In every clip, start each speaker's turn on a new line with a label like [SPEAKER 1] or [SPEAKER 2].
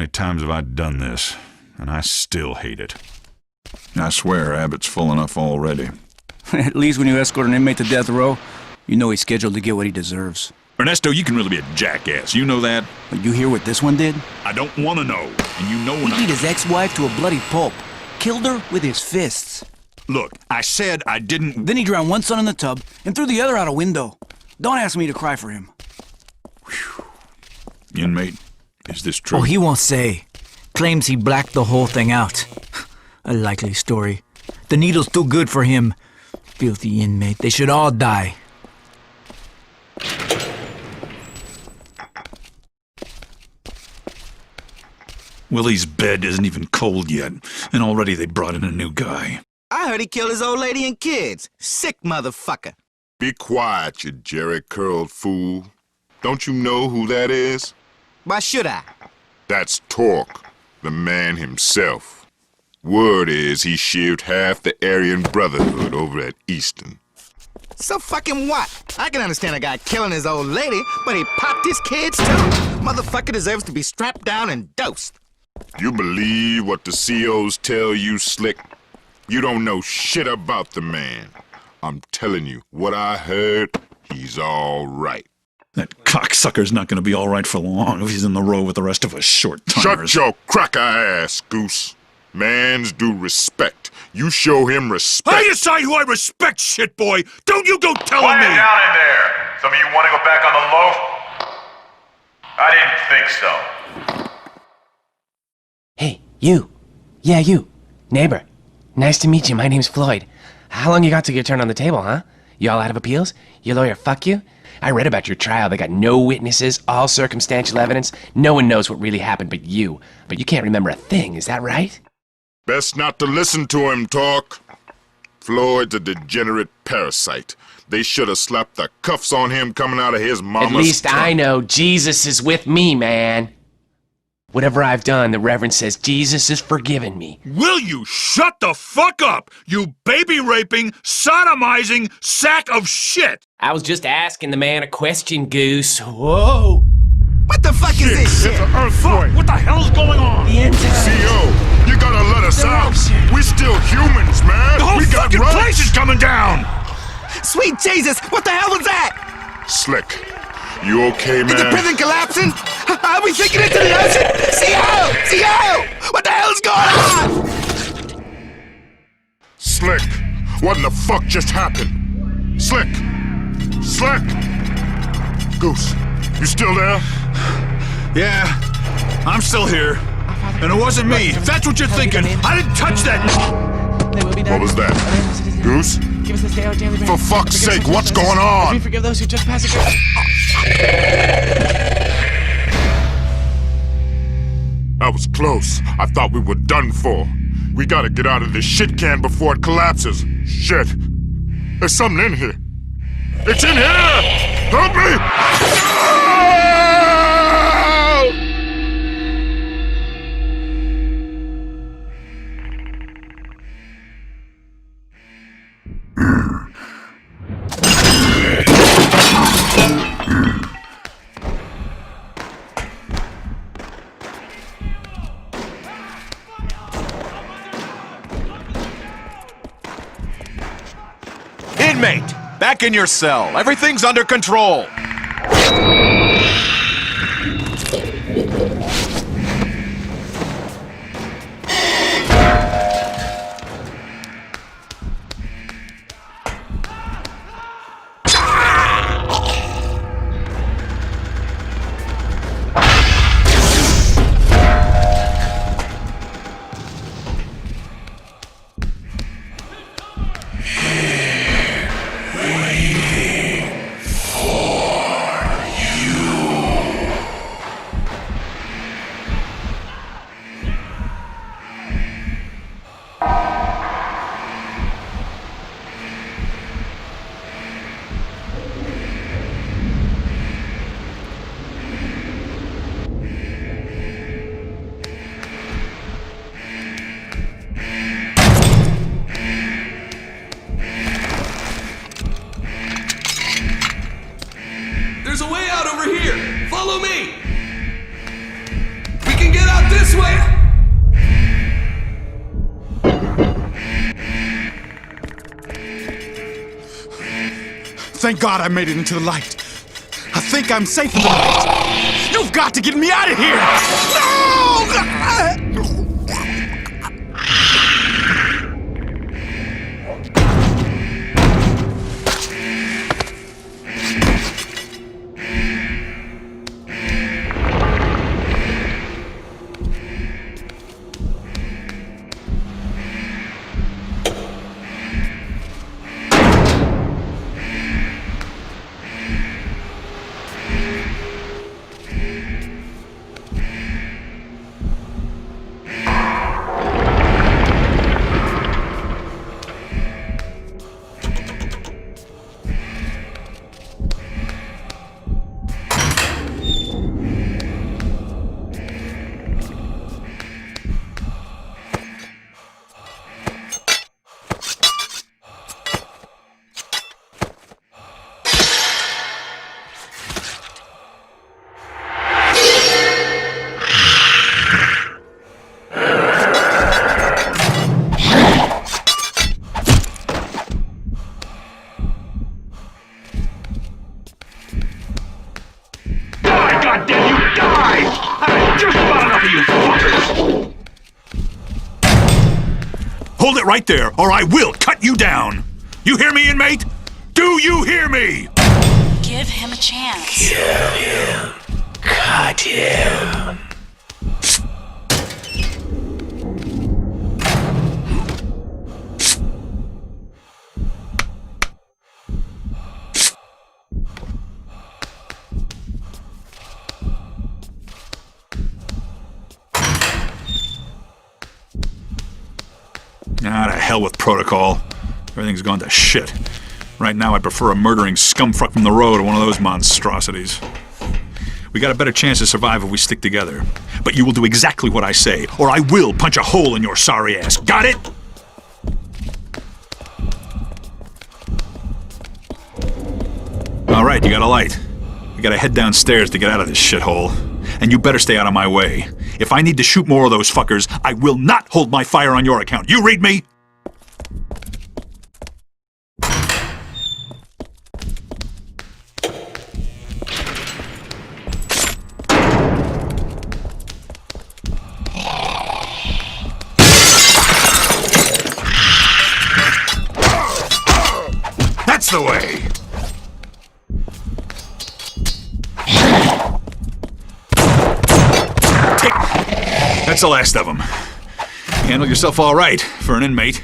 [SPEAKER 1] many times have I done this, and I still hate it.
[SPEAKER 2] I swear Abbott's full enough already.
[SPEAKER 3] At least when you escort an inmate to death row, you know he's scheduled to get what he deserves.
[SPEAKER 1] Ernesto, you can really be a jackass. You know that?
[SPEAKER 3] But you hear what this one did?
[SPEAKER 1] I don't want to know. And you know when
[SPEAKER 3] He beat his ex-wife to a bloody pulp. Killed her with his fists.
[SPEAKER 1] Look, I said I didn't...
[SPEAKER 3] Then he drowned one son in the tub and threw the other out a window. Don't ask me to cry for him.
[SPEAKER 1] Inmate, is this true?
[SPEAKER 4] Oh, he won't say. Claims he blacked the whole thing out. A likely story. The needle's too good for him. Filthy inmate. They should all die.
[SPEAKER 1] Willie's bed isn't even cold yet, and already they brought in a new guy.
[SPEAKER 5] I heard he killed his old lady and kids. Sick motherfucker.
[SPEAKER 6] Be quiet, you jerry-curled fool. Don't you know who that is?
[SPEAKER 5] Why should I?
[SPEAKER 6] That's Torque, the man himself. Word is he shaved half the Aryan Brotherhood over at Easton.
[SPEAKER 5] So fucking what? I can understand a guy killing his old lady, but he popped his kids too. Motherfucker deserves to be strapped down and dosed.
[SPEAKER 6] You believe what the COs tell you, Slick? You don't know shit about the man. I'm telling you, what I heard, he's all right.
[SPEAKER 1] That cocksucker's not going to be all right for long if he's in the row with the rest of us short-timers.
[SPEAKER 6] Shut your cracker ass, Goose. Mans do respect. You show him respect.
[SPEAKER 1] I decide who I respect, shitboy! Don't you go telling
[SPEAKER 7] Quiet
[SPEAKER 1] me!
[SPEAKER 7] down in there! Some of you want to go back on the loaf? I didn't think so.
[SPEAKER 8] Hey, you. Yeah, you. Neighbor. Nice to meet you. My name's Floyd. How long you got to your turn on the table, huh? You all out of appeals? Your lawyer fuck you? I read about your trial. They got no witnesses, all circumstantial evidence. No one knows what really happened but you. But you can't remember a thing, is that right?
[SPEAKER 6] Best not to listen to him talk. Floyd's a degenerate parasite. They should have slapped the cuffs on him coming out of his mama's
[SPEAKER 8] At least
[SPEAKER 6] trunk.
[SPEAKER 8] I know Jesus is with me, man. Whatever I've done, the Reverend says Jesus has forgiven me.
[SPEAKER 1] Will you shut the fuck up, you baby-raping, sodomizing sack of shit!
[SPEAKER 8] I was just asking the man a question, Goose. Whoa!
[SPEAKER 5] What the fuck is this shit?
[SPEAKER 6] It's an earthquake.
[SPEAKER 1] What the hell's going on?
[SPEAKER 8] The end times.
[SPEAKER 6] CO, you gotta let us out. We're still humans, man.
[SPEAKER 1] The whole
[SPEAKER 6] we got
[SPEAKER 1] fucking
[SPEAKER 6] rights.
[SPEAKER 1] place is coming down!
[SPEAKER 5] Sweet Jesus, what the hell was that?
[SPEAKER 6] Slick, you okay,
[SPEAKER 5] Is the
[SPEAKER 6] man?
[SPEAKER 5] prison collapsing? Are we sinking into the ocean? CO! CO! What the hell's going on?
[SPEAKER 6] Slick, what in the fuck just happened? Slick! Slick! Goose, you still there?
[SPEAKER 1] Yeah, I'm still here. And it wasn't me. If that's what you're thinking, I didn't touch that!
[SPEAKER 6] What was that? Goose? For fuck's sake, what's going on?
[SPEAKER 8] We forgive those who trespass
[SPEAKER 6] That was close. I thought we were done for. We gotta get out of this shit can before it collapses. Shit. There's something in here. It's in here! Help me! No!
[SPEAKER 9] Inmate, back in your cell. Everything's under control.
[SPEAKER 5] Thank God I made it into the light. I think I'm safe in the light. You've got to get me out of here! No!
[SPEAKER 1] Hold it right there, or I will cut you down! You hear me, inmate? Do you hear me?
[SPEAKER 10] Give him a chance.
[SPEAKER 8] Kill him. Cut him.
[SPEAKER 1] Ah, to hell with protocol. Everything's gone to shit. Right now, I prefer a murdering scumfuck from the road to one of those monstrosities. We got a better chance to survive if we stick together. But you will do exactly what I say, or I will punch a hole in your sorry ass. Got it? All right, you got a light. We gotta head downstairs to get out of this shithole. And you better stay out of my way. If I need to shoot more of those fuckers, I will not hold my fire on your account. You read me? That's the way! That's the last of them. Handle yourself all right for an inmate.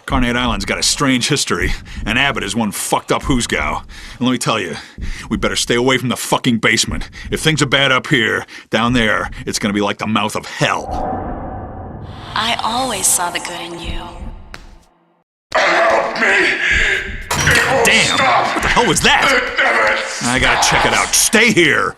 [SPEAKER 1] Carnate Island's got a strange history, and Abbott is one fucked up hoosgow. And let me tell you, we better stay away from the fucking basement. If things are bad up here, down there, it's gonna be like the mouth of hell.
[SPEAKER 10] I always saw the good in you.
[SPEAKER 6] Help me! It won't
[SPEAKER 1] Damn!
[SPEAKER 6] stop!
[SPEAKER 1] What the hell was that?
[SPEAKER 6] It never
[SPEAKER 1] I gotta check it out. Stay here!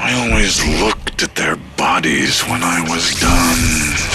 [SPEAKER 2] I always looked at their bodies when I was done.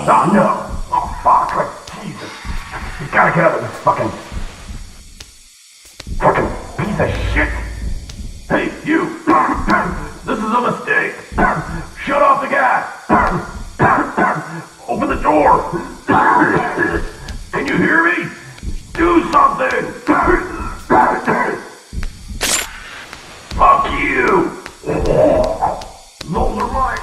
[SPEAKER 11] Oh no! Oh fuck! Like, Jesus! You gotta get out of this fucking piece of shit! Hey, you! This is a mistake! Shut off the gas! Open the door! Can you hear me? Do something! Fuck you! Those are mine!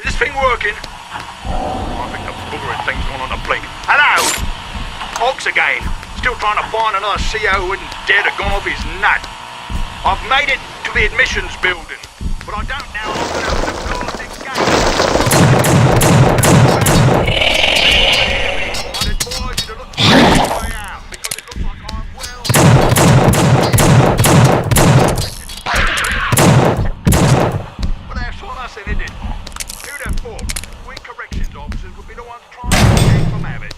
[SPEAKER 7] Is this thing working? I think the boogering thing's gone on the blink. Hello! Ox again. Still trying to find another CO who wouldn't dare to gone off his nut. I've made it to the admissions building, but I don't know if I'm going to open the blasted gate. I'd advise you to look for a way out, because it looks like I'm well... Well, that's what I said, isn't it? Who'd have thought we corrections officers would be the ones trying to escape from habit?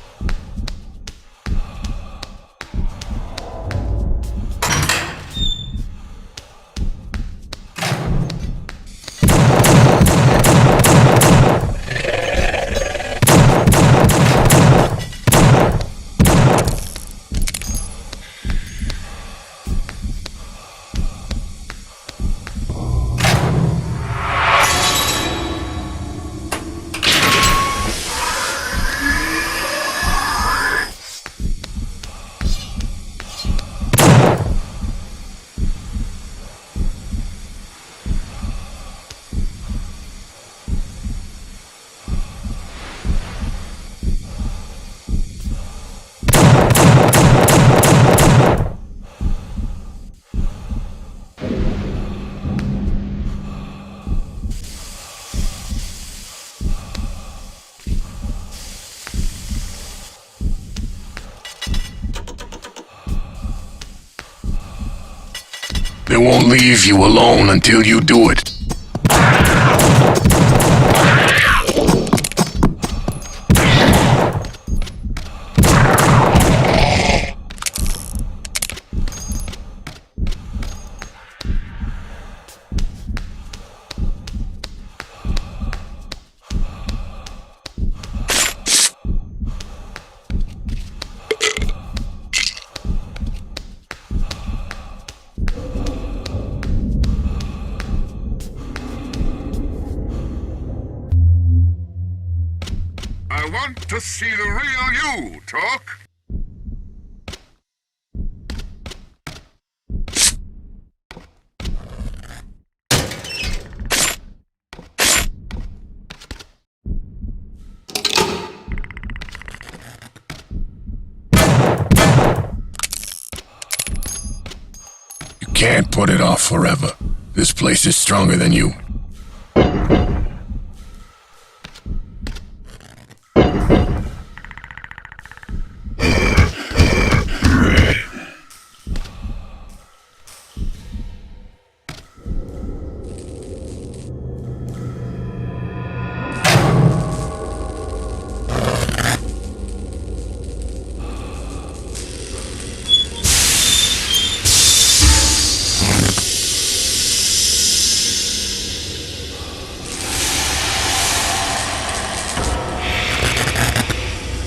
[SPEAKER 2] They won't leave you alone until you do it.
[SPEAKER 6] I want to see the real you, Talk.
[SPEAKER 2] You can't put it off forever. This place is stronger than you.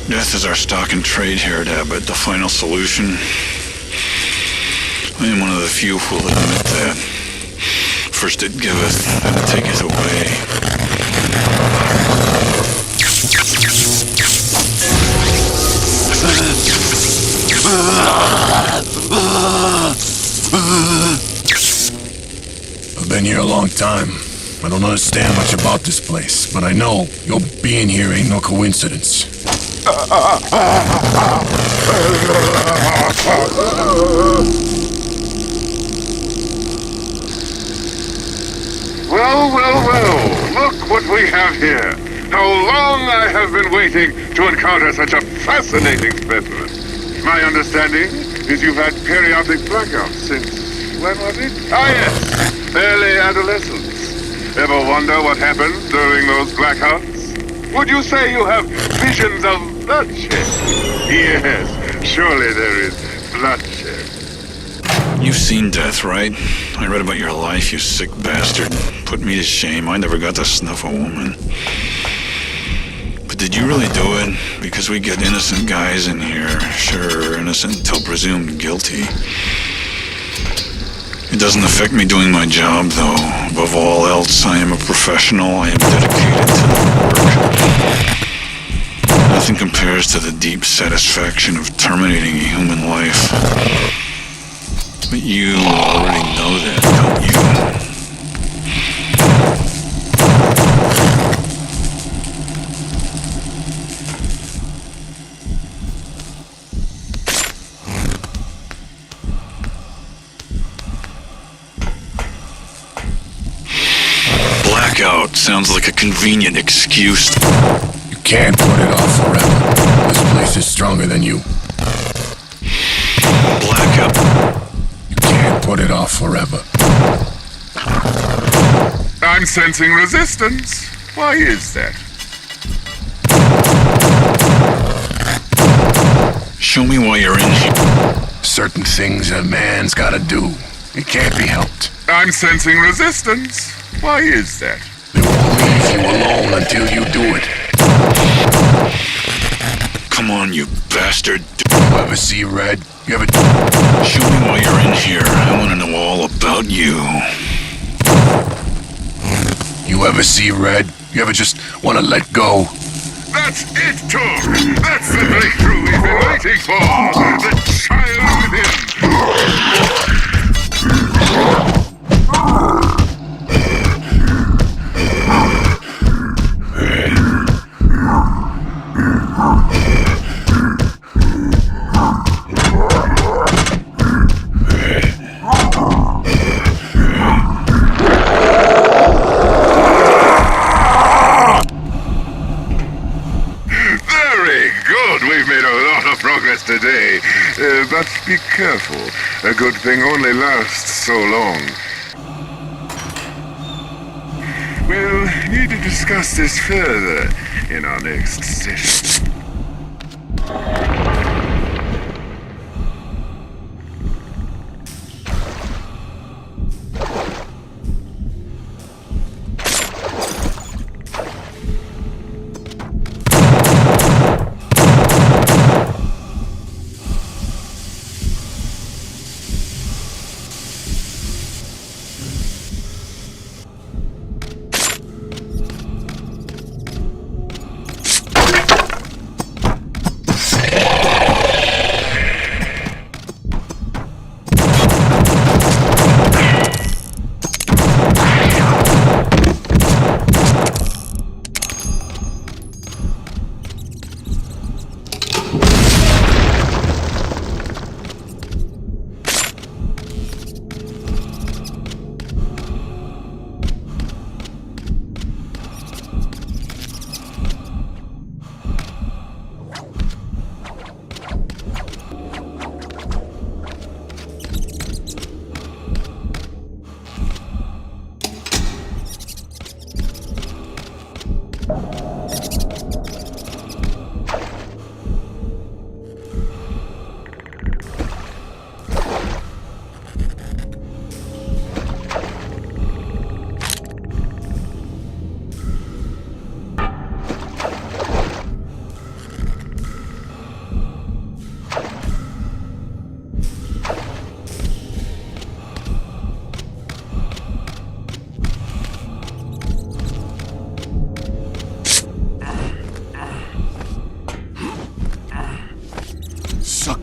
[SPEAKER 2] Death is our stock and trade here at Abbott, the final solution. I am one of the few who will admit that. First it giveth, then it taketh away. I've been here a long time. I don't understand much about this place, but I know your being here ain't no coincidence.
[SPEAKER 6] Well, look what we have here. How long I have been waiting to encounter such a fascinating specimen. My understanding is you've had periodic blackouts since, when was it? Ah, yes, early adolescence. Ever wonder what happens during those blackouts? Would you say you have visions of bloodshed? Yes, surely there is bloodshed.
[SPEAKER 1] You've seen death, right? I read about your life, you sick bastard. Put me to shame. I never got to snuff a woman. But did you really do it? Because we get innocent guys in here. Sure, innocent until presumed guilty. It doesn't affect me doing my job, though. Above all else, I am a professional. I am dedicated to the work. Nothing compares to the deep satisfaction of terminating a human life. But you already know that, don't you? Blackout sounds like a convenient excuse.
[SPEAKER 2] You can't put it off forever. This place is stronger than you.
[SPEAKER 1] Blackout.
[SPEAKER 2] Put it off forever.
[SPEAKER 6] I'm sensing resistance. Why is that?
[SPEAKER 1] Show me why you're in here.
[SPEAKER 2] Certain things a man's gotta do. It can't be helped.
[SPEAKER 6] I'm sensing resistance. Why is that?
[SPEAKER 2] They won't leave you alone until you do it.
[SPEAKER 1] Come on, you bastard.
[SPEAKER 2] You ever see red? You ever...
[SPEAKER 1] Show me why you're in here. I want to know all about you.
[SPEAKER 2] You ever see red? You ever just want to let go?
[SPEAKER 6] That's it, Tom! That's the breakthrough we've been waiting for! The child within! Today, but be careful. A good thing only lasts so long. We'll need to discuss this further in our next session.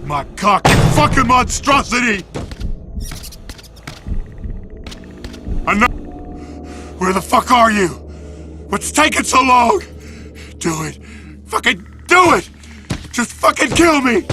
[SPEAKER 12] My cock, you fucking monstrosity! Where the fuck are you? What's taking so long? Do it. Fucking do it! Just fucking kill me!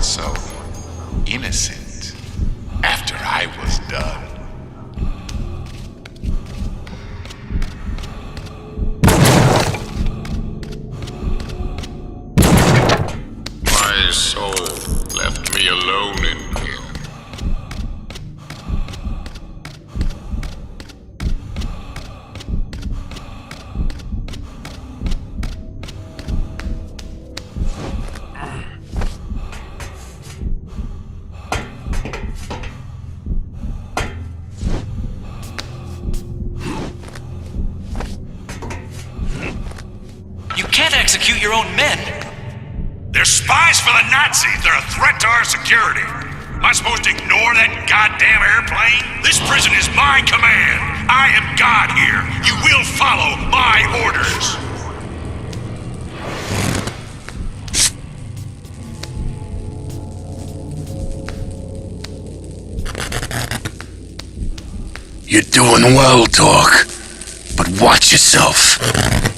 [SPEAKER 13] sound so innocent after I was done. My soul left me alone in here.
[SPEAKER 14] You can't execute your own men.
[SPEAKER 7] They're spies for the Nazis. They're a threat to our security. Am I supposed to ignore that goddamn airplane? This prison is my command. I am God here. You will follow my orders.
[SPEAKER 2] You're doing well, dog. But watch yourself.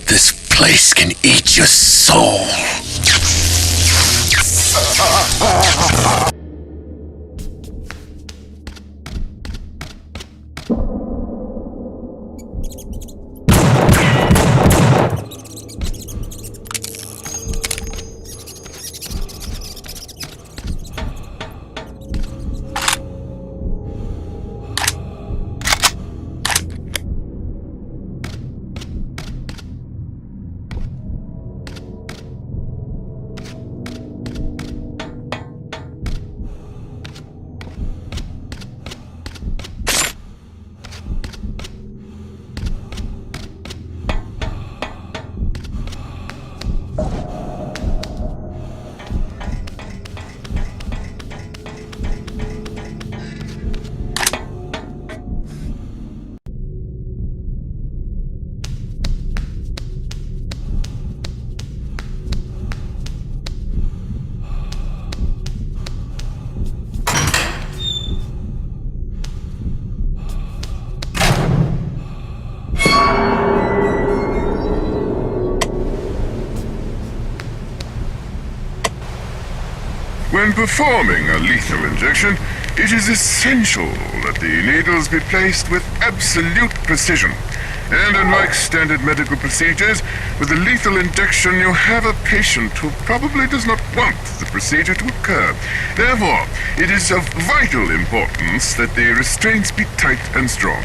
[SPEAKER 2] This place can eat your soul.
[SPEAKER 6] When performing a lethal injection, it is essential that the needles be placed with absolute precision. And unlike standard medical procedures, with a lethal injection you have a patient who probably does not want the procedure to occur. Therefore, it is of vital importance that the restraints be tight and strong.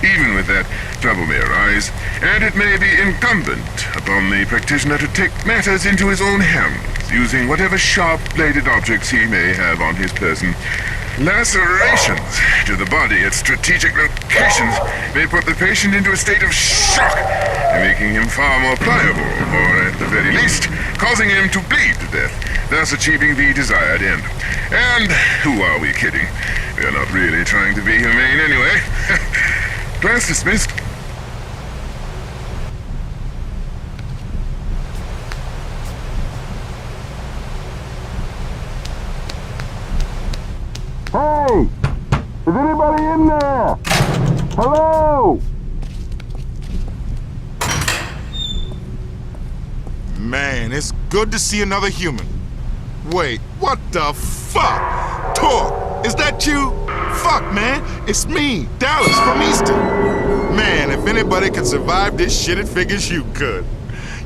[SPEAKER 6] Even with that, trouble may arise, and it may be incumbent upon the practitioner to take matters into his own hands, using whatever sharp-bladed objects he may have on his person. Lacerations to the body at strategic locations may put the patient into a state of shock, making him far more pliable, or at the very least, causing him to bleed to death, thus achieving the desired end. And who are we kidding? We are not really trying to be humane anyway. Class dismissed.
[SPEAKER 12] Hey! Is anybody in there? Hello?
[SPEAKER 6] Man, it's good to see another human. Wait, what the fuck? Torque, is that you? Fuck, man, it's me, Dallas from Easton. Man, if anybody could survive this shit, it figures you could.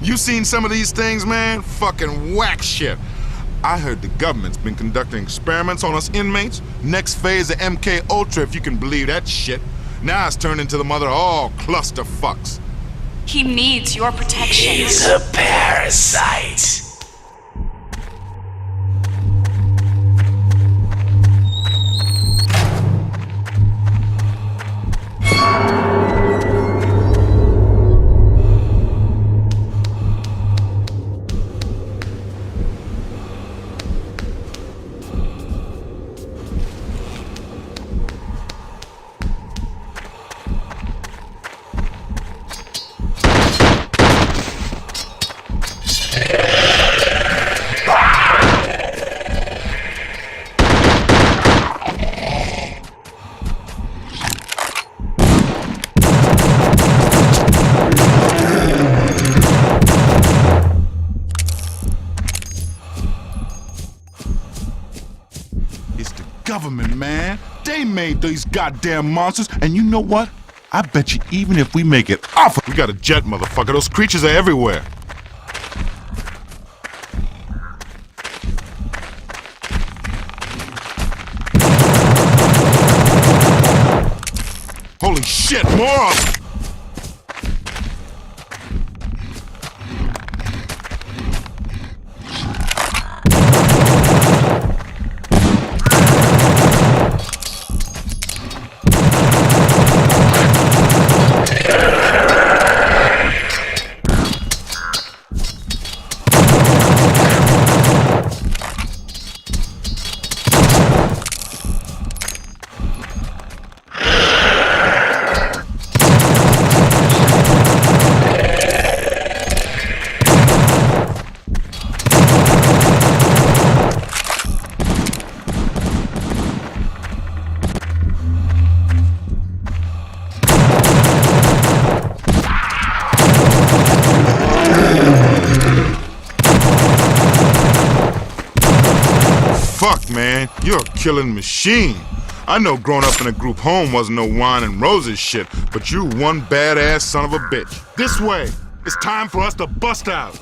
[SPEAKER 6] You seen some of these things, man? Fucking whack shit. I heard the government's been conducting experiments on us inmates. Next phase of MK Ultra, if you can believe that shit. Now it's turned into the mother of all clusterfucks.
[SPEAKER 10] He needs your protection.
[SPEAKER 2] He's a parasite.
[SPEAKER 15] government, man. They made these goddamn monsters, and you know what? I bet you even if we make it off,
[SPEAKER 6] We got a jet, motherfucker. Those creatures are everywhere. Holy shit, more of them! Fuck, man, you're a killing machine. I know growing up in a group home wasn't no wine and roses shit, but you one badass son of a bitch. This way. It's time for us to bust out.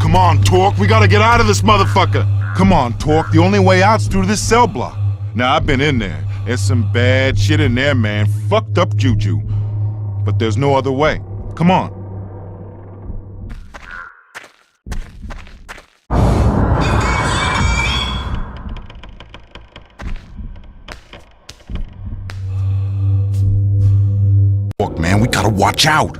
[SPEAKER 6] Come on, Torque, we gotta get out of this motherfucker.
[SPEAKER 15] Come on, Torque, the only way out's through this cell block.
[SPEAKER 6] Now, I've been in there. There's some bad shit in there, man. Fucked up juju. But there's no other way. Come on.
[SPEAKER 15] Torque, man, we gotta watch out.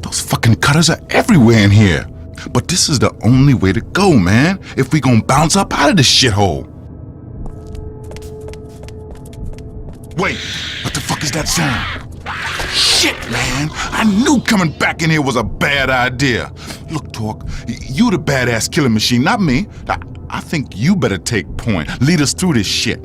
[SPEAKER 15] Those fucking cutters are everywhere in here. But this is the only way to go, man, if we gonna bounce up out of this shithole. Wait, what the fuck is that sound? Shit, man, I knew coming back in here was a bad idea. Look, Torque, you the badass killing machine, not me. I think you better take point. Lead us through this shit.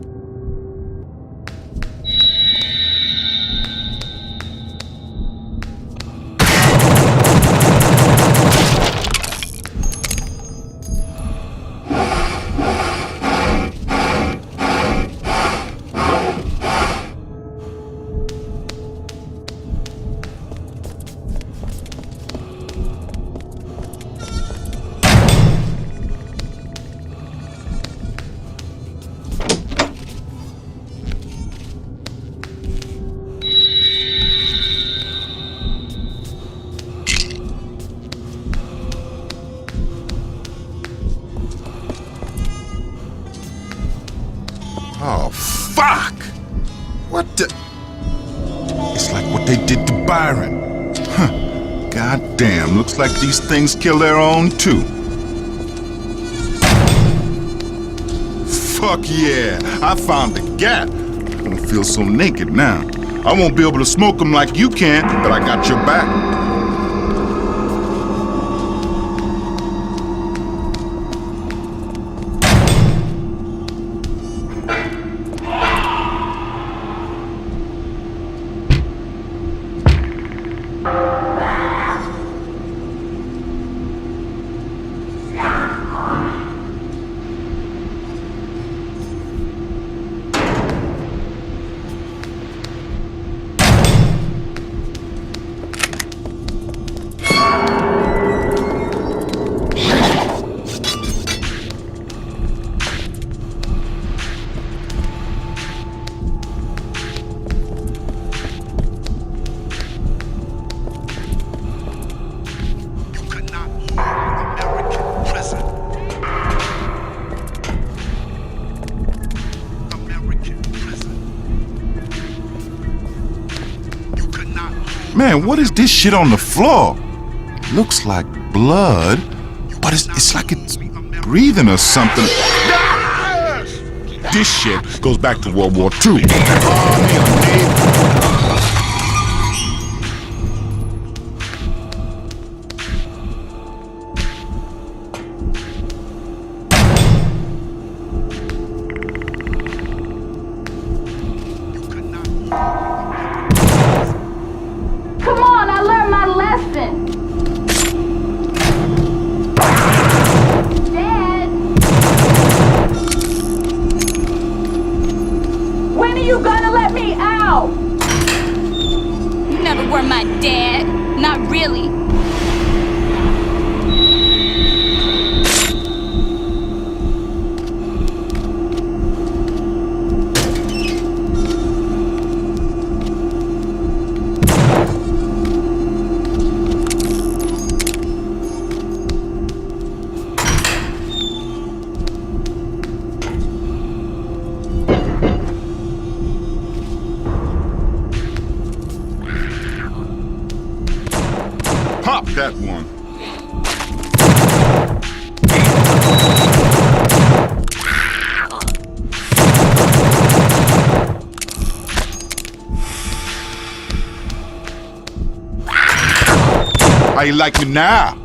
[SPEAKER 15] Oh, fuck! What the... It's like what they did to Byron. Huh. God damn, looks like these things kill their own, too. Fuck yeah, I found the gap. I don't feel so naked now. I won't be able to smoke them like you can, but I got your back. Man, what is this shit on the floor? Looks like blood, but it's like it's breathing or something. This shit goes back to World War II.
[SPEAKER 16] were my dad. Not really.
[SPEAKER 15] Pop that one. How you like me now?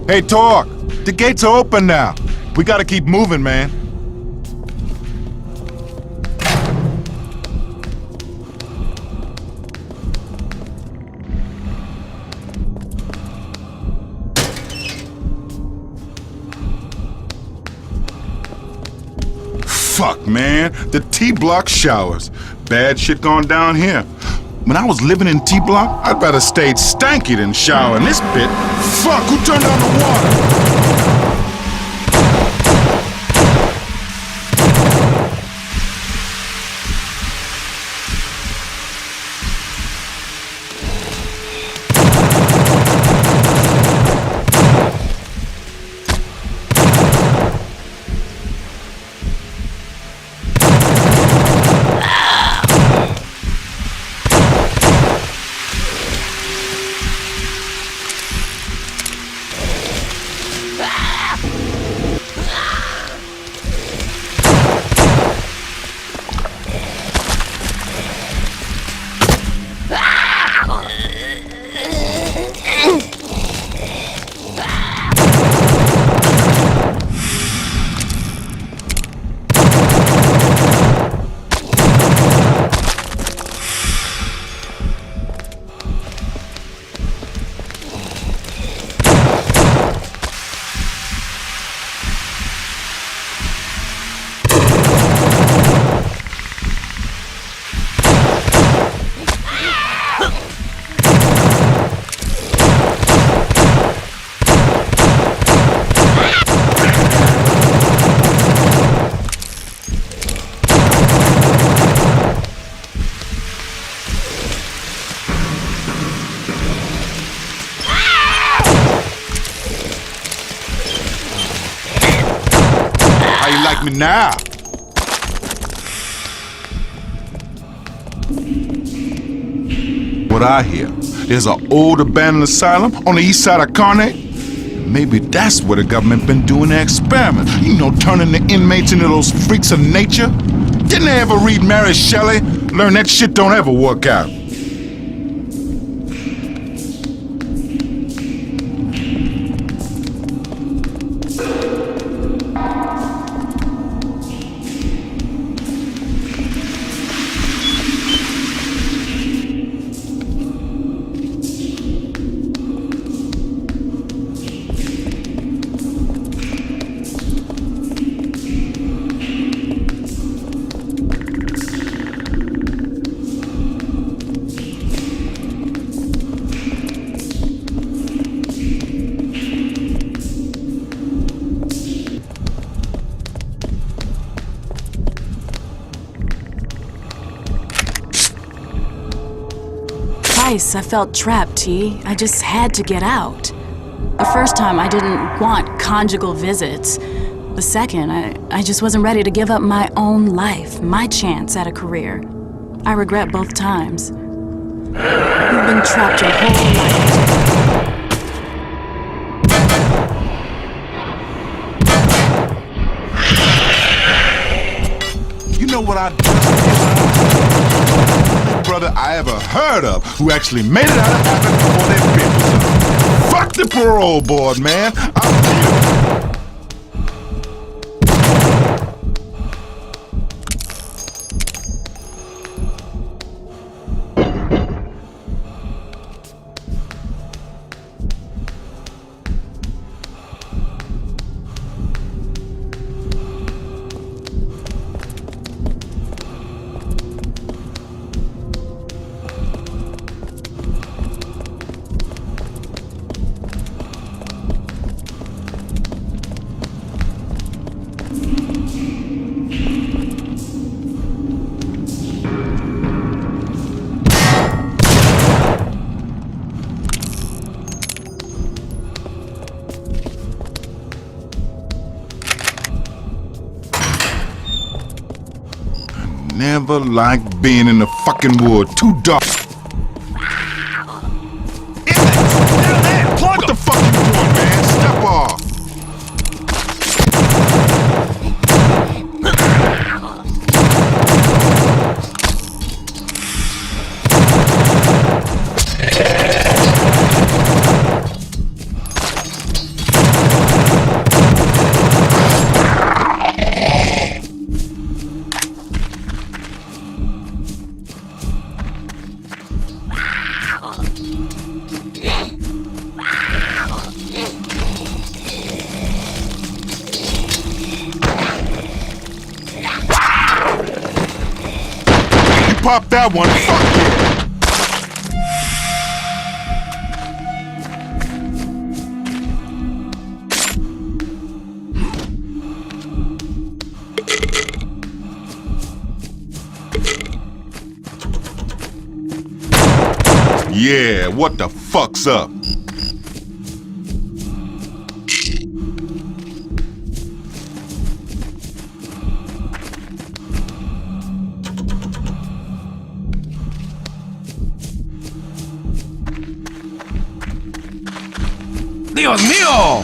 [SPEAKER 15] Hey, Torque, the gates are open now. We gotta keep moving, man. Fuck, man. The T-Block showers. Bad shit going down here. When I was living in T-Block, I'd rather stayed stanky than shower in this bit. Fuck, who turned on the water? Me now. What I hear, there's an old abandoned asylum on the east side of Carnate. Maybe that's where the government been doing their experiment. You know, turning the inmates into those freaks of nature. Didn't they ever read Mary Shelley? Learn that shit don't ever work out.
[SPEAKER 10] Twice I felt trapped, T. I just had to get out. The first time I didn't want conjugal visits. The second, I just wasn't ready to give up my own life, my chance at a career. I regret both times. You've been trapped your whole life.
[SPEAKER 15] You know what I just brother I ever heard of who actually made it out of heaven before they bit. Fuck the parole board, man. I'm
[SPEAKER 6] Never liked being in the fucking wood. Too dark. What the fuck you doing, man? Step off. Pop that one, fuck yeah. Yeah, what the fuck's up?
[SPEAKER 3] Dios mío!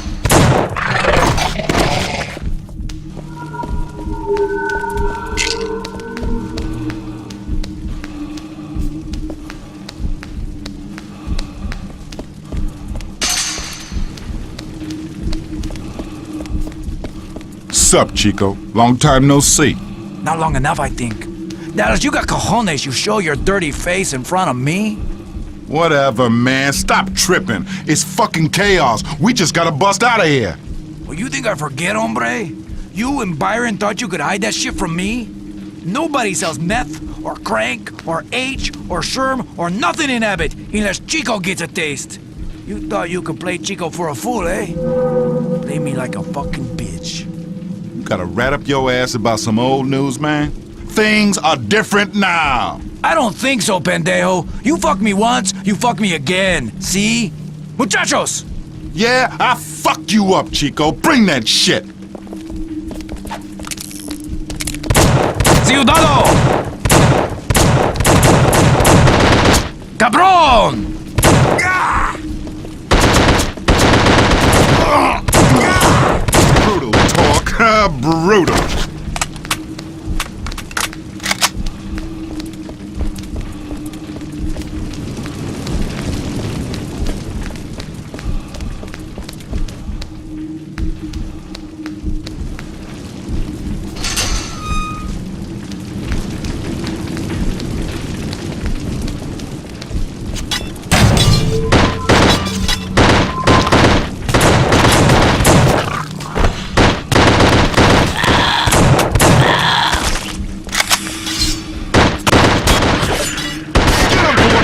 [SPEAKER 6] Sup, Chico? Long time no see.
[SPEAKER 4] Not long enough, I think. Dallas, you got cojones. You show your dirty face in front of me?
[SPEAKER 6] Whatever, man. Stop tripping. It's fucking chaos. We just gotta bust out of here.
[SPEAKER 4] Well, you think I forget, hombre? You and Byron thought you could hide that shit from me? Nobody sells meth, or crank, or H, or Sherm, or nothing in Abbott, unless Chico gets a taste. You thought you could play Chico for a fool, eh? Play me like a fucking bitch.
[SPEAKER 6] You gotta rat up your ass about some old news, man. Things are different now.
[SPEAKER 4] I don't think so, pendejo. You fucked me once, you fuck me again. See? Muchachos!
[SPEAKER 6] Yeah, I fucked you up, Chico. Bring that shit.
[SPEAKER 4] Ciudadano! Cabrón!
[SPEAKER 6] Brutal talk. Brutal.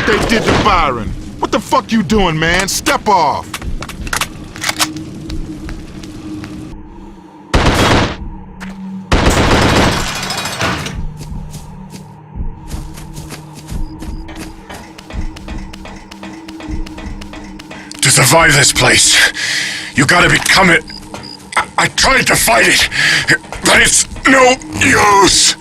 [SPEAKER 6] They did to Byron. What the fuck you doing, man? Step off.
[SPEAKER 2] To survive this place, you gotta become it. I tried to fight it, but it's no use.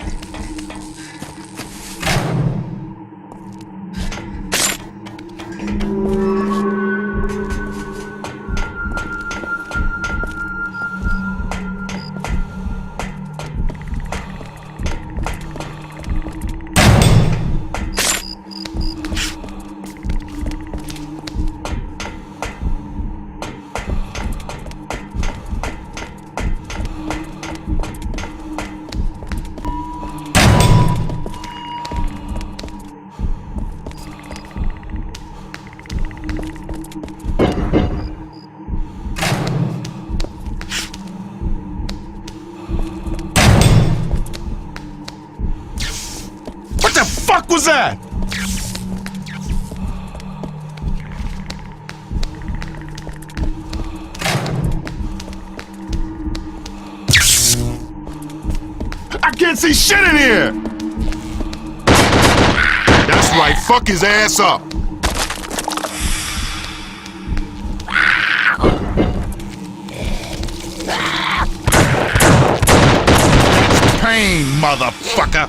[SPEAKER 2] What the fuck was that? I can't see shit in here! That's right, fuck his ass up. Pain, motherfucker.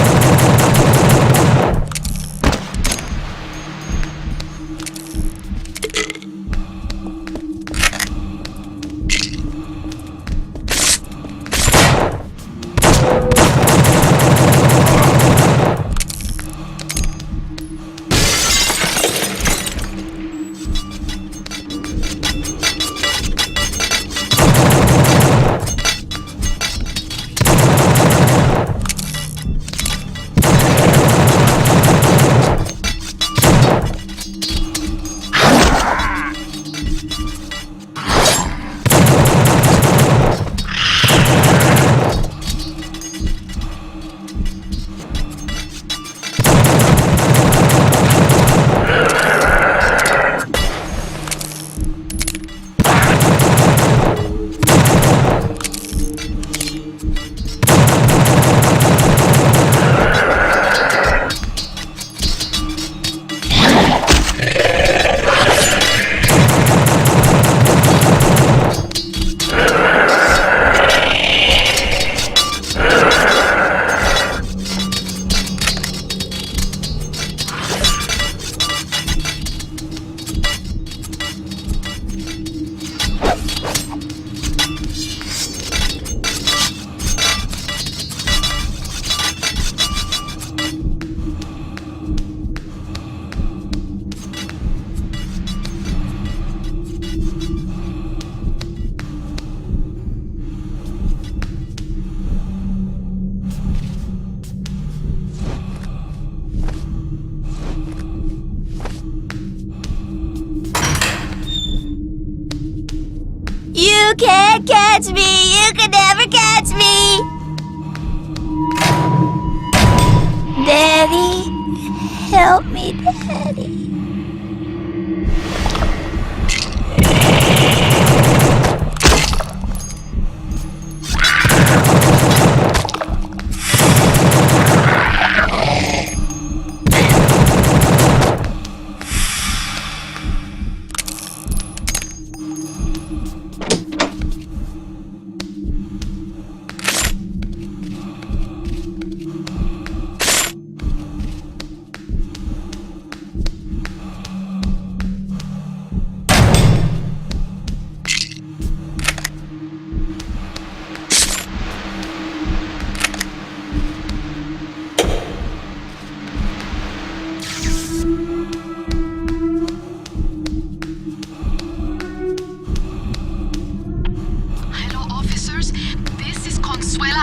[SPEAKER 16] You can't catch me! You can never catch me! Daddy, help me, Daddy.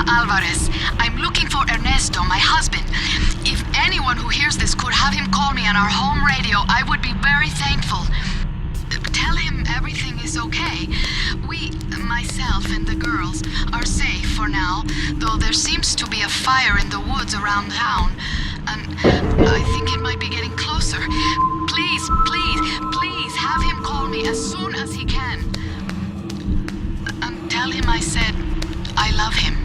[SPEAKER 17] Alvarez. I'm looking for Ernesto, my husband. If anyone who hears this could have him call me on our home radio, I would be very thankful. Tell him everything is okay. We, myself and the girls, are safe for now, though there seems to be a fire in the woods around town. And I think it might be getting closer. Please, please, please have him call me as soon as he can. And tell him I said I love him.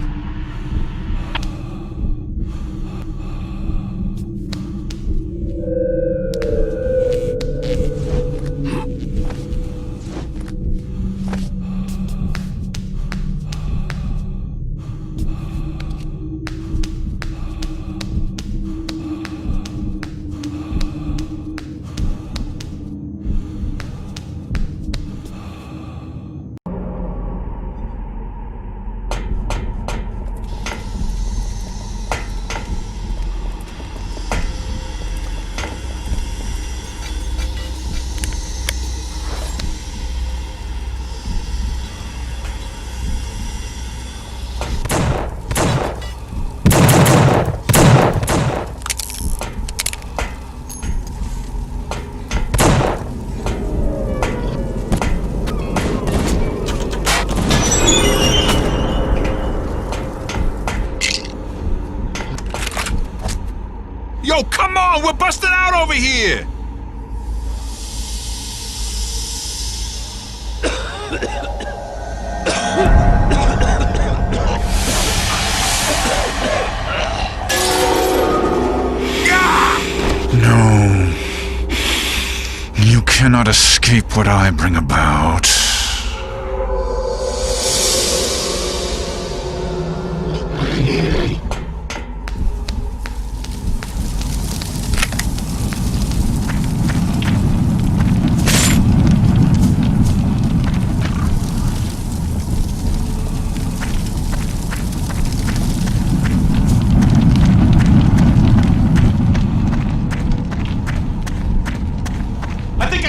[SPEAKER 9] Yo, come on! We're busting out over here!
[SPEAKER 1] No. You cannot escape what I bring about.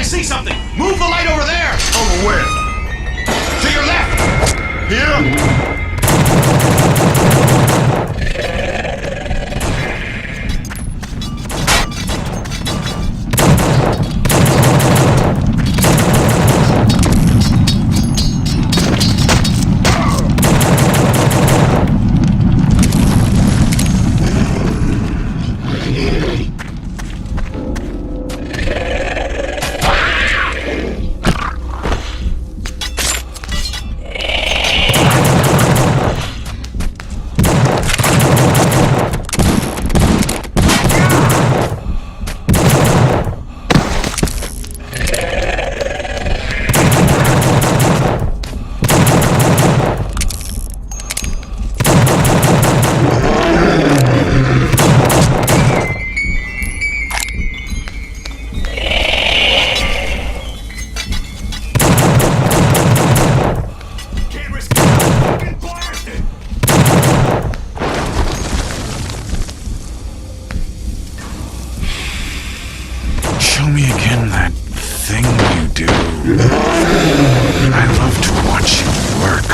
[SPEAKER 14] See something! Move the light over there!
[SPEAKER 6] Over where?
[SPEAKER 14] To your left!
[SPEAKER 6] Here?
[SPEAKER 1] Show me again that thing you do. I love to watch you work.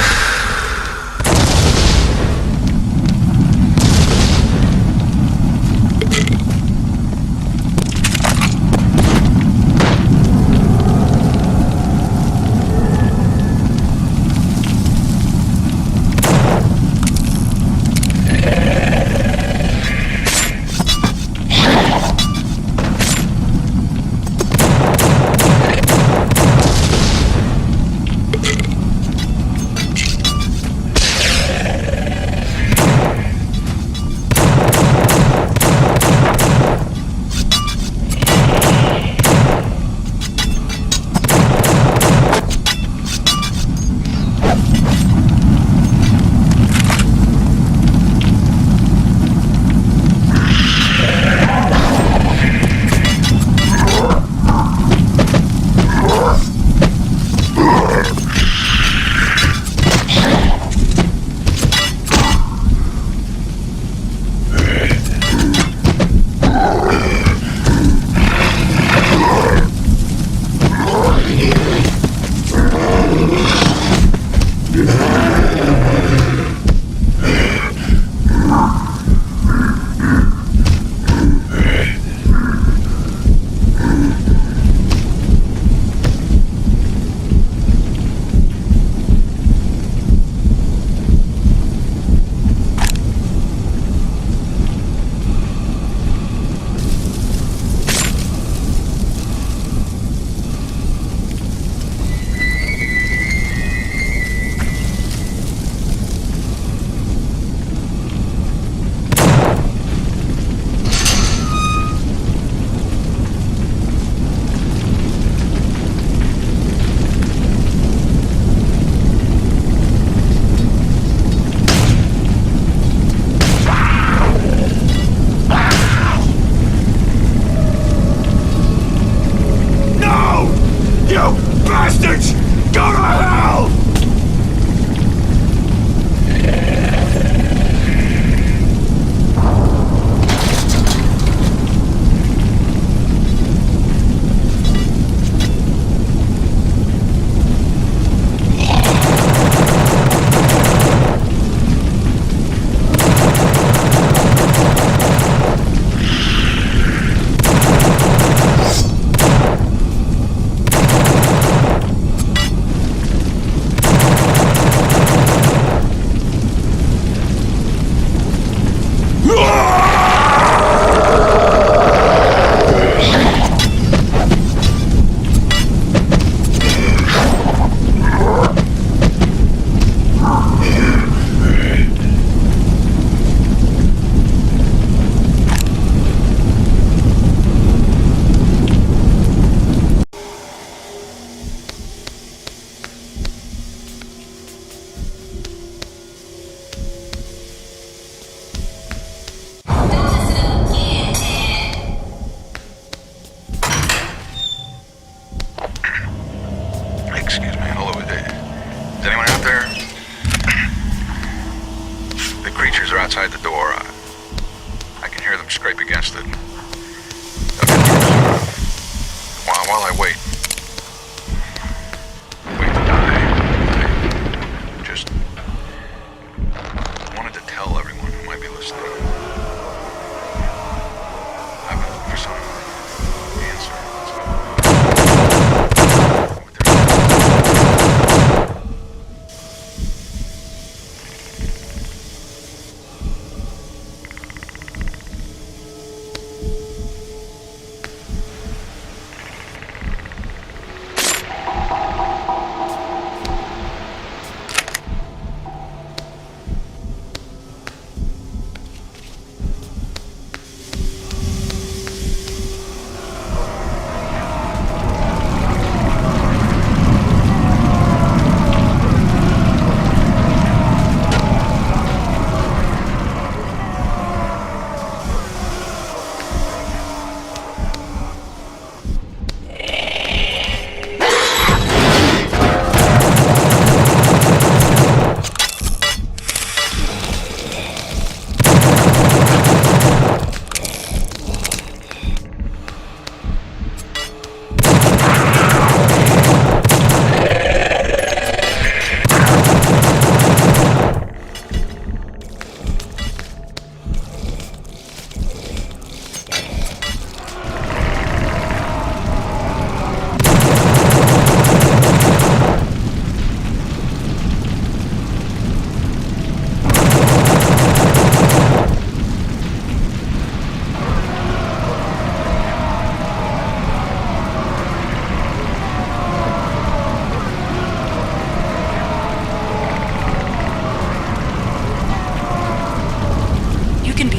[SPEAKER 12] bastards! Go to hell!
[SPEAKER 1] Excuse me, hello, is anyone out there? The creatures are outside the door. I can hear them scrape against it. While I wait to die, I just wanted to tell everyone who might be listening. I've been looking for some answer.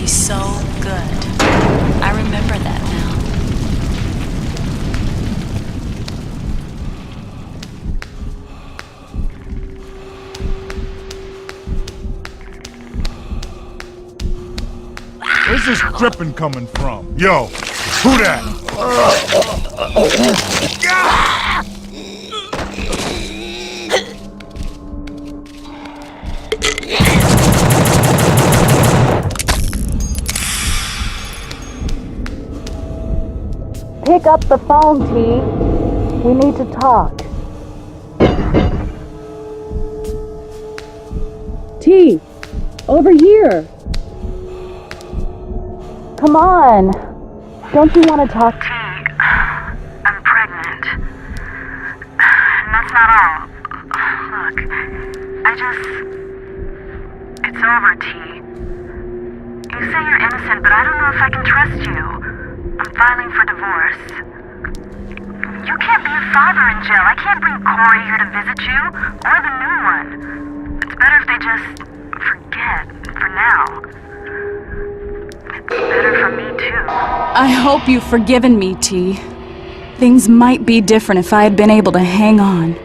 [SPEAKER 10] So good. I remember that now.
[SPEAKER 6] Where's this dripping coming from? Yo, who that?
[SPEAKER 18] Pick up the phone, T. We need to talk. T, over here. Come on. Don't you want to talk?
[SPEAKER 17] T, I'm pregnant. And that's not all. Look, it's over, T. You say you're innocent, but I don't know if I can trust you. I'm filing for divorce. You can't be a father in jail. I can't bring Corey here to visit you, or the new one. It's better if they just forget, for now. It's better for me, too.
[SPEAKER 10] I hope you've forgiven me, T. Things might be different if I had been able to hang on.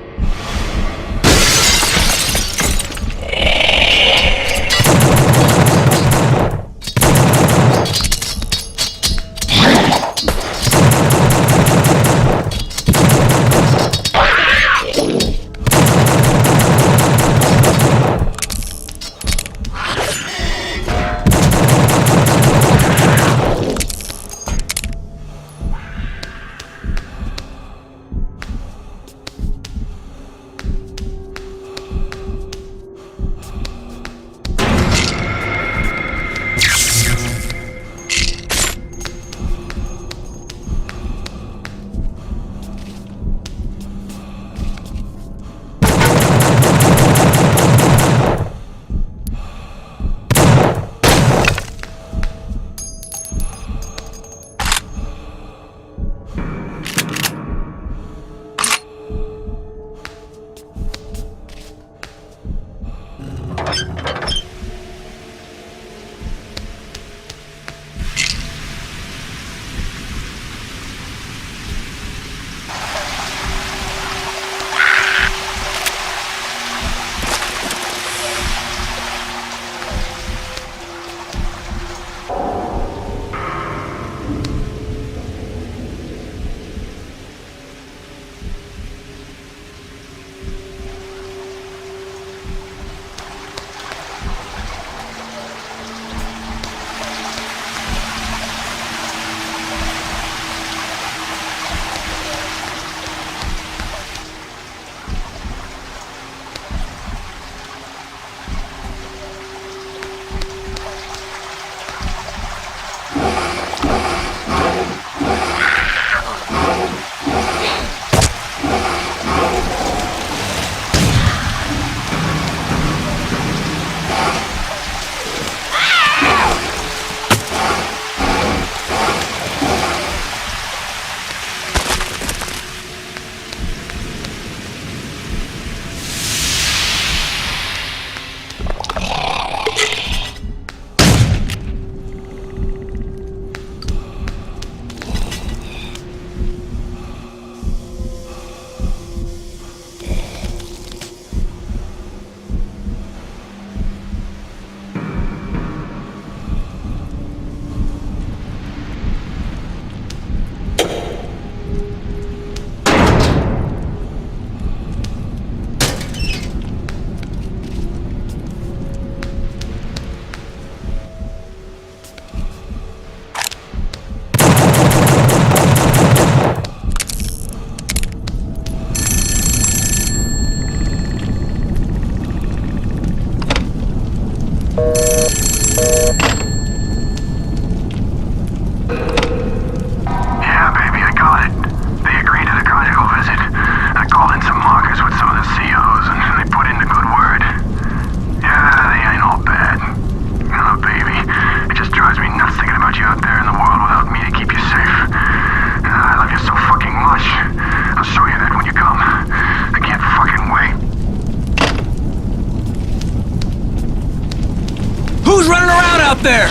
[SPEAKER 4] there!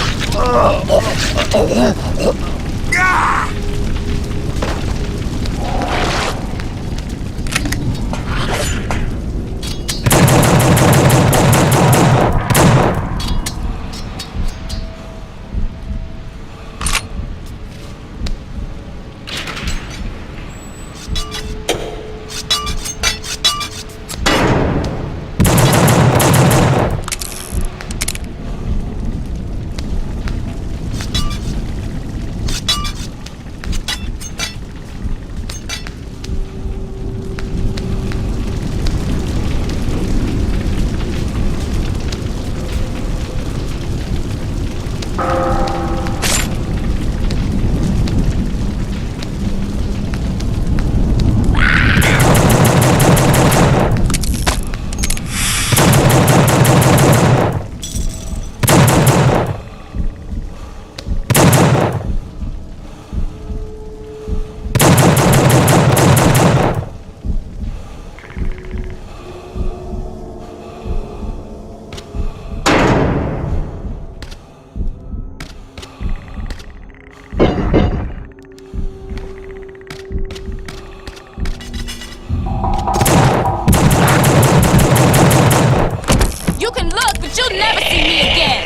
[SPEAKER 16] You can look, but you'll never see me again.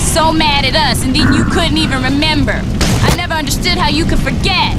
[SPEAKER 16] So mad at us, and then you couldn't even remember. I never understood how you could forget.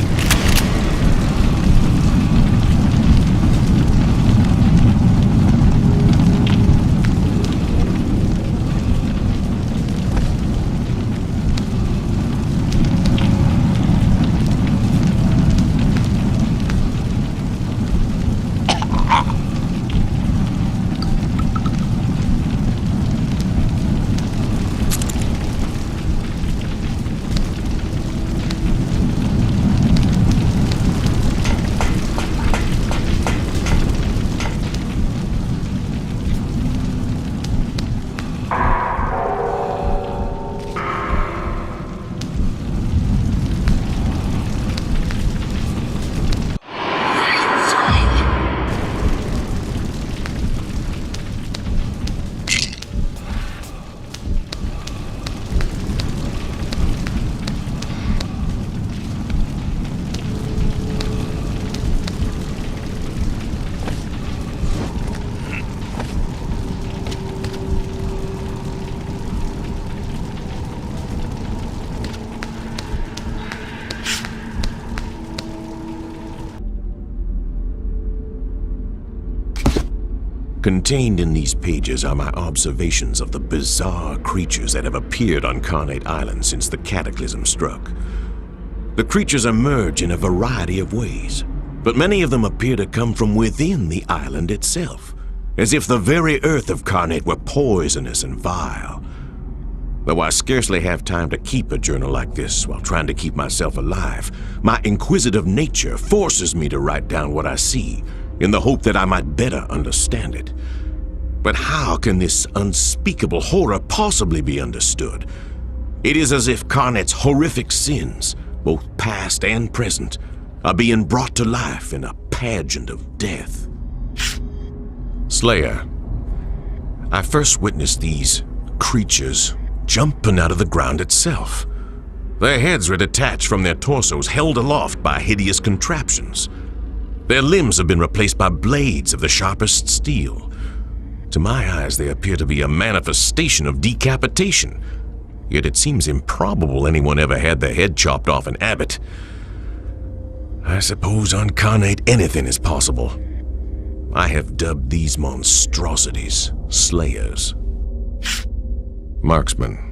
[SPEAKER 19] Contained in these pages are my observations of the bizarre creatures that have appeared on Carnate Island since the cataclysm struck. The creatures emerge in a variety of ways, but many of them appear to come from within the island itself, as if the very earth of Carnate were poisonous and vile. Though I scarcely have time to keep a journal like this while trying to keep myself alive, my inquisitive nature forces me to write down what I see, in the hope that I might better understand it. But how can this unspeakable horror possibly be understood? It is as if Carnate's horrific sins, both past and present, are being brought to life in a pageant of death. Slayer, I first witnessed these creatures jumping out of the ground itself. Their heads are detached from their torsos, held aloft by hideous contraptions. Their limbs have been replaced by blades of the sharpest steel. To my eyes, they appear to be a manifestation of decapitation. Yet it seems improbable anyone ever had their head chopped off in Abbott. I suppose on Carnate anything is possible. I have dubbed these monstrosities Slayers. Marksman.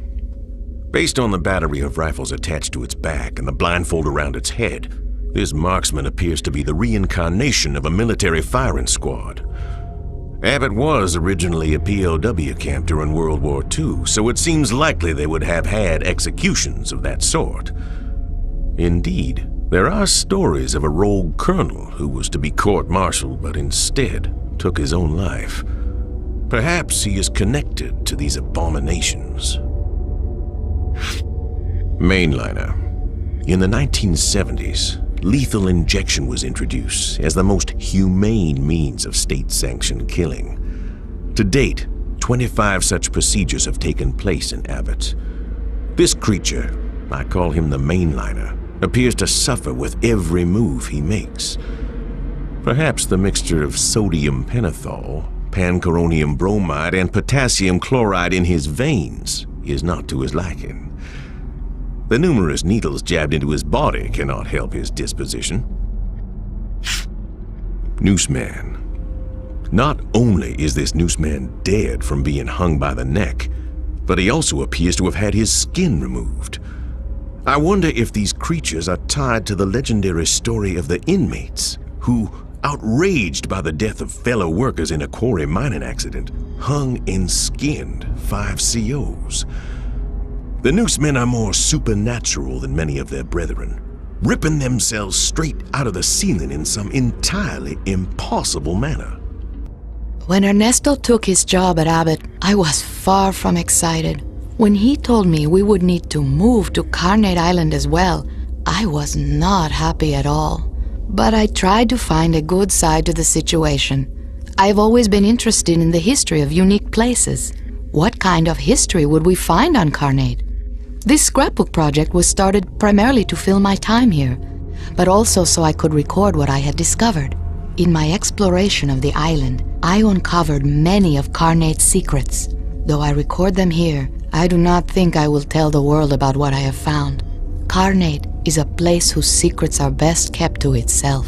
[SPEAKER 19] Based on the battery of rifles attached to its back and the blindfold around its head, this marksman appears to be the reincarnation of a military firing squad. Abbott was originally a POW camp during World War II, so it seems likely they would have had executions of that sort. Indeed, there are stories of a rogue colonel who was to be court-martialed but instead took his own life. Perhaps he is connected to these abominations. Mainliner. In the 1970s, lethal injection was introduced as the most humane means of state-sanctioned killing. To date, 25 such procedures have taken place in Abbott. This creature, I call him the Mainliner, appears to suffer with every move he makes. Perhaps the mixture of sodium pentothal, pancuronium bromide, and potassium chloride in his veins is not to his liking. The numerous needles jabbed into his body cannot help his disposition. Nooseman. Not only is this Nooseman dead from being hung by the neck, but he also appears to have had his skin removed. I wonder if these creatures are tied to the legendary story of the inmates who, outraged by the death of fellow workers in a quarry mining accident, hung and skinned 5 COs. The Noosemen are more supernatural than many of their brethren, ripping themselves straight out of the ceiling in some entirely impossible manner.
[SPEAKER 17] When Ernesto took his job at Abbott, I was far from excited. When he told me we would need to move to Carnate Island as well, I was not happy at all. But I tried to find a good side to the situation. I've always been interested in the history of unique places. What kind of history would we find on Carnate? This scrapbook project was started primarily to fill my time here, but also so I could record what I had discovered. In my exploration of the island, I uncovered many of Carnate's secrets. Though I record them here, I do not think I will tell the world about what I have found. Carnate is a place whose secrets are best kept to itself.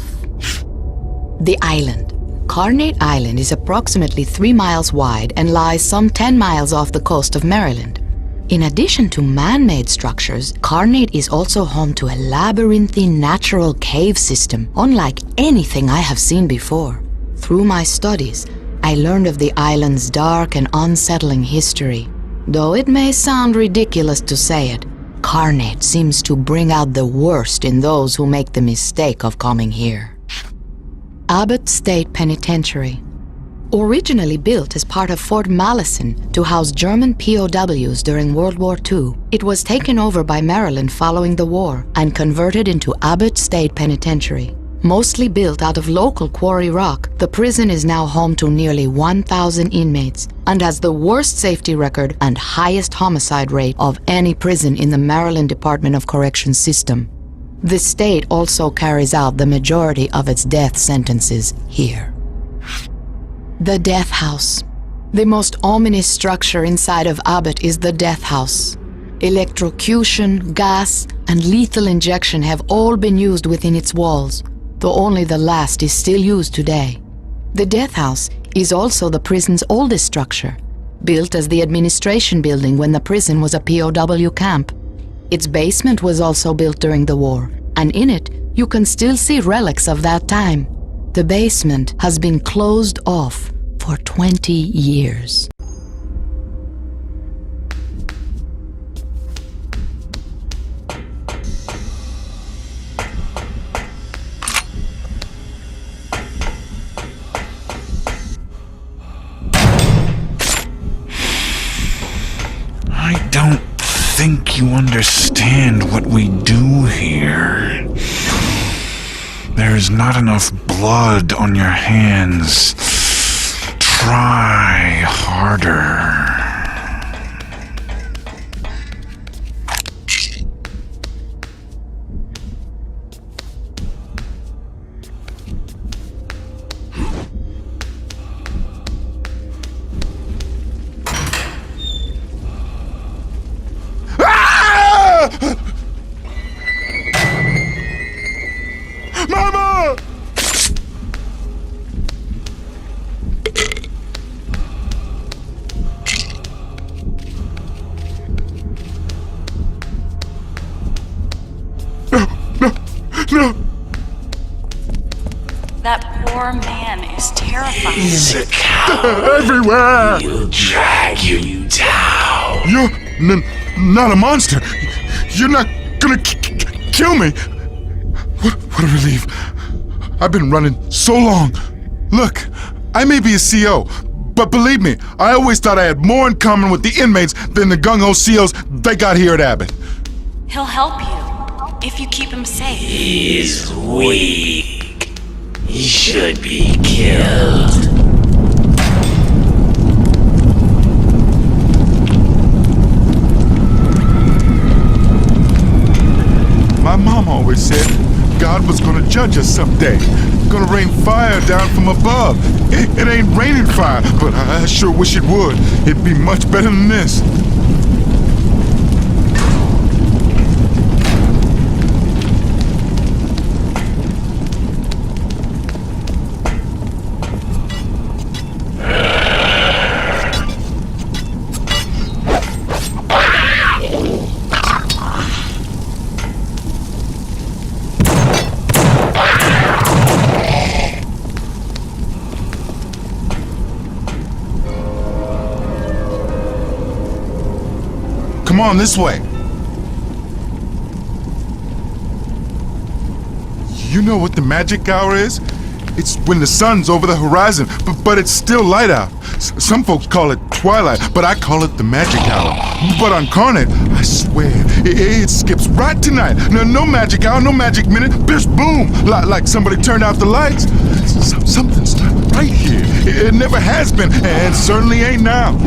[SPEAKER 17] The island. Carnate Island is approximately 3 miles wide and lies some 10 miles off the coast of Maryland. In addition to man-made structures, Carnate is also home to a labyrinthine natural cave system unlike anything I have seen before. Through my studies, I learned of the island's dark and unsettling history. Though it may sound ridiculous to say it, Carnate seems to bring out the worst in those who make the mistake of coming here. Abbott State Penitentiary. Originally built as part of Fort Malison to house German POWs during World War II, it was taken over by Maryland following the war and converted into Abbott State Penitentiary. Mostly built out of local quarry rock, the prison is now home to nearly 1,000 inmates and has the worst safety record and highest homicide rate of any prison in the Maryland Department of Corrections system. The state also carries out the majority of its death sentences here. The Death House. The most ominous structure inside of Abbott is the Death House. Electrocution, gas, and lethal injection have all been used within its walls, though only the last is still used today. The Death House is also the prison's oldest structure, built as the administration building when the prison was a POW camp. Its basement was also built during the war, and in it you can still see relics of that time. The basement has been closed off for 20 years.
[SPEAKER 1] I don't think you understand what we do here. There's not enough blood on your hands. Try harder.
[SPEAKER 6] Mama! No!
[SPEAKER 10] That poor man is terrified.
[SPEAKER 6] He's a coward. Everywhere!
[SPEAKER 19] He'll drag you down.
[SPEAKER 6] You're not a monster. You're not gonna kill me. What a relief. I've been running so long. Look, I may be a CO, but believe me, I always thought I had more in common with the inmates than the gung-ho COs they got here at Abbott.
[SPEAKER 10] He'll help you if you keep him safe.
[SPEAKER 19] He's weak. He should be killed.
[SPEAKER 6] My mom always said God was gonna judge us someday. Gonna rain fire down from above. It ain't raining fire, but I sure wish it would. It'd be much better than this. Come on, this way. You know what the magic hour is? It's when the sun's over the horizon, but it's still light out. Some folks call it twilight, but I call it the magic hour. But on Carnate, I swear, it skips right to night. No magic hour, no magic minute. Bish boom, like somebody turned out the lights. Something's not right here. It never has been, and certainly ain't now.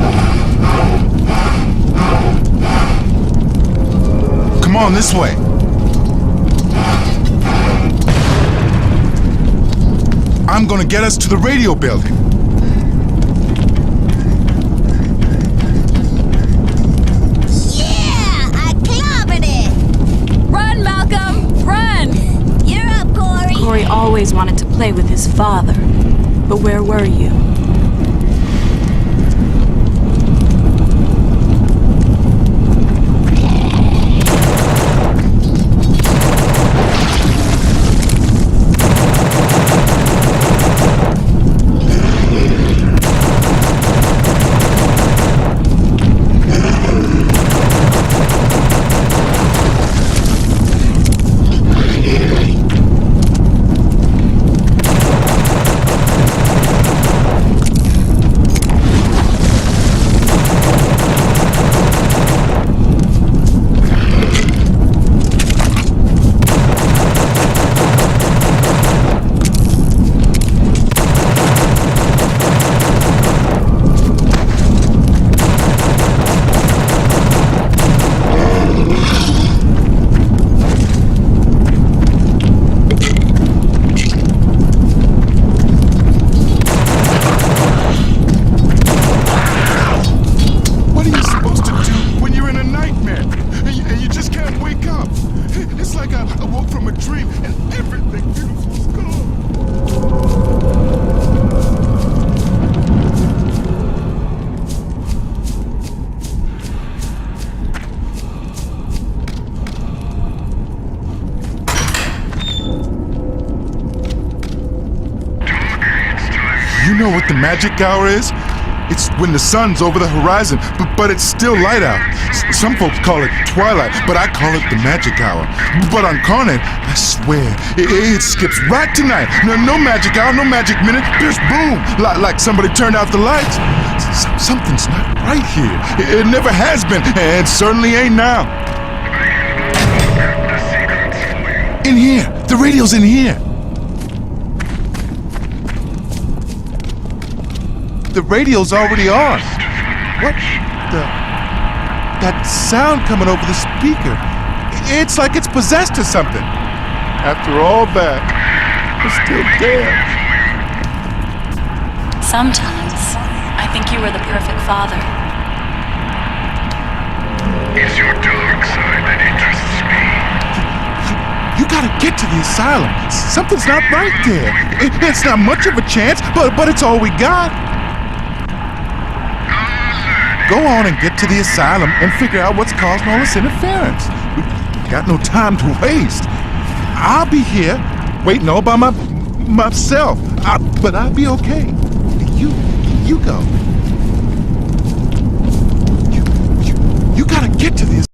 [SPEAKER 6] Come on, this way. I'm gonna get us to the radio building.
[SPEAKER 16] Yeah! I clobbered it! Run, Malcolm! Run! You're up, Corey!
[SPEAKER 10] Corey always wanted to play with his father. But where were you? You know what the magic hour is? It's when the sun's over the horizon, but it's still light out. Some folks call it twilight, but I call it the magic hour. But on Carnate, I swear, it skips right to night. No magic hour, no magic minute. There's boom, like somebody turned out the lights. Something's not right here. It never has been, and certainly ain't now. In here, the radio's in here. The radio's already on. What the? That sound coming over the speaker. It's like it's possessed or something. After all that, it's still dead. Sometimes, I think you were the perfect father.
[SPEAKER 13] Is your dark side that interesting?
[SPEAKER 15] get to the asylum. Something's not right there. It's not much of a chance, but it's all we got. Go on and get to the asylum and figure out what's causing all this interference. We got no time to waste. I'll be here waiting all by myself, but I'll be okay. You go. You gotta get to the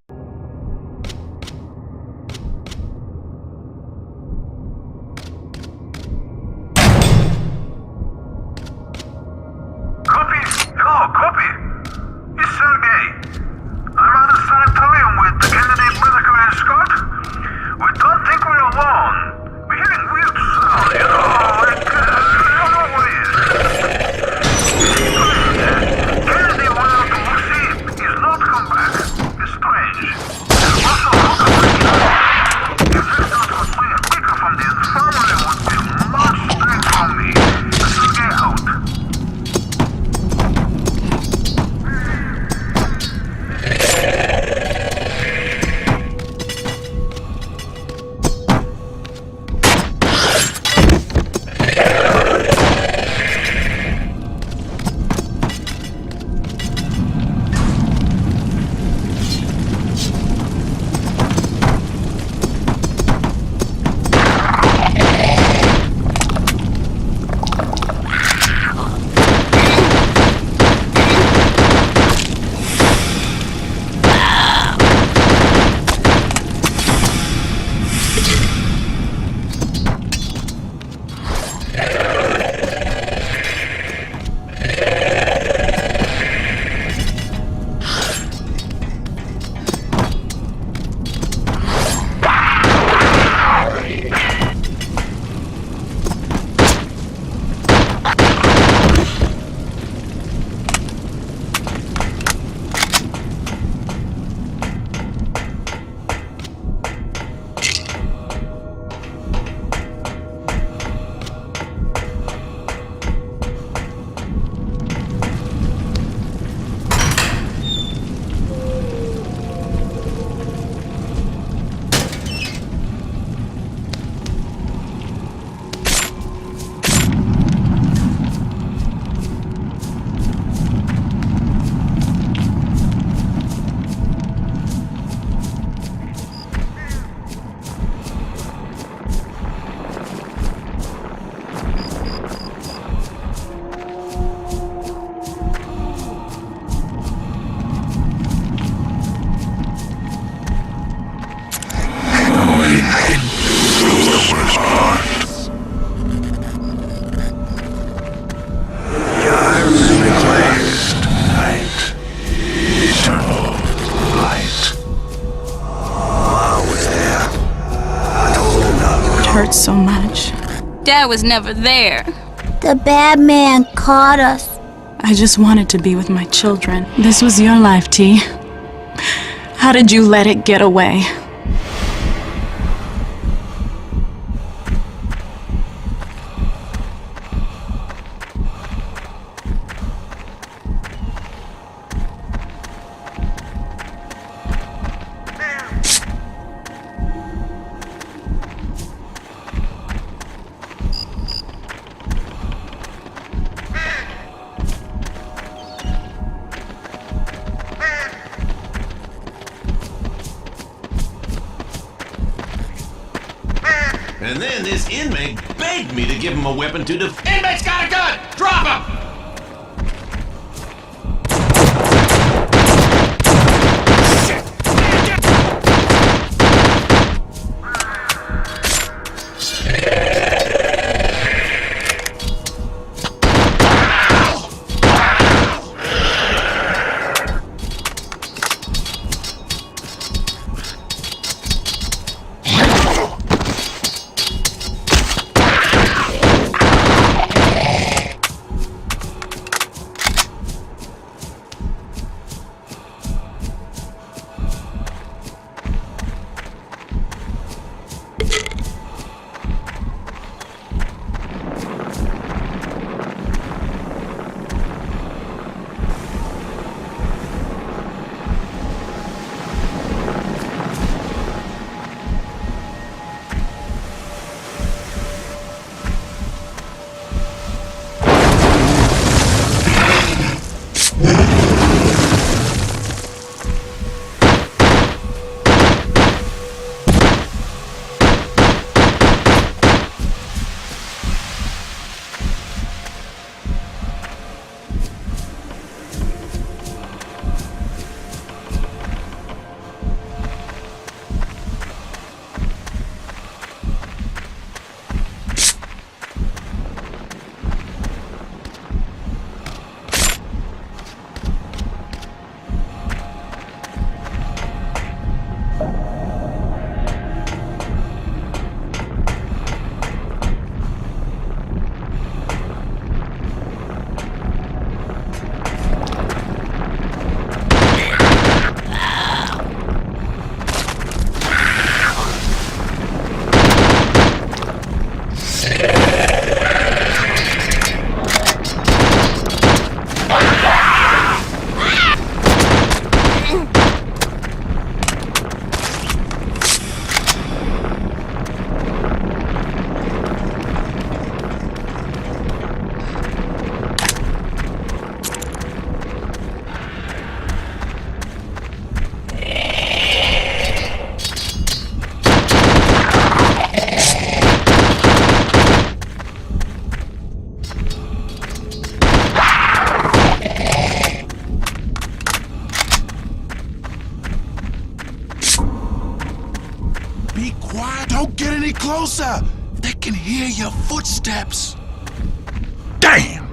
[SPEAKER 10] hurts so much.
[SPEAKER 16] Dad was never there.
[SPEAKER 18] The bad man caught us.
[SPEAKER 10] I just wanted to be with my children. This was your life, T. How did you let it get away?
[SPEAKER 19] And then this inmate begged me to give him a weapon to Inmate's got a gun! Drop him!
[SPEAKER 15] Be quiet. Don't get any closer. They can hear your footsteps. Damn!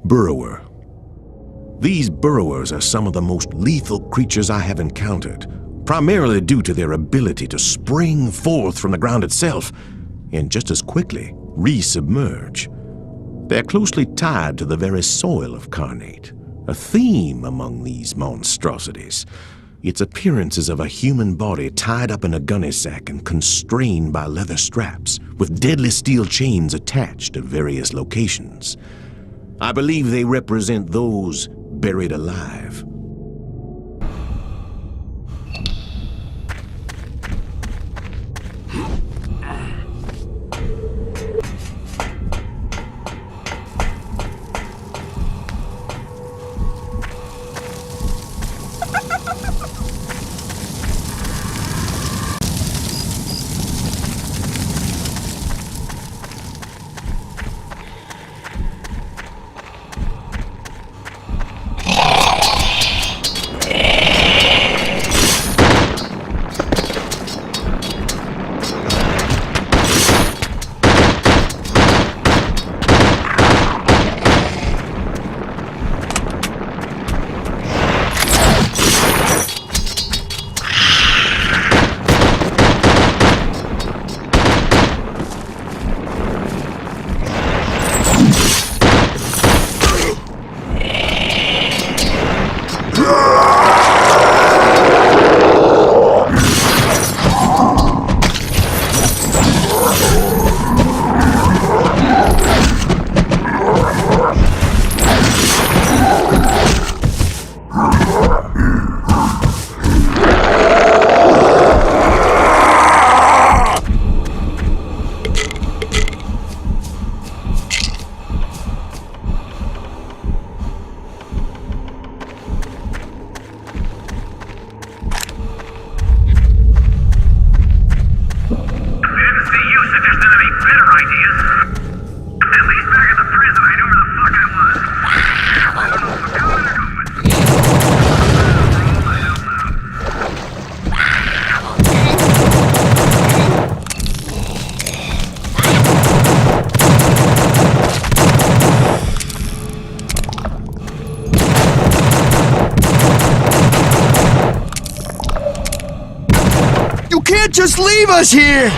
[SPEAKER 19] Burrower. These burrowers are some of the most lethal creatures I have encountered, primarily due to their ability to spring forth from the ground itself and just as quickly re-submerge. They're closely tied to the very soil of Carnate, a theme among these monstrosities. Its appearance is of a human body tied up in a gunny sack and constrained by leather straps, with deadly steel chains attached to various locations. I believe they represent those buried alive.
[SPEAKER 20] Just leave us here!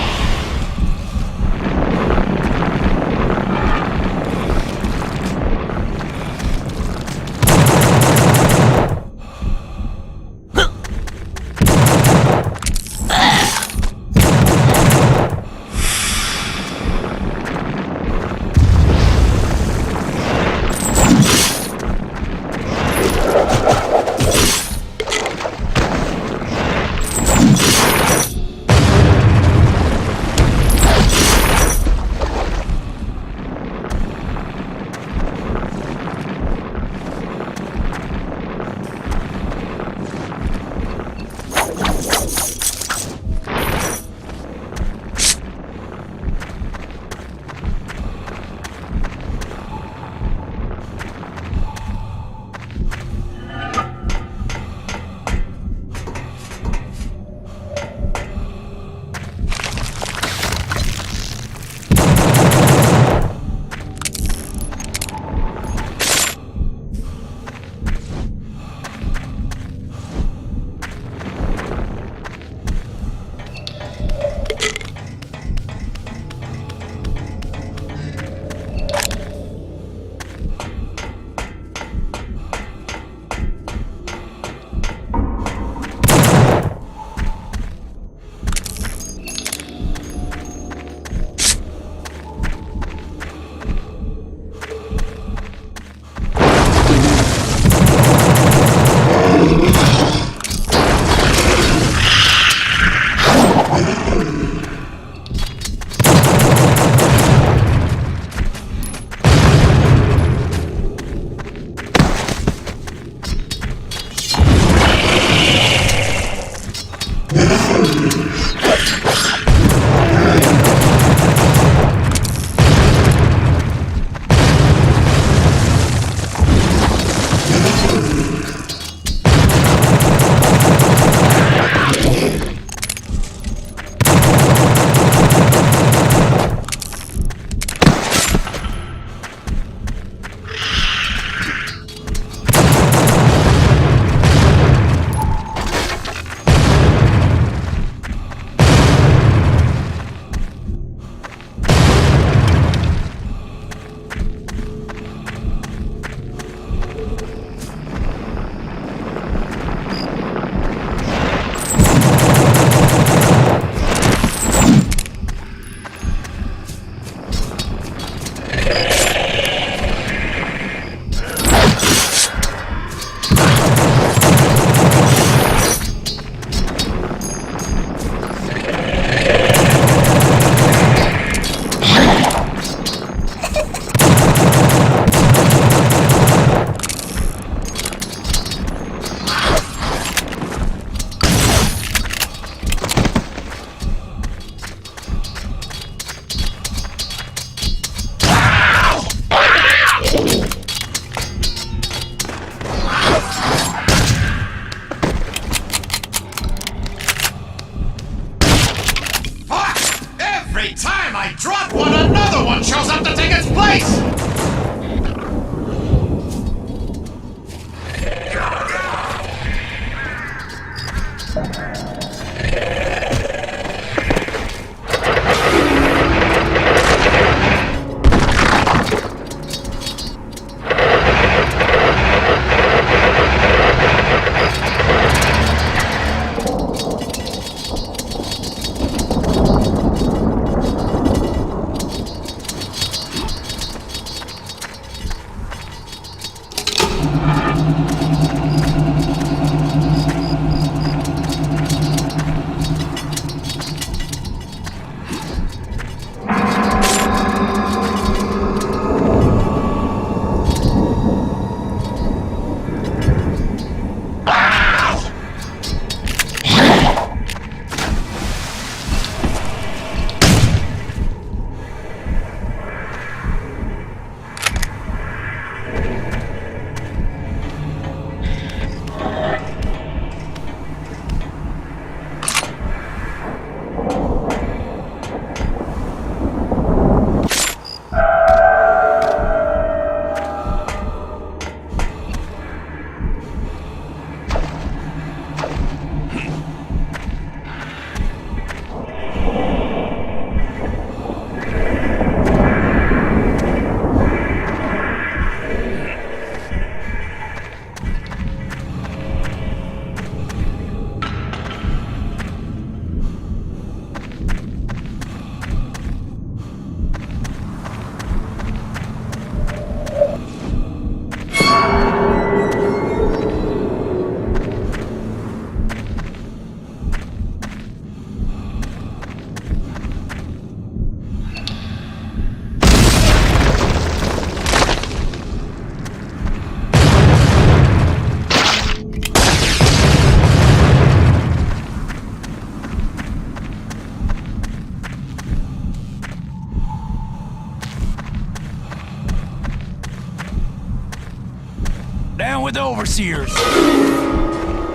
[SPEAKER 4] with the overseers.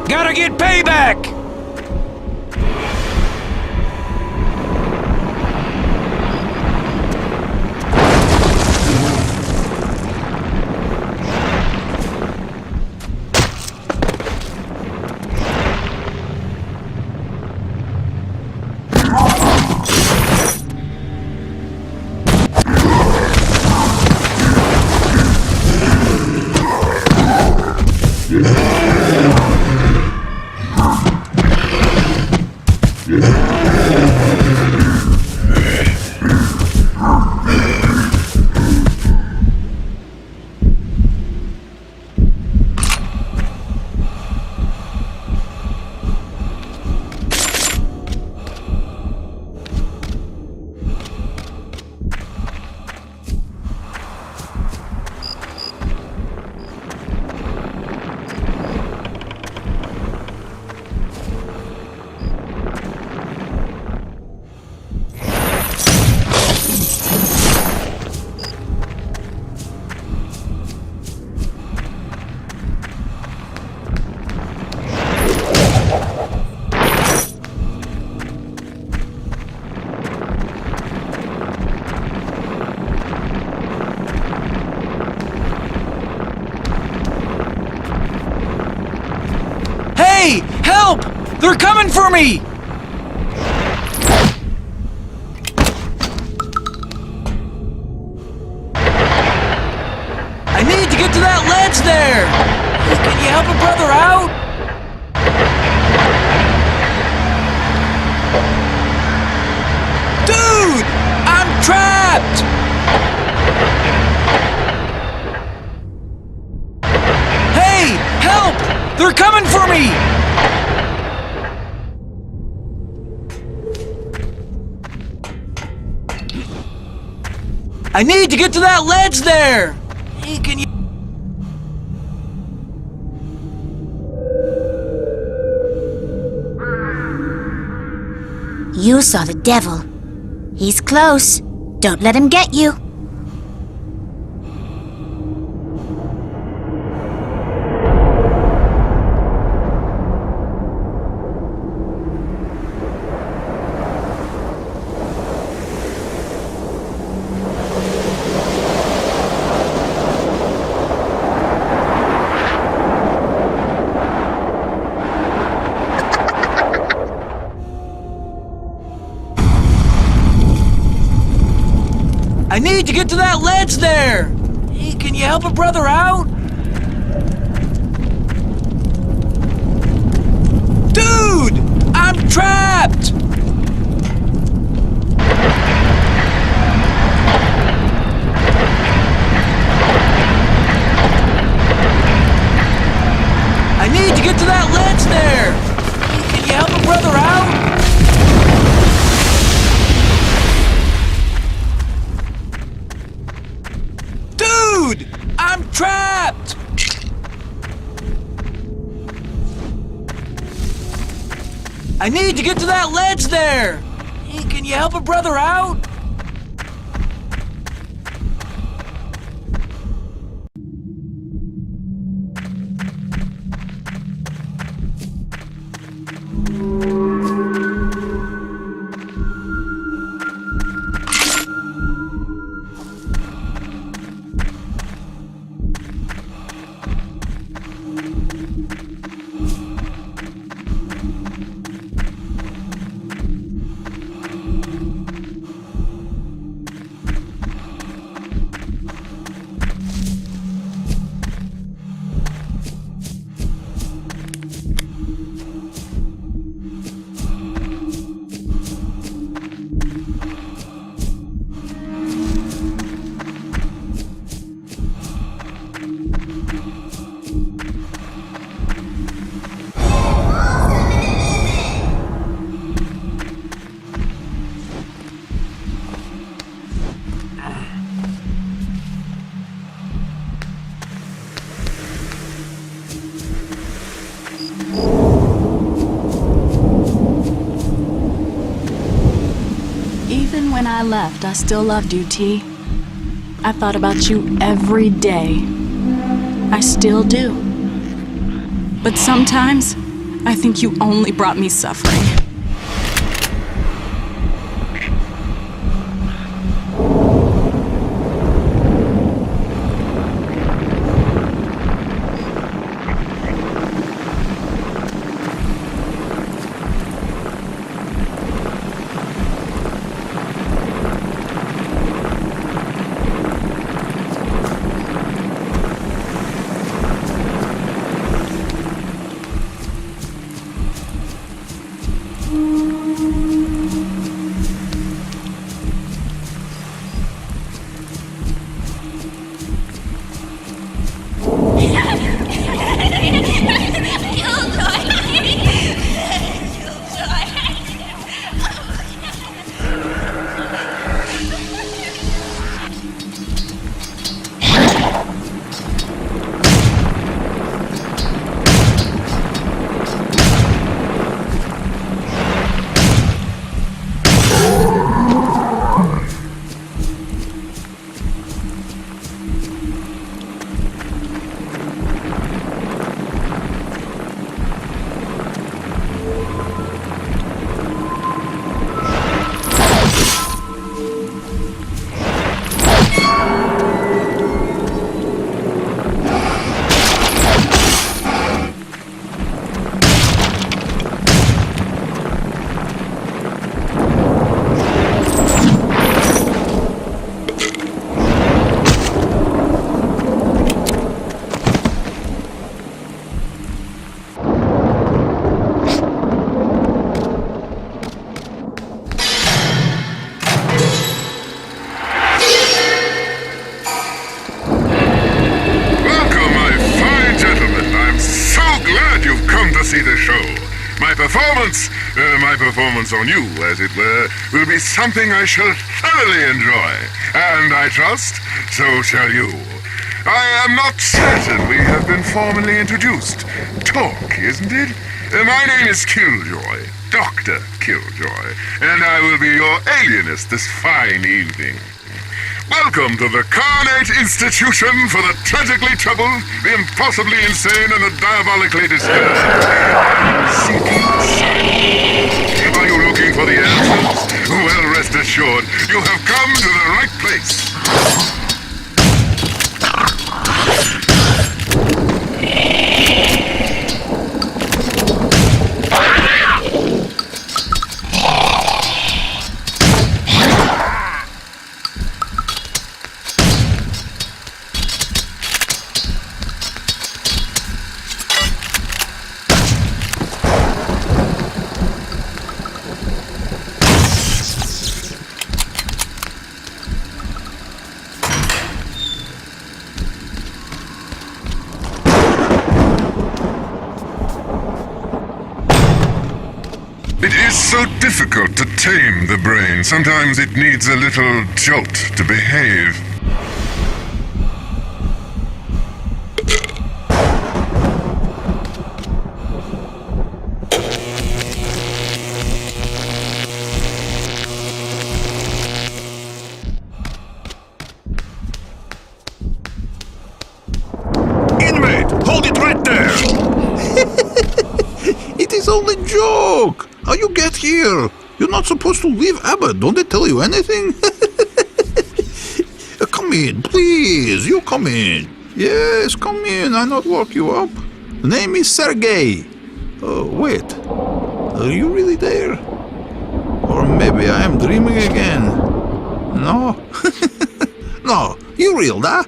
[SPEAKER 4] Gotta get payback! Hey! Help! They're coming for me! I need to get to that ledge there! Can you help a brother out? Dude! I'm trapped! Hey! Help! They're coming for me! I need to get to that ledge there! Hey, can you...
[SPEAKER 21] You saw the devil. He's close. Don't let him get you.
[SPEAKER 4] I need to get to that ledge there! Hey, can you help a brother out? Dude! I'm trapped! I need to get to that ledge there! Hey, can you help a brother out? Dude! I'm trapped! I need to get to that ledge there! Hey, can you help a brother out?
[SPEAKER 10] Even when I left, I still loved you, T. I thought about you every day. I still do. But sometimes, I think you only brought me suffering.
[SPEAKER 6] My performance on you, as it were, will be something I shall thoroughly enjoy. And I trust, so shall you. I am not certain we have been formally introduced. Talk, isn't it? My name is Killjoy, Dr. Killjoy, and I will be your alienist this fine evening. Welcome to the Carnate Institution for the tragically troubled, the impossibly insane, and the diabolically disturbed. Seeking silence. Are you looking for the answers? Well, rest assured, you have come to the right place. So difficult to tame the brain. Sometimes it needs a little jolt to behave.
[SPEAKER 1] Inmate, hold it right there!
[SPEAKER 5] It is only a joke! How you get here? You're not supposed to leave Abbott. Don't they tell you anything? Come in, please. You come in. Yes, come in. I not lock you up. The name is Sergei. Wait. Are you really there? Or maybe I am dreaming again. No? No, you real, huh?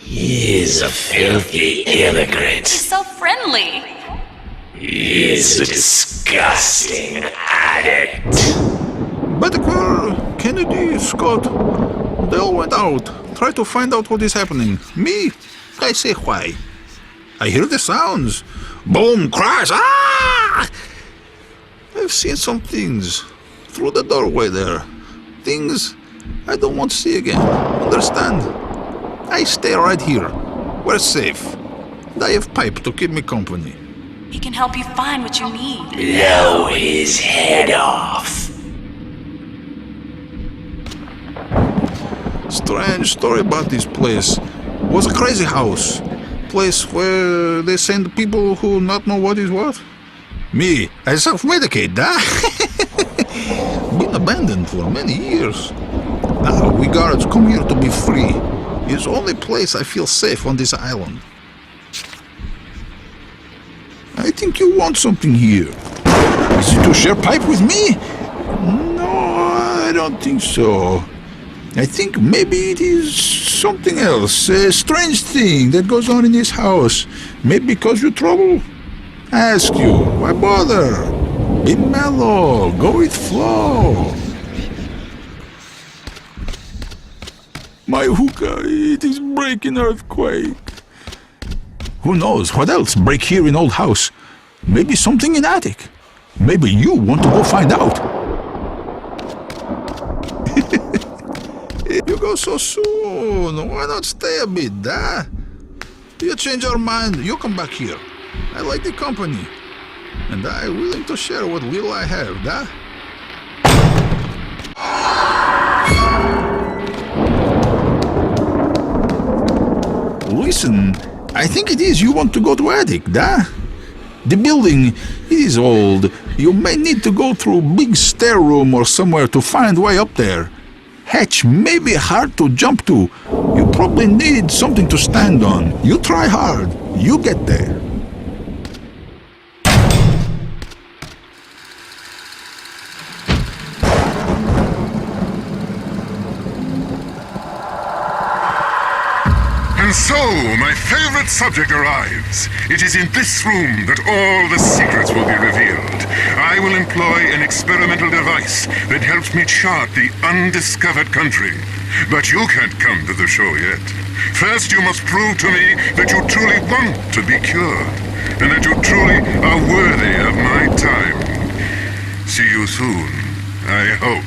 [SPEAKER 22] He is a filthy immigrant.
[SPEAKER 10] He's so friendly.
[SPEAKER 22] He is a disgusting addict.
[SPEAKER 5] Whitaker, Kennedy, Scott, they all went out. Try to find out what is happening. Me? I say why. I hear the sounds. Boom, crash, ah! I've seen some things through the doorway there. Things I don't want to see again. Understand? I stay right here. We're safe. And I have Pipe to keep me company.
[SPEAKER 10] He can help you find what you need.
[SPEAKER 22] Blow his head off.
[SPEAKER 5] Strange story about this place. It was a crazy house. place where they send people who not know what is what? Me, I self-medicate, Been abandoned for many years. Now we guards come here to be free. It's the only place I feel safe on this island. I think you want something here. Is it to share pipe with me? No, I don't think so. I think maybe it is something else, a strange thing that goes on in this house. Maybe because you trouble? Ask you, why bother? Be mellow, go with flow. My hookah, it is breaking earthquake. Who knows what else break here in old house? Maybe something in attic. Maybe you want to go find out. You go so soon. Why not stay a bit, You change your mind, you come back here. I like the company. And I'm willing to share what little I have, Listen, I think it is you want to go to attic, The building, it is old. You may need to go through big stair room or somewhere to find way up there. Hatch may be hard to jump to. You probably need something to stand on. You try hard. You get there.
[SPEAKER 6] And so, my favorite subject arrives. It is in this room that all the secrets will be revealed. I will employ an experimental device that helps me chart the undiscovered country. But you can't come to the show yet. First, you must prove to me that you truly want to be cured, and that you truly are worthy of my time. See you soon, I hope.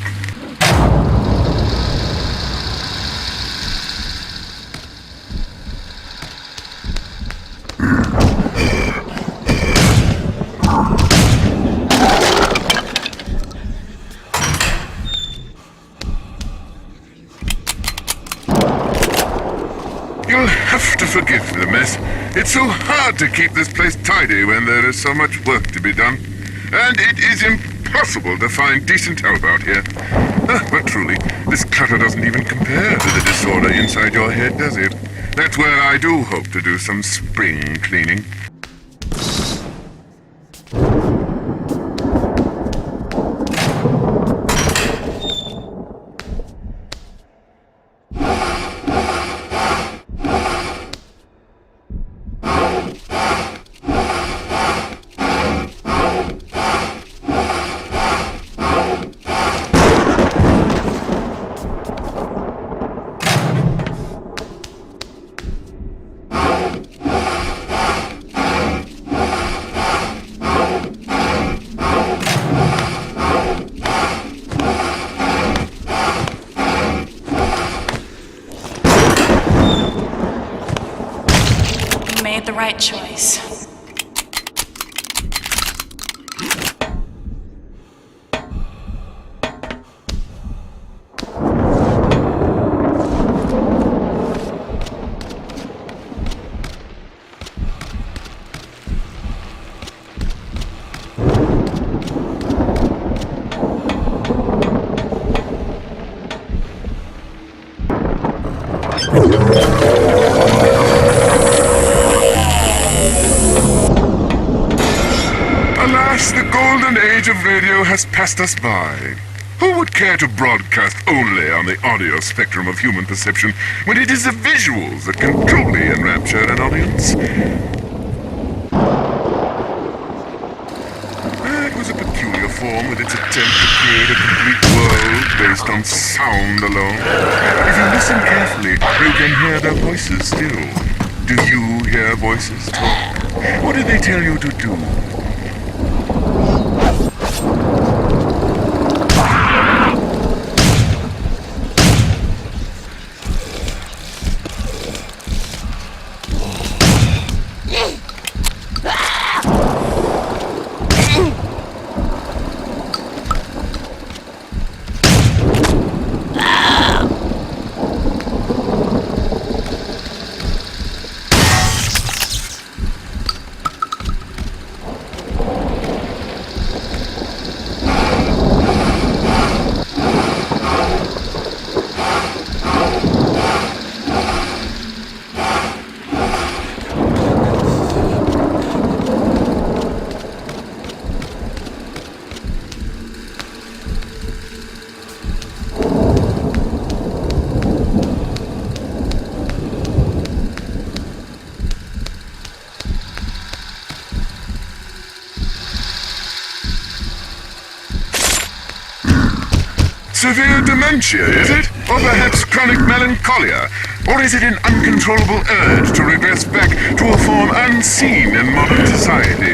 [SPEAKER 6] You'll have to forgive the mess. It's so hard to keep this place tidy when there is so much work to be done. And it is impossible to find decent help out here. But truly, this clutter doesn't even compare to the disorder inside your head, does it? That's where I do hope to do some spring cleaning.
[SPEAKER 10] Made the right choice.
[SPEAKER 6] Alas, the golden age of radio has passed us by. Who would care to broadcast only on the audio spectrum of human perception when it is the visuals that can truly enrapture an audience? It was a peculiar form with its attempt to create a complete world based on sound alone. If you listen carefully, you can hear their voices still. Do you hear voices talk? What do they tell you to do?
[SPEAKER 2] severe dementia, is it? Or perhaps chronic melancholia? Or is it an uncontrollable urge to regress back to a form unseen in modern society?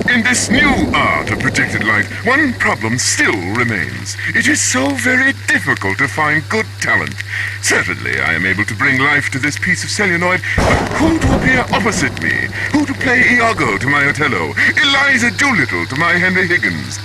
[SPEAKER 2] In this new art of projected light, one problem still remains. It is so very difficult to find good talent. Certainly, I am able to bring life to this piece of celluloid, but who to appear opposite me? Who to play Iago to my Othello? Eliza Doolittle to my Henry Higgins?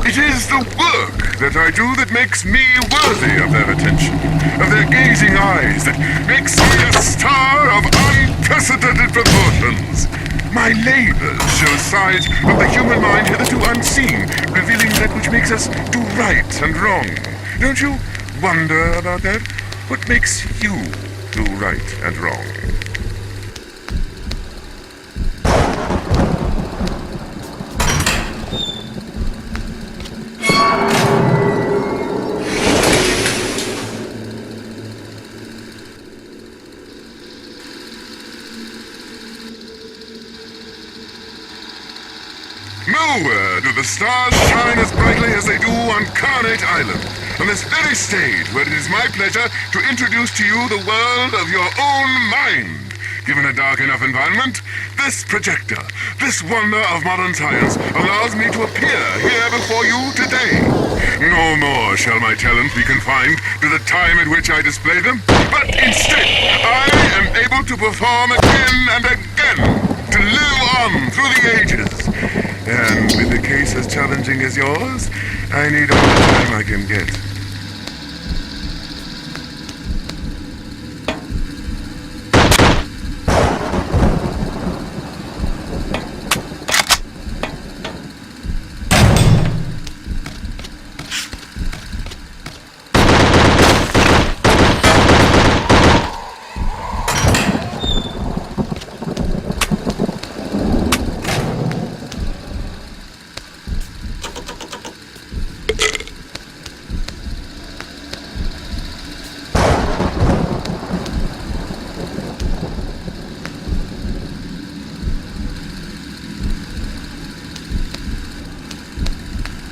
[SPEAKER 2] It is the work that I do that makes me worthy of their attention, of their gazing eyes, that makes me a star of unprecedented proportions. My labors show sides of the human mind hitherto unseen, revealing that which makes us do right and wrong. Don't you wonder about that? What makes you do right and wrong? Nowhere do the stars shine as brightly as they do on Carnate Island, on this very stage where it is my pleasure to introduce to you the world of your own mind. Given a dark enough environment, this projector, this wonder of modern science, allows me to appear here before you today. No more shall my talent be confined to the time at which I display them, but instead I am able to perform again and again, to live on through the ages. And with a case as challenging as yours, I need all the time I can get.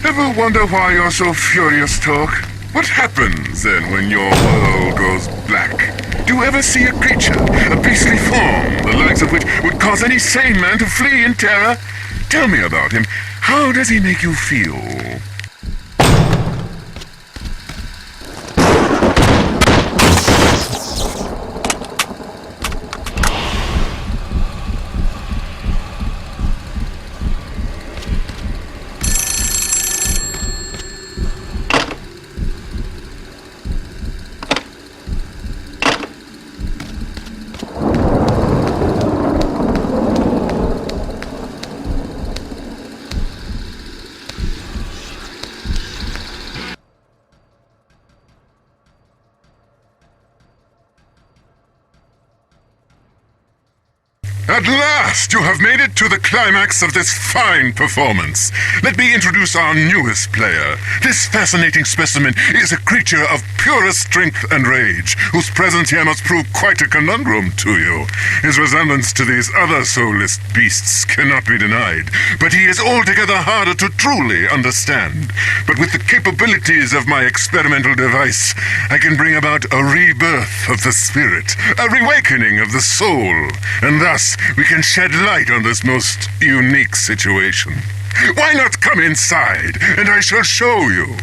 [SPEAKER 2] Ever wonder why you're so furious, Talk? What happens then when your world goes black? Do you ever see a creature, a beastly form, the likes of which would cause any sane man to flee in terror? Tell me about him. How does he make you feel? At last, you have made it to the climax of this fine performance. Let me introduce our newest player. This fascinating specimen is a creature of purest strength and rage, whose presence here must prove quite a conundrum to you. His resemblance to these other soulless beasts cannot be denied, but he is altogether harder to truly understand. But with the capabilities of my experimental device, I can bring about a rebirth of the spirit, a reawakening of the soul, and thus we can shed light on this most unique situation. Why not come inside, and I shall show you?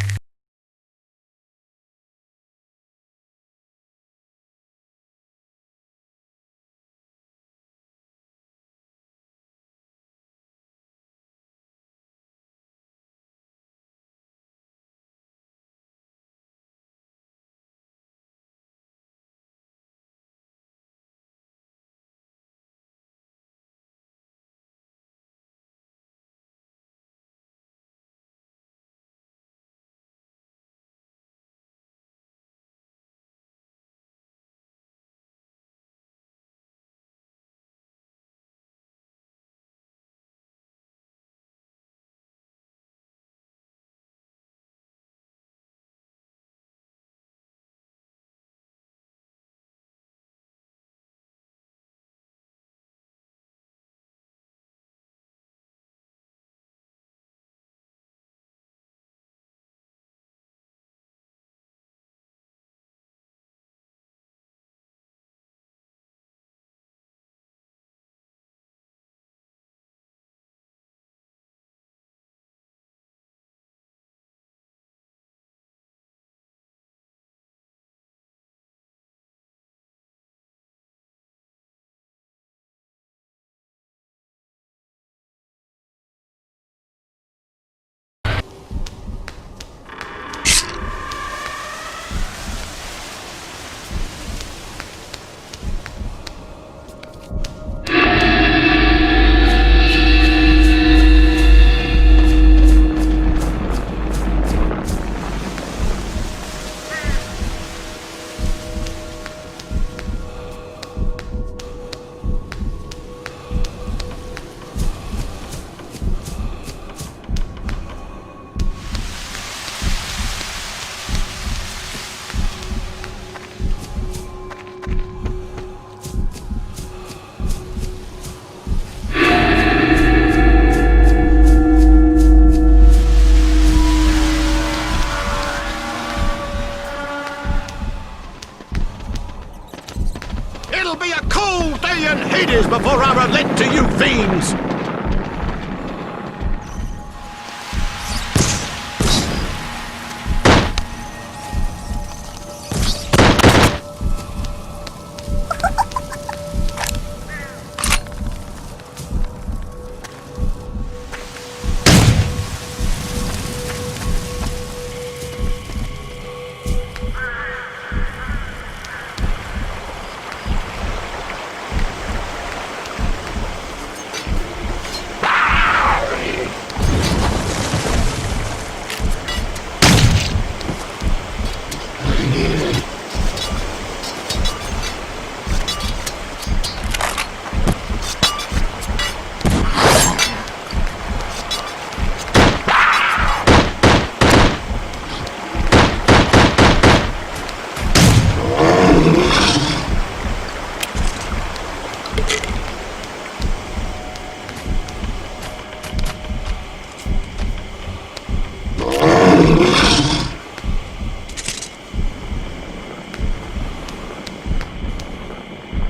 [SPEAKER 8] It'll be a cold day in Hades before I relent to you fiends!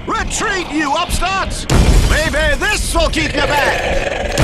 [SPEAKER 8] Retreat, you upstarts! Maybe this will keep you back!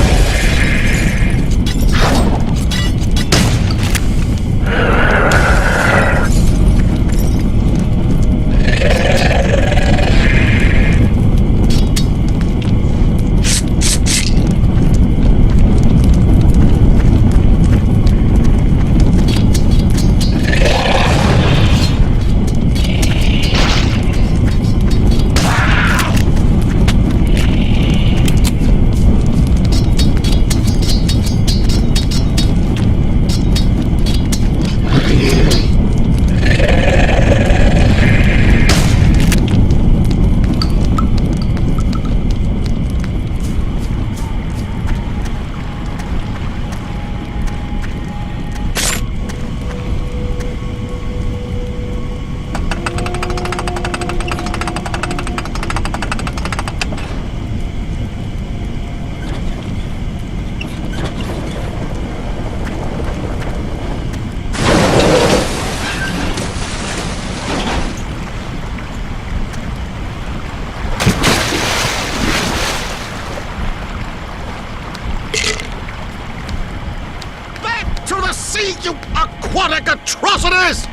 [SPEAKER 8] course it is!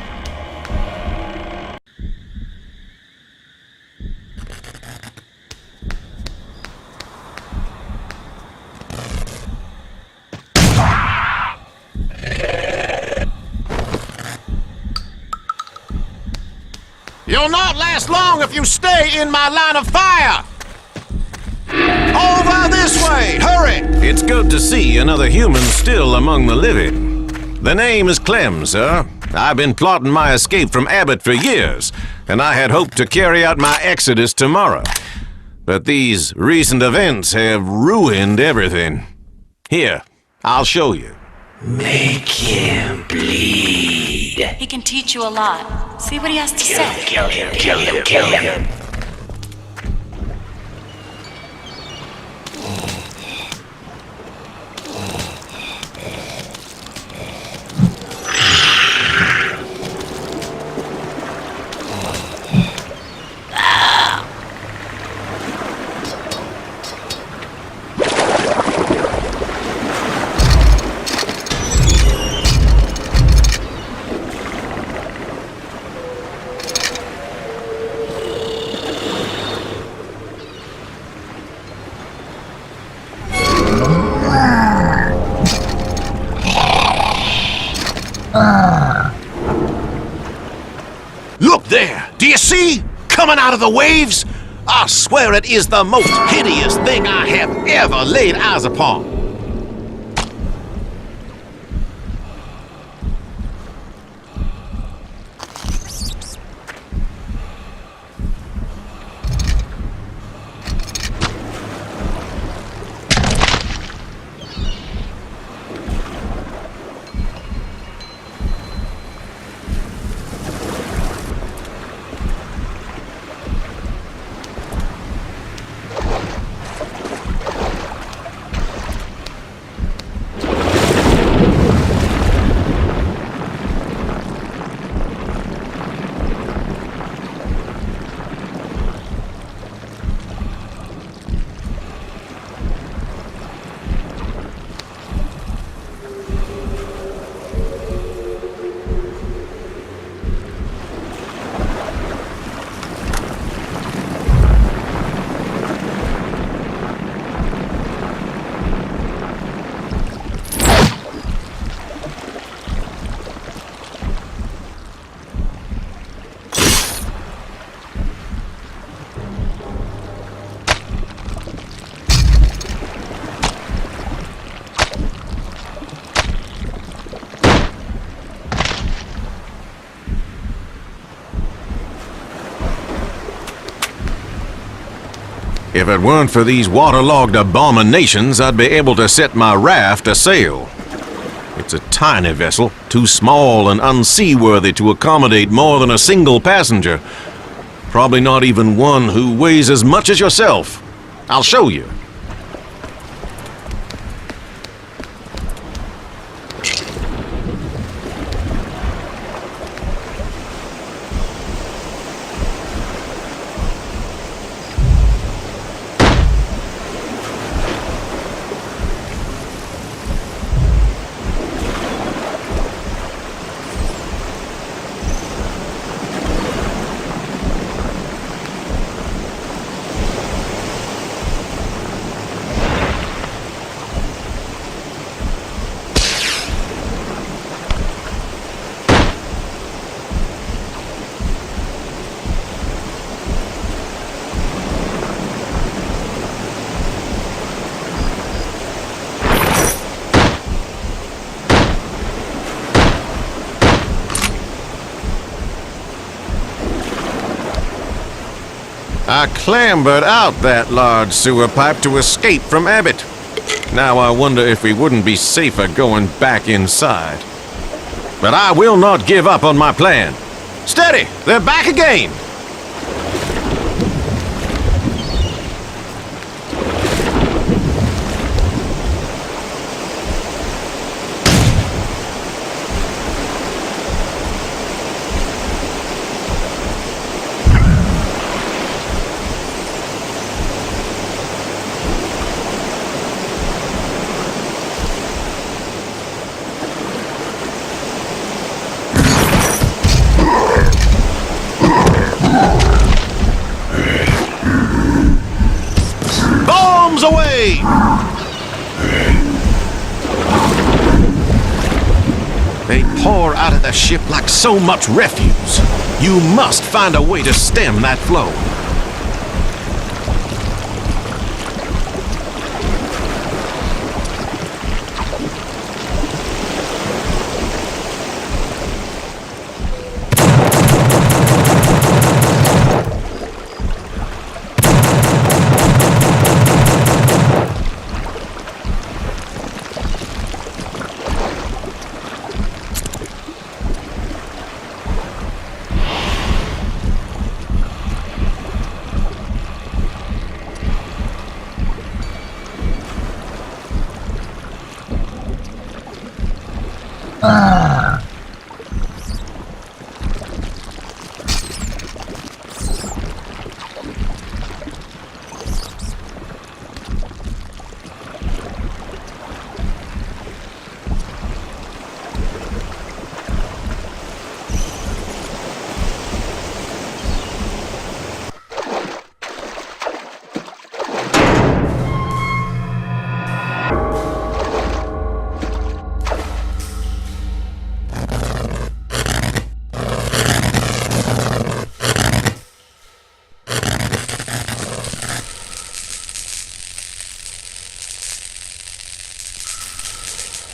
[SPEAKER 8] You'll not last long if you stay in my line of fire! Over this way! Hurry!
[SPEAKER 19] It's good to see another human still among the living. The name is Clem, sir. I've been plotting my escape from Abbott for years, and I had hoped to carry out my exodus tomorrow. But these recent events have ruined everything. Here, I'll show you.
[SPEAKER 22] Make him bleed.
[SPEAKER 10] He can teach you a lot. See what he has to say.
[SPEAKER 22] Kill him, kill him, kill him.
[SPEAKER 3] Look there! Do you see? Coming out of the waves? I swear it is the most hideous thing I have ever laid eyes upon.
[SPEAKER 19] If it weren't for these waterlogged abominations, I'd be able to set my raft a sail. It's a tiny vessel, too small and unseaworthy to accommodate more than a single passenger. Probably not even one who weighs as much as yourself. I'll show you. I clambered out that large sewer pipe to escape from Abbott. Now I wonder if we wouldn't be safer going back inside. But I will not give up on my plan. Steady! They're back again!
[SPEAKER 3] wave! They pour out of the ship like so much refuse. You must find a way to stem that flow.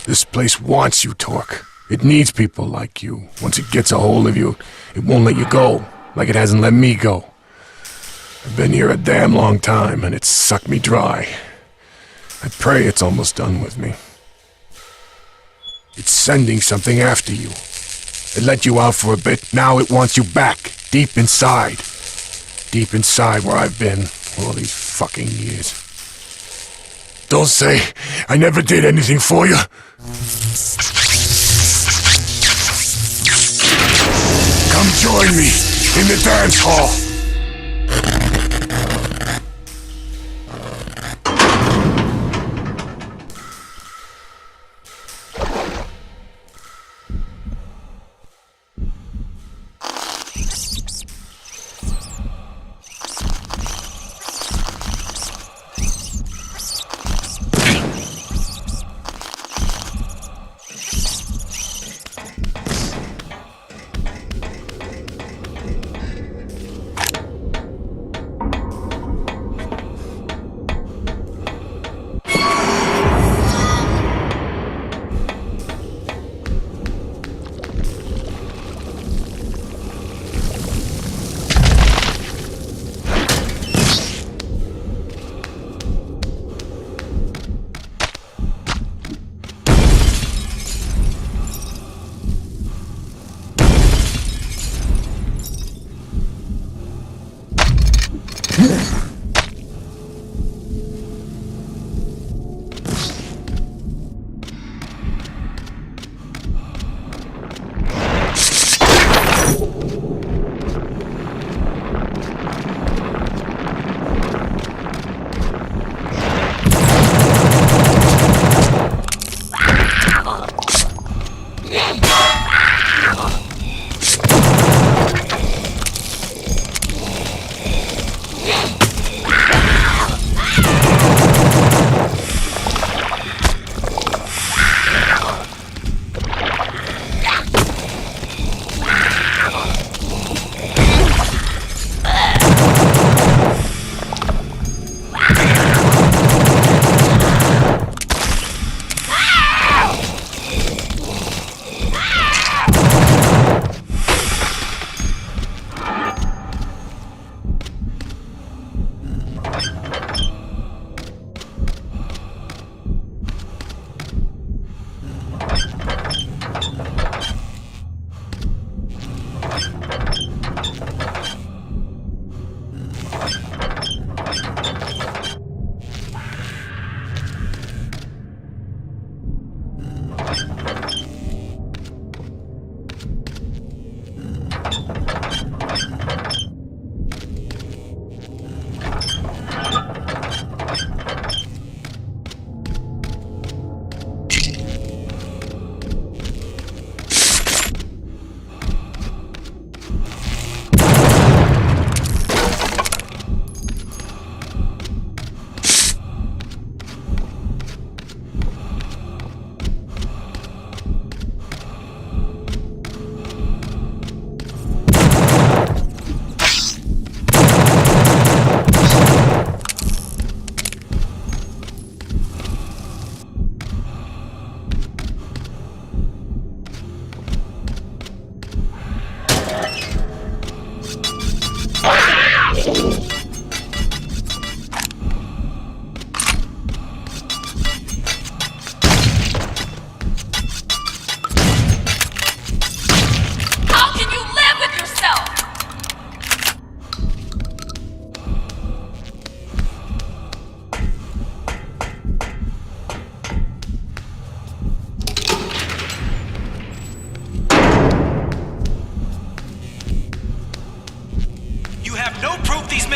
[SPEAKER 7] This place wants you, Torque. It needs people like you. Once it gets a hold of you, it won't let you go, like it hasn't let me go. I've been here a damn long time, and it's sucked me dry. I pray it's almost done with me. It's sending something after you. It let you out for a bit, now it wants you back, deep inside. Deep inside where I've been all these fucking years. Don't say I never did anything for you. Come join me in the dance hall.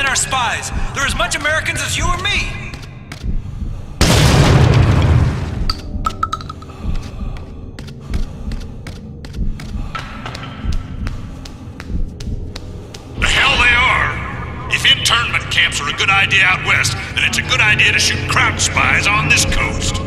[SPEAKER 14] men are spies. They're as much Americans as you or me.
[SPEAKER 1] The hell they are! If internment camps are a good idea out west, then it's a good idea to shoot crowd spies on this coast.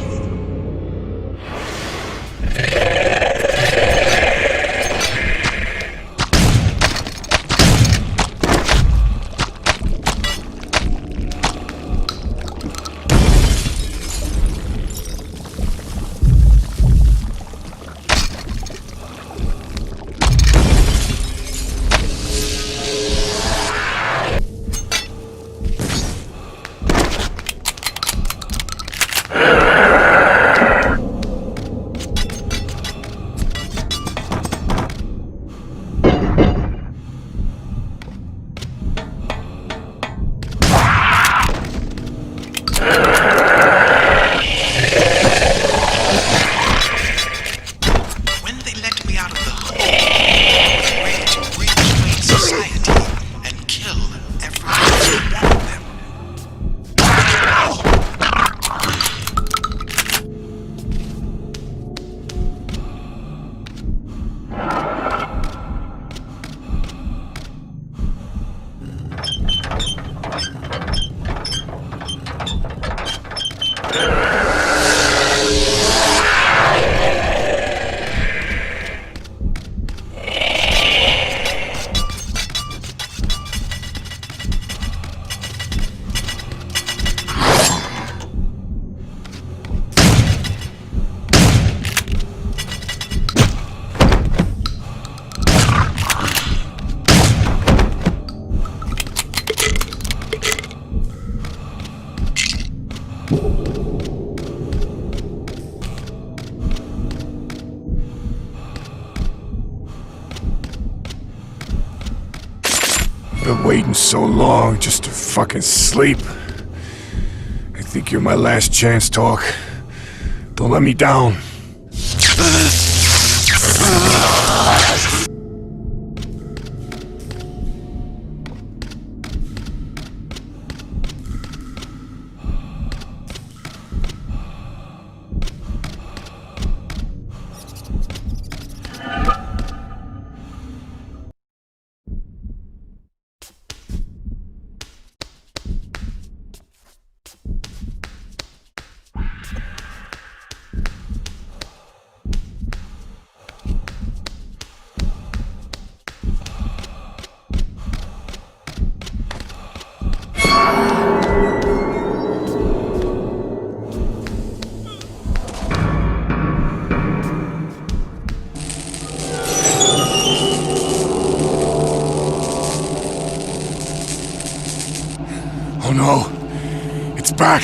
[SPEAKER 7] Been waiting so long just to fucking sleep. I think you're my last chance, Talk. Don't let me down. Oh no, it's back.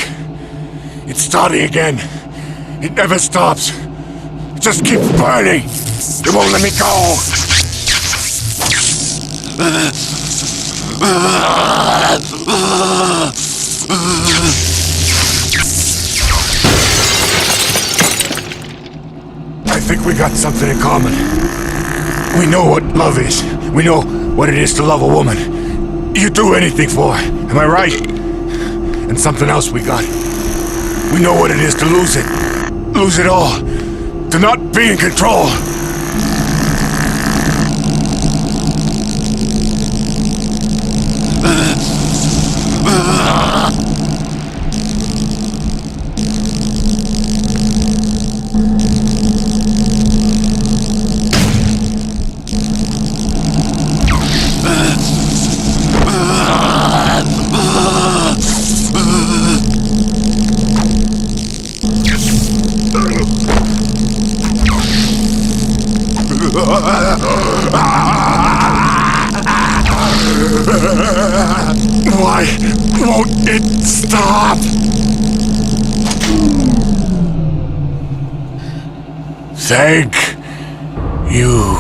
[SPEAKER 7] It's starting again. It never stops. It just keeps burning. It won't let me go. I think we got something in common. We know what love is. We know what it is to love a woman. You'd do anything for her. Am I right? And something else we got. We know what it is to lose it. Lose it all. To not be in control. Why won't it stop? Thank you.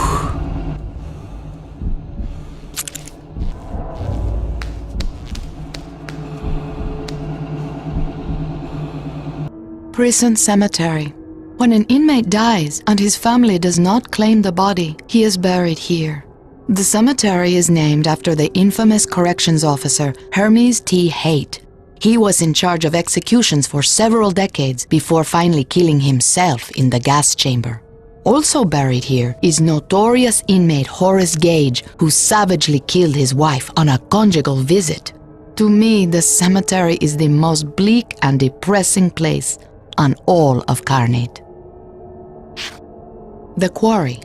[SPEAKER 9] Prison cemetery. When an inmate dies and his family does not claim the body, he is buried here. The cemetery is named after the infamous corrections officer Hermes T. Haight. He was in charge of executions for several decades before finally killing himself in the gas chamber. Also buried here is notorious inmate Horace Gage, who savagely killed his wife on a conjugal visit. To me, the cemetery is the most bleak and depressing place on all of Carnate. The Quarry.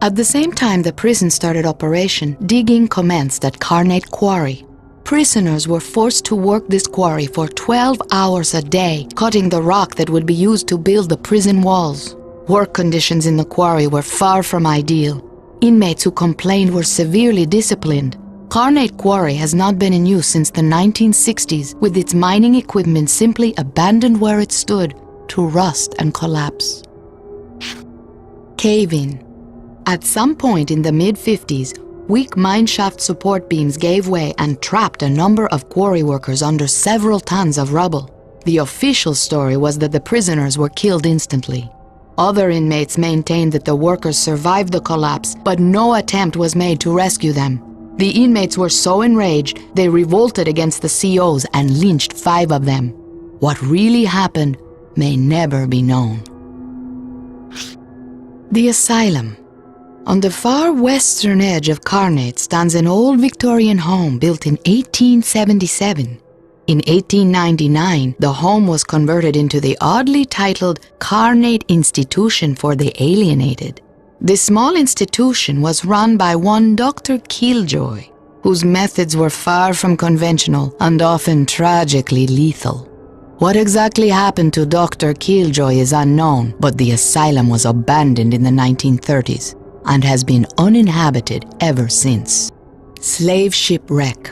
[SPEAKER 9] At the same time the prison started operation, digging commenced at Carnate Quarry. Prisoners were forced to work this quarry for 12 hours a day, cutting the rock that would be used to build the prison walls. Work conditions in the quarry were far from ideal. Inmates who complained were severely disciplined. Carnate Quarry has not been in use since the 1960s, with its mining equipment simply abandoned where it stood to rust and collapse. Cave-in. At some point in the mid-50s, weak mineshaft support beams gave way and trapped a number of quarry workers under several tons of rubble. The official story was that the prisoners were killed instantly. Other inmates maintained that the workers survived the collapse, but no attempt was made to rescue them. The inmates were so enraged, they revolted against the COs and lynched 5 of them. What really happened may never be known. The Asylum. On the far western edge of Carnate stands an old Victorian home built in 1877. In 1899, the home was converted into the oddly titled Carnate Institution for the Alienated. This small institution was run by one Dr. Killjoy, whose methods were far from conventional and often tragically lethal. What exactly happened to Dr. Killjoy is unknown, but the asylum was abandoned in the 1930s and has been uninhabited ever since. Slave shipwreck.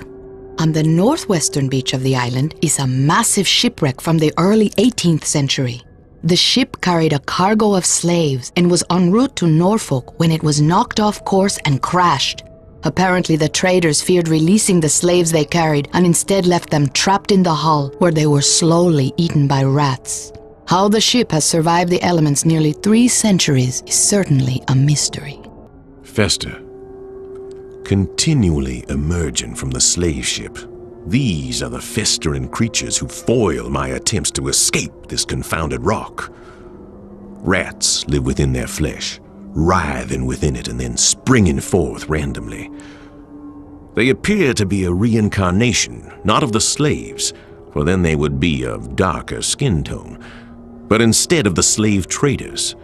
[SPEAKER 9] On the northwestern beach of the island is a massive shipwreck from the early 18th century. The ship carried a cargo of slaves and was en route to Norfolk when it was knocked off course and crashed. Apparently, the traders feared releasing the slaves they carried and instead left them trapped in the hull where they were slowly eaten by rats. How the ship has survived the elements nearly 3 centuries is certainly a mystery.
[SPEAKER 19] Fester, continually emerging from the slave ship, these are the festering creatures who foil my attempts to escape this confounded rock. Rats live within their flesh, writhing within it and then springing forth randomly. They appear to be a reincarnation, not of the slaves, for then they would be of darker skin tone, but instead of the slave traders.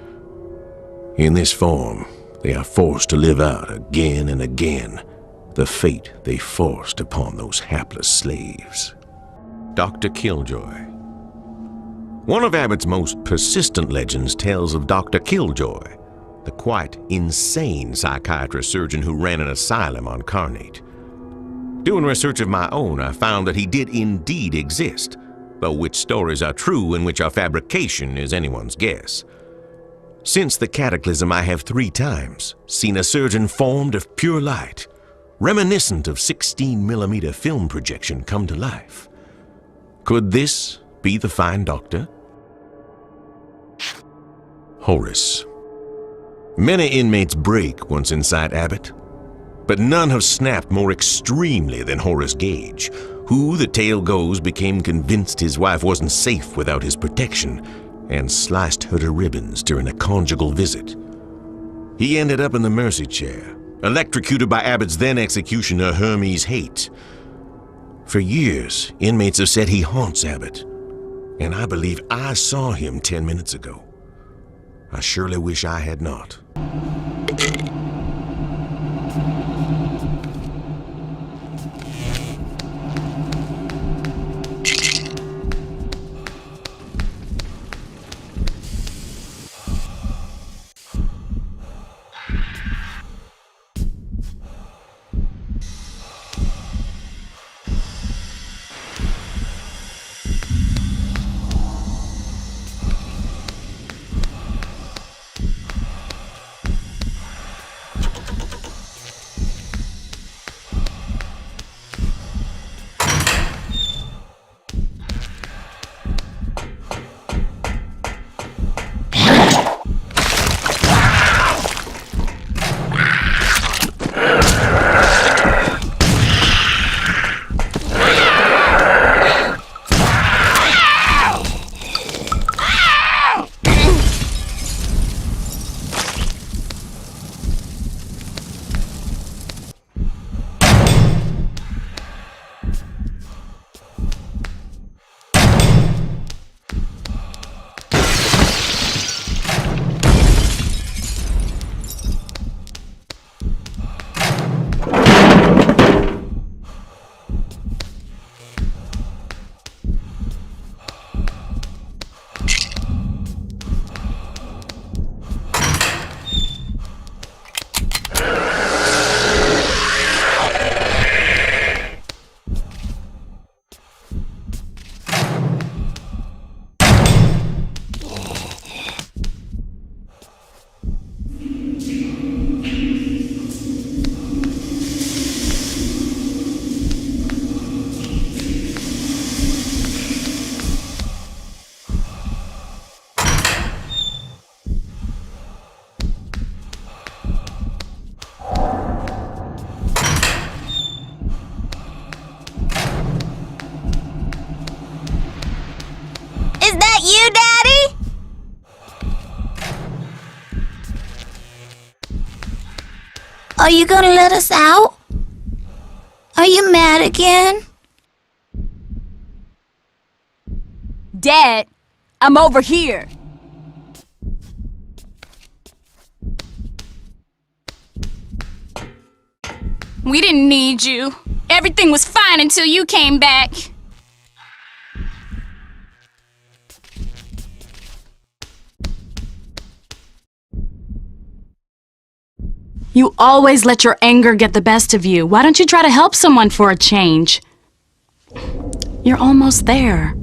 [SPEAKER 19] In this form, they are forced to live out again and again the fate they forced upon those hapless slaves. Dr. Killjoy. One of Abbott's most persistent legends tells of Dr. Killjoy, the quite insane psychiatrist surgeon who ran an asylum on Carnate. Doing research of my own, I found that he did indeed exist, though which stories are true and which are fabrication is anyone's guess. Since the cataclysm, I have 3 times seen a surgeon formed of pure light, reminiscent of 16mm film projection come to life. Could this be the fine doctor? Horace. Many inmates break once inside Abbott, but none have snapped more extremely than Horace Gage, who, the tale goes, became convinced his wife wasn't safe without his protection and sliced her to ribbons during a conjugal visit. He ended up in the mercy chair, electrocuted by Abbott's then executioner Hermes Haight. For years, inmates have said he haunts Abbott, and I believe I saw him 10 minutes ago. I surely wish I had not.
[SPEAKER 21] you, Daddy? Are you gonna let us out? Are you mad again?
[SPEAKER 16] Dad, I'm over here. We didn't need you. Everything was fine until you came back.
[SPEAKER 10] You always let your anger get the best of you. Why don't you try to help someone for a change? You're almost there.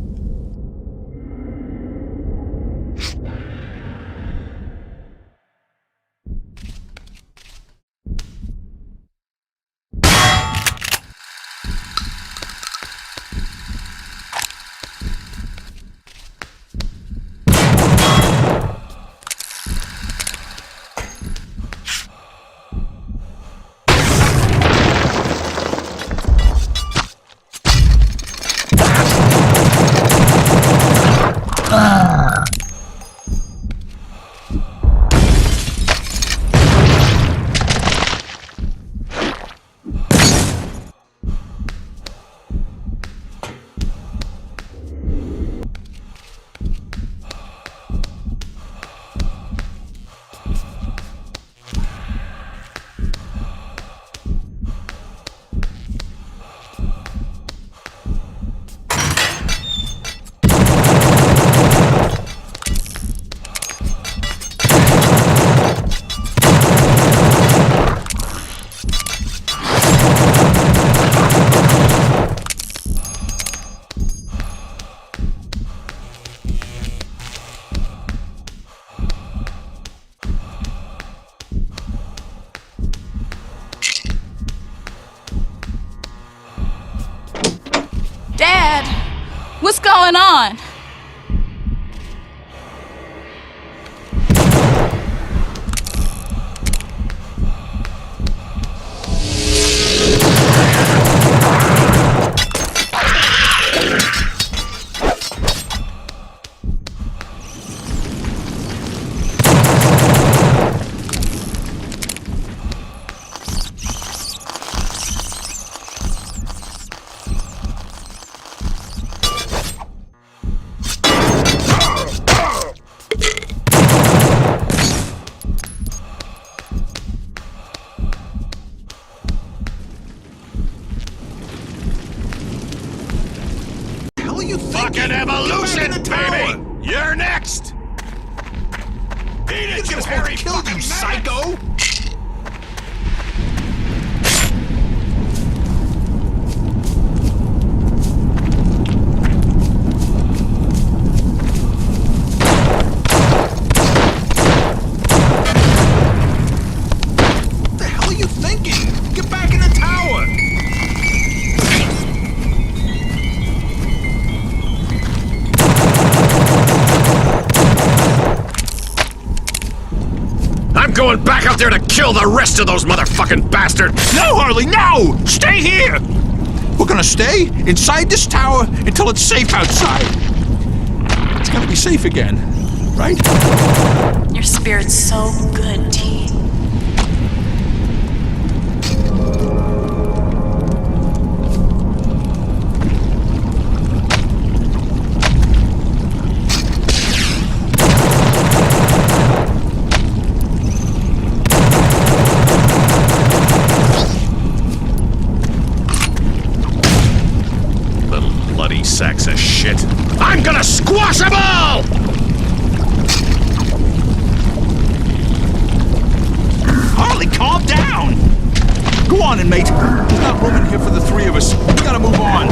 [SPEAKER 16] Dad, what's going on?
[SPEAKER 3] Fucking evolution, baby! You're next! Beat it, you hairy
[SPEAKER 5] Killed you, psycho! What the hell are you thinking? Get back in the tower!
[SPEAKER 3] I'm going back out there to kill the rest of those motherfucking bastards!
[SPEAKER 5] No, Harley, no! Stay here! We're gonna stay inside this tower until it's safe outside. It's gonna be safe again, right?
[SPEAKER 10] Your spirit's so good, T.
[SPEAKER 3] Bloody sacks of shit. I'm gonna squash them all!
[SPEAKER 5] Harley, calm down! Go on, inmate. There's not room in here for the three of us. We gotta move on.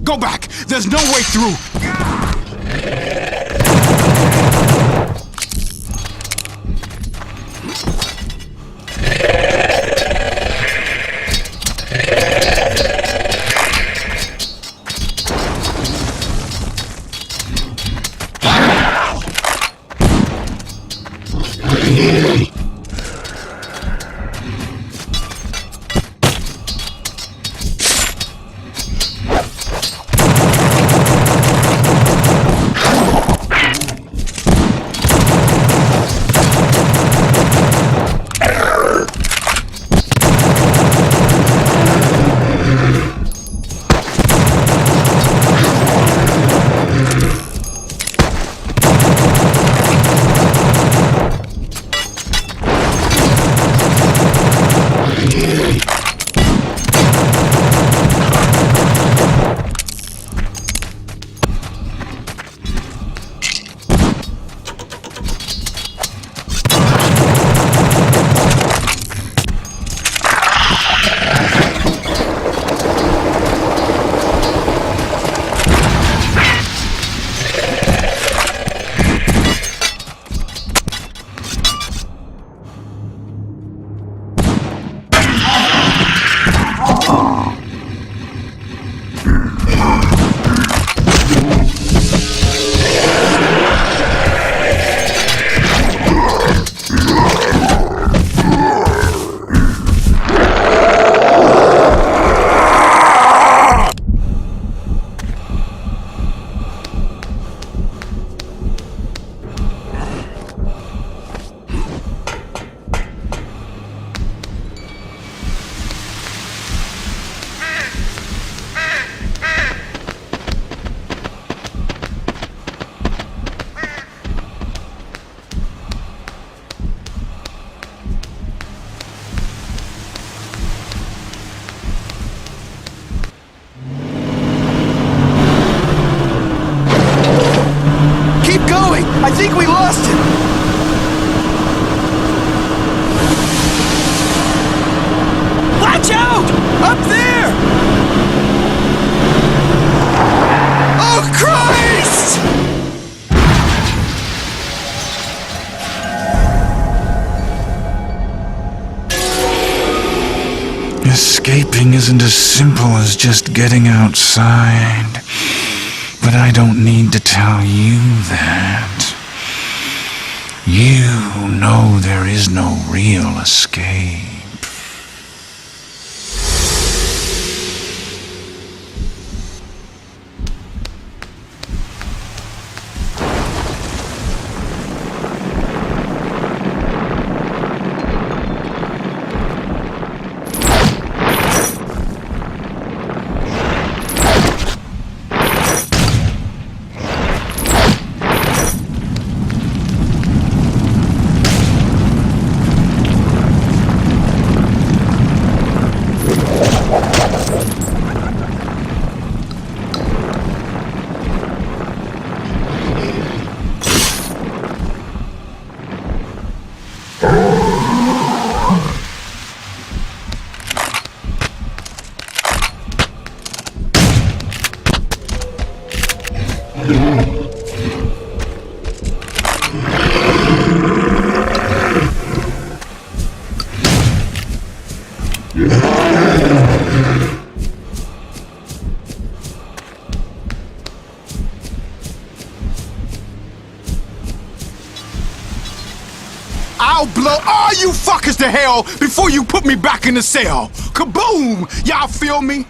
[SPEAKER 8] Go back! There's no way through!
[SPEAKER 20] I think we lost him! Watch out! Up there! Oh, Christ!
[SPEAKER 11] Escaping isn't as simple as just getting outside. But I don't need to tell you that. You know there is no real escape.
[SPEAKER 8] I'll blow all you fuckers to hell before you put me back in the cell. Kaboom! Y'all feel me?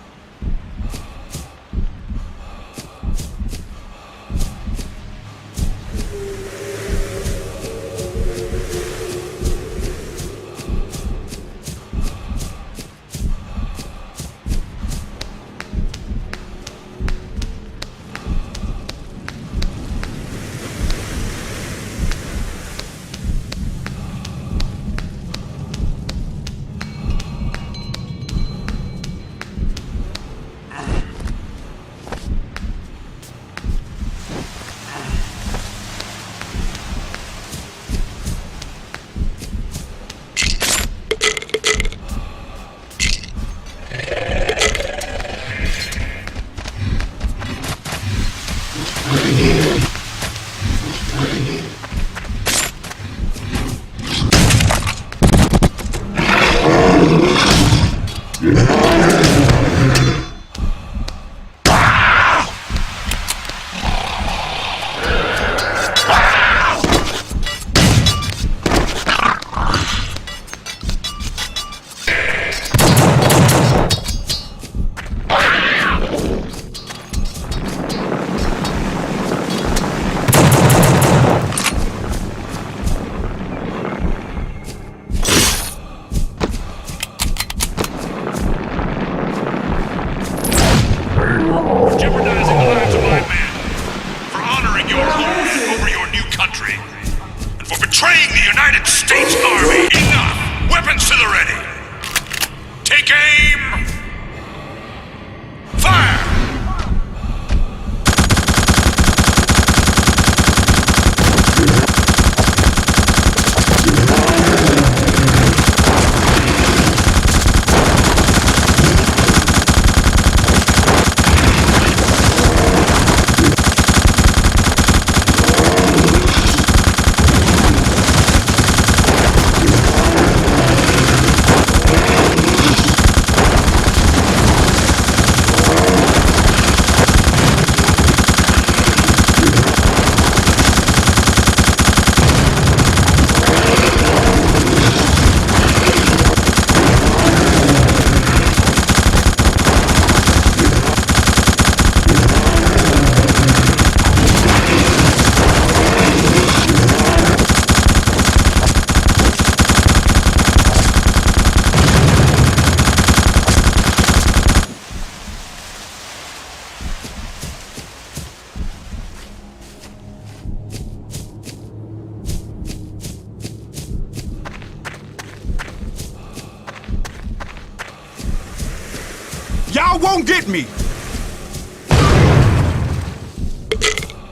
[SPEAKER 8] won't get me!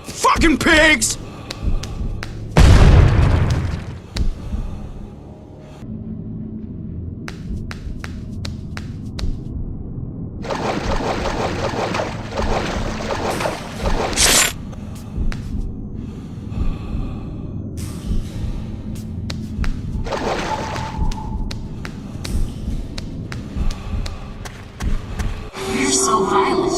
[SPEAKER 8] Fucking pigs!
[SPEAKER 10] You're so violent.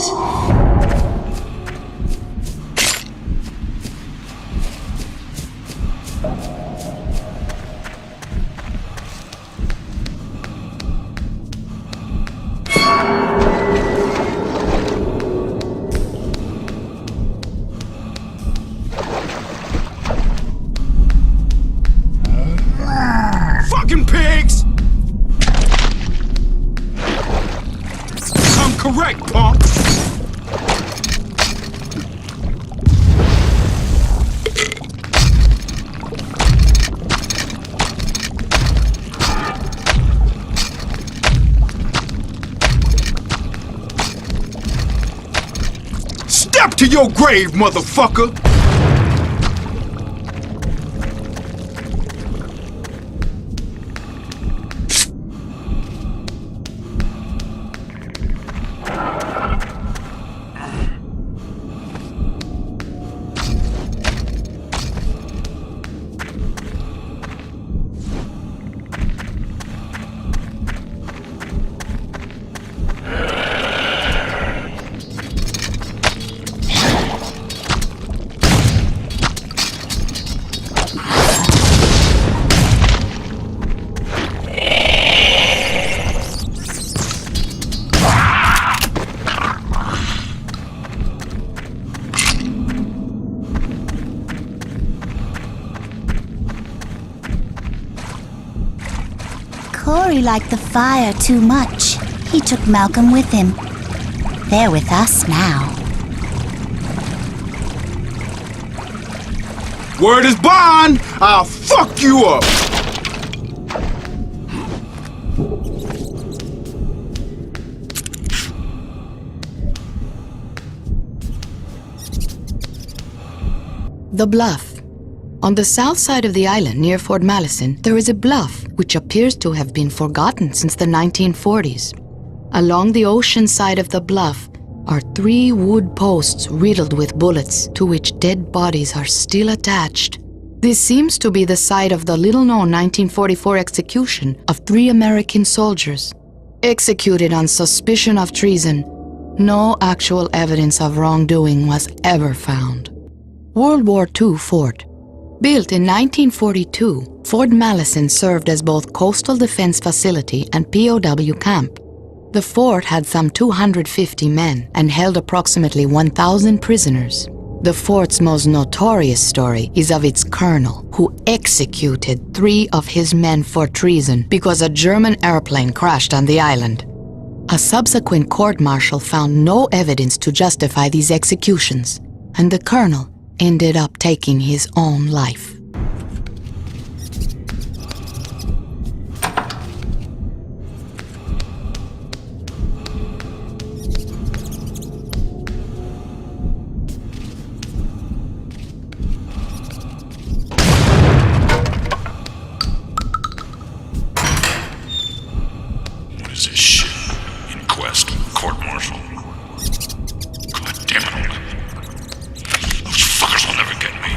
[SPEAKER 8] Fucking pigs! I'm correct, punk! Step to your grave, motherfucker!
[SPEAKER 21] Corey liked the fire too much. He took Malcolm with him. They're with us now.
[SPEAKER 8] Word is bond! I'll fuck you up!
[SPEAKER 9] The Bluff. On the south side of the island near Fort Malison, there is a bluff which appears to have been forgotten since the 1940s. Along the ocean side of the bluff are 3 wood posts riddled with bullets to which dead bodies are still attached. This seems to be the site of the little-known 1944 execution of 3 American soldiers. Executed on suspicion of treason, no actual evidence of wrongdoing was ever found. World War II fort. Built in 1942, Fort Malison served as both coastal defense facility and POW camp. The fort had some 250 men and held approximately 1,000 prisoners. The fort's most notorious story is of its colonel, who executed 3 of his men for treason because a German airplane crashed on the island. A subsequent court-martial found no evidence to justify these executions, and the colonel ended up taking his own life.
[SPEAKER 1] What is this shit? Inquest, court-martial. God damn it all. Those fuckers will never get me.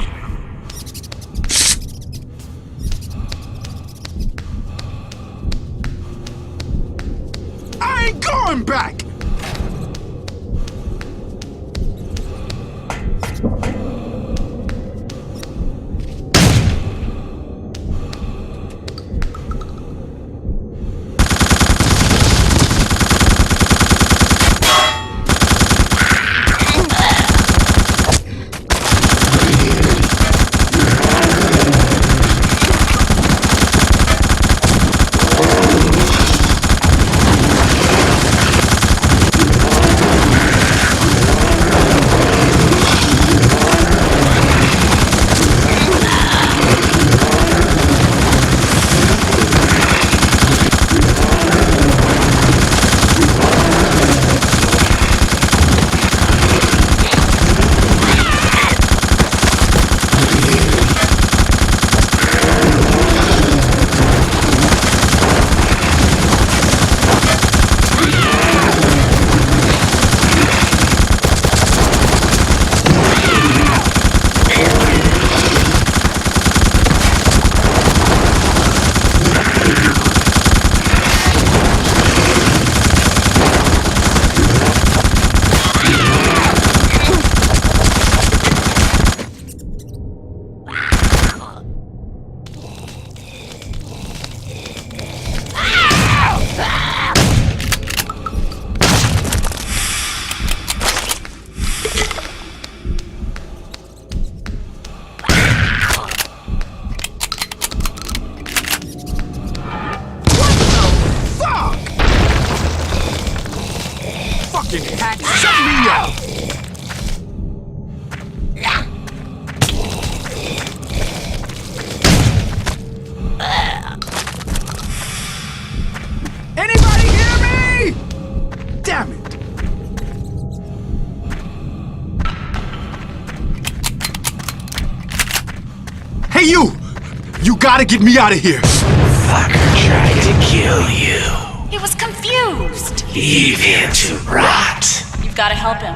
[SPEAKER 8] gotta get me out of here.
[SPEAKER 22] Fucker tried to kill you.
[SPEAKER 16] He was confused.
[SPEAKER 22] Leave him to rot.
[SPEAKER 16] You've got to help him.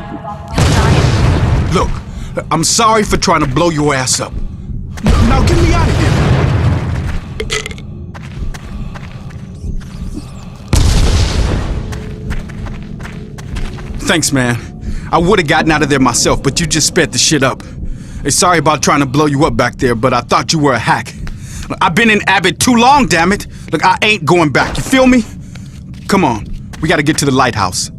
[SPEAKER 16] He'll die.
[SPEAKER 8] Look, I'm sorry for trying to blow your ass up. Now get me out of here. Thanks, man. I would have gotten out of there myself, but you just sped the shit up. Hey, sorry about trying to blow you up back there, but I thought you were a hack. Look, I've been in Abbott too long, damn it. Look, I ain't going back, you feel me? Come on, we gotta get to the lighthouse.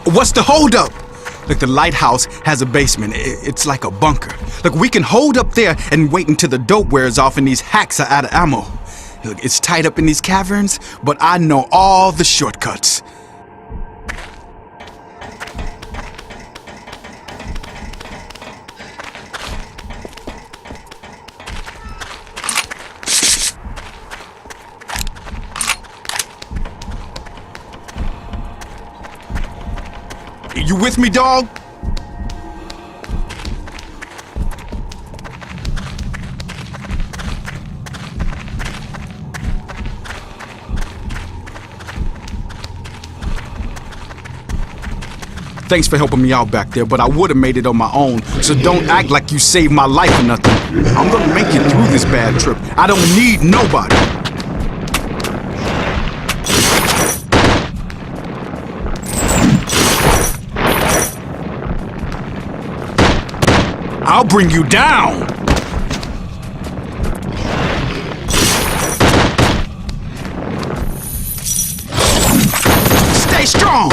[SPEAKER 8] What's the holdup? Look, the lighthouse has a basement. It's like a bunker. Look, we can hold up there and wait until the dope wears off and these hacks are out of ammo. Look, it's tied up in these caverns, but I know all the shortcuts. You with me, dog? Thanks for helping me out back there, but I would have made it on my own, so don't act like you saved my life or nothing. I'm gonna make it through this bad trip. I don't need nobody. I'll bring you down! Stay strong!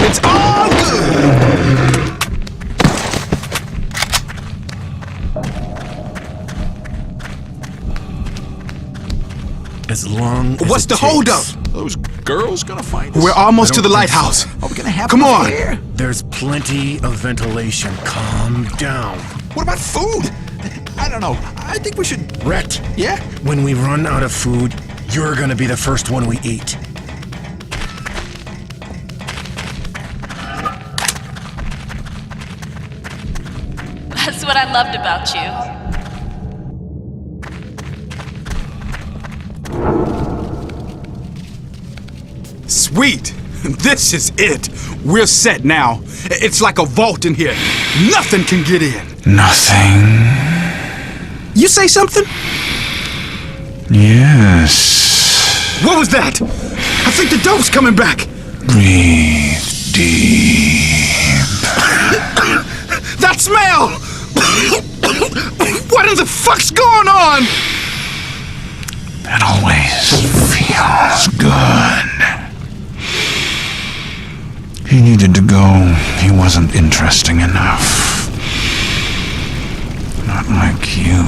[SPEAKER 8] It's all good!
[SPEAKER 7] As long as
[SPEAKER 8] What's the holdup?
[SPEAKER 1] Those girls gonna find us?
[SPEAKER 8] We're almost to the lighthouse.
[SPEAKER 1] Are we gonna have
[SPEAKER 8] Come
[SPEAKER 1] enough
[SPEAKER 8] on!
[SPEAKER 1] air?
[SPEAKER 7] There's plenty of ventilation. Calm down.
[SPEAKER 1] What about food? I don't know. I think we should...
[SPEAKER 7] Rhett.
[SPEAKER 1] Yeah?
[SPEAKER 7] When we run out of food, you're gonna be the first one we eat.
[SPEAKER 16] That's what I loved about you.
[SPEAKER 8] Sweet! This is it! We're set now. It's like a vault in here. Nothing can get in.
[SPEAKER 11] Nothing.
[SPEAKER 8] You say something?
[SPEAKER 11] Yes.
[SPEAKER 8] What was that? I think the dope's coming back.
[SPEAKER 11] Breathe deep.
[SPEAKER 8] That smell! What in the fuck's going on?
[SPEAKER 11] That always feels good. He needed to go. He wasn't interesting enough. Not like you.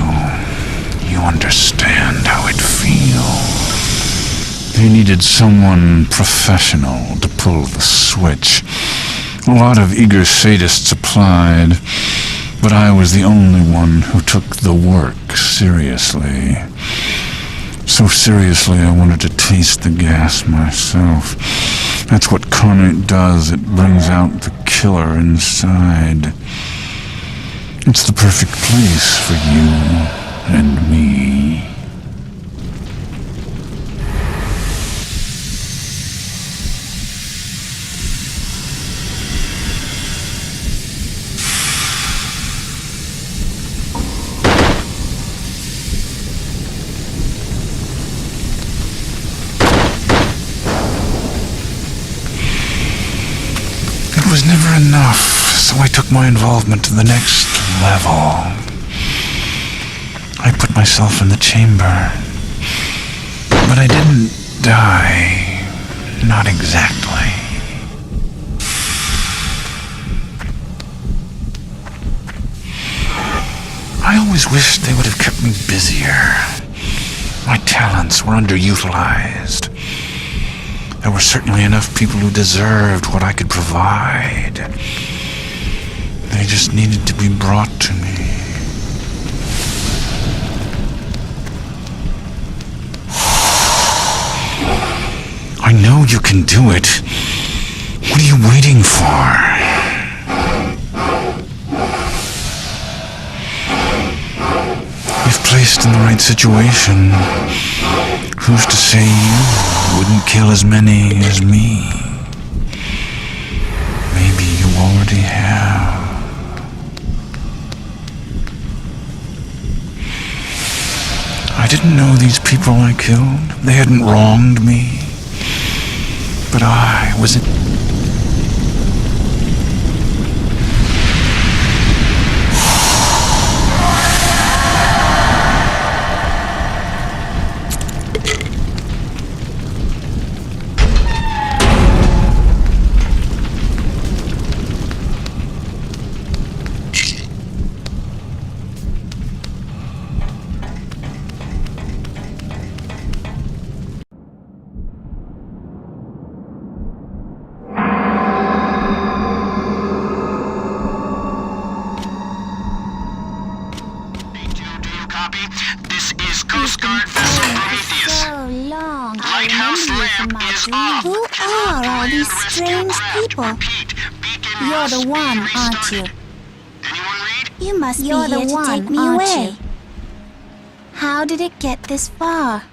[SPEAKER 11] You understand how it feels. He needed someone professional to pull the switch. A lot of eager sadists applied, but I was the only one who took the work seriously. So seriously, I wanted to taste the gas myself. That's what carnate does. It brings out the killer inside. It's the perfect place for you and me. It was never enough, so I took my involvement to the next level. I put myself in the chamber. But I didn't die. Not exactly. I always wished they would have kept me busier. My talents were underutilized. There were certainly enough people who deserved what I could provide. They just needed to be brought to me. I know you can do it. What are you waiting for? If placed in the right situation, who's to say you wouldn't kill as many as me? Maybe you already have. I didn't know these people I killed. They hadn't wronged me. But I was...
[SPEAKER 21] You're the one, aren't you? You must be here to take me away. How did it get this far?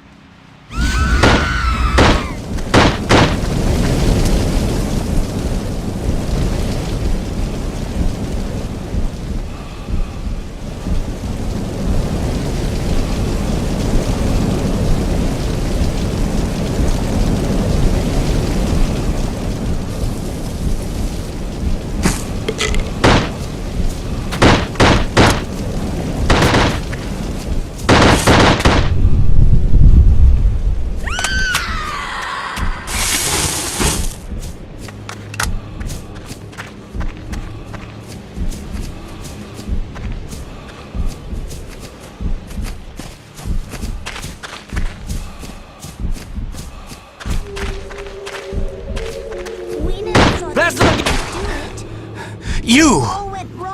[SPEAKER 4] You!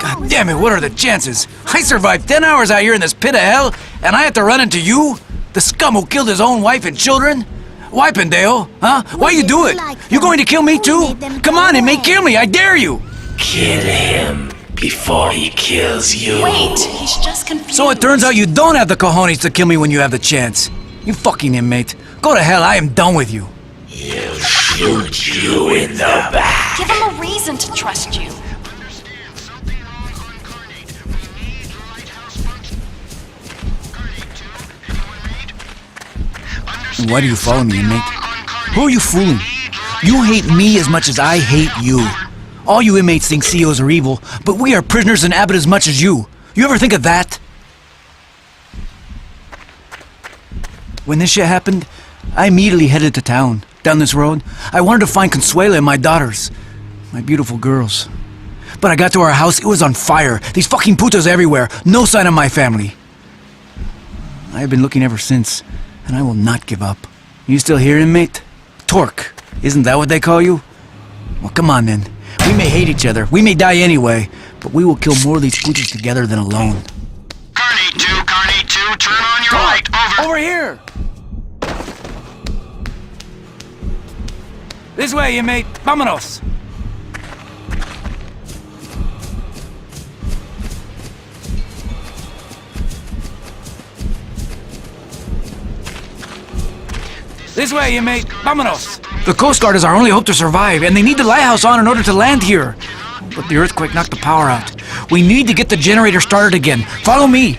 [SPEAKER 4] God damn it, what are the chances? I survived 10 hours out here in this pit of hell, and I had to run into you? The scum who killed his own wife and children? Why, Pendeo? Huh? Why you do it? You going to kill me too? Come on, inmate, kill me, I dare you!
[SPEAKER 22] Kill him before he kills you.
[SPEAKER 10] Wait, he's just confused.
[SPEAKER 4] So it turns out you don't have the cojones to kill me when you have the chance. You fucking inmate. Go to hell, I am done with you.
[SPEAKER 22] He'll shoot you in the back.
[SPEAKER 10] Give him a reason to trust you.
[SPEAKER 4] Why do you follow me, inmate? Who are you fooling? You hate me as much as I hate you. All you inmates think CEOs are evil, but we are prisoners in Abbott as much as you. You ever think of that? When this shit happened, I immediately headed to town, down this road. I wanted to find Consuela and my daughters, my beautiful girls. But I got to our house, it was on fire. These fucking putas everywhere, no sign of my family. I have been looking ever since, and I will not give up. You still here, inmate? Torque, isn't that what they call you? Well, come on then. We may hate each other, we may die anyway, but we will kill more of these putas together than alone.
[SPEAKER 12] Carnate 2, turn on your light, over.
[SPEAKER 4] Over here! This way, inmate. Vámonos! This way, inmate. Vámonos! The Coast Guard is our only hope to survive, and they need the lighthouse on in order to land here. But the earthquake knocked the power out. We need to get the generator started again. Follow me!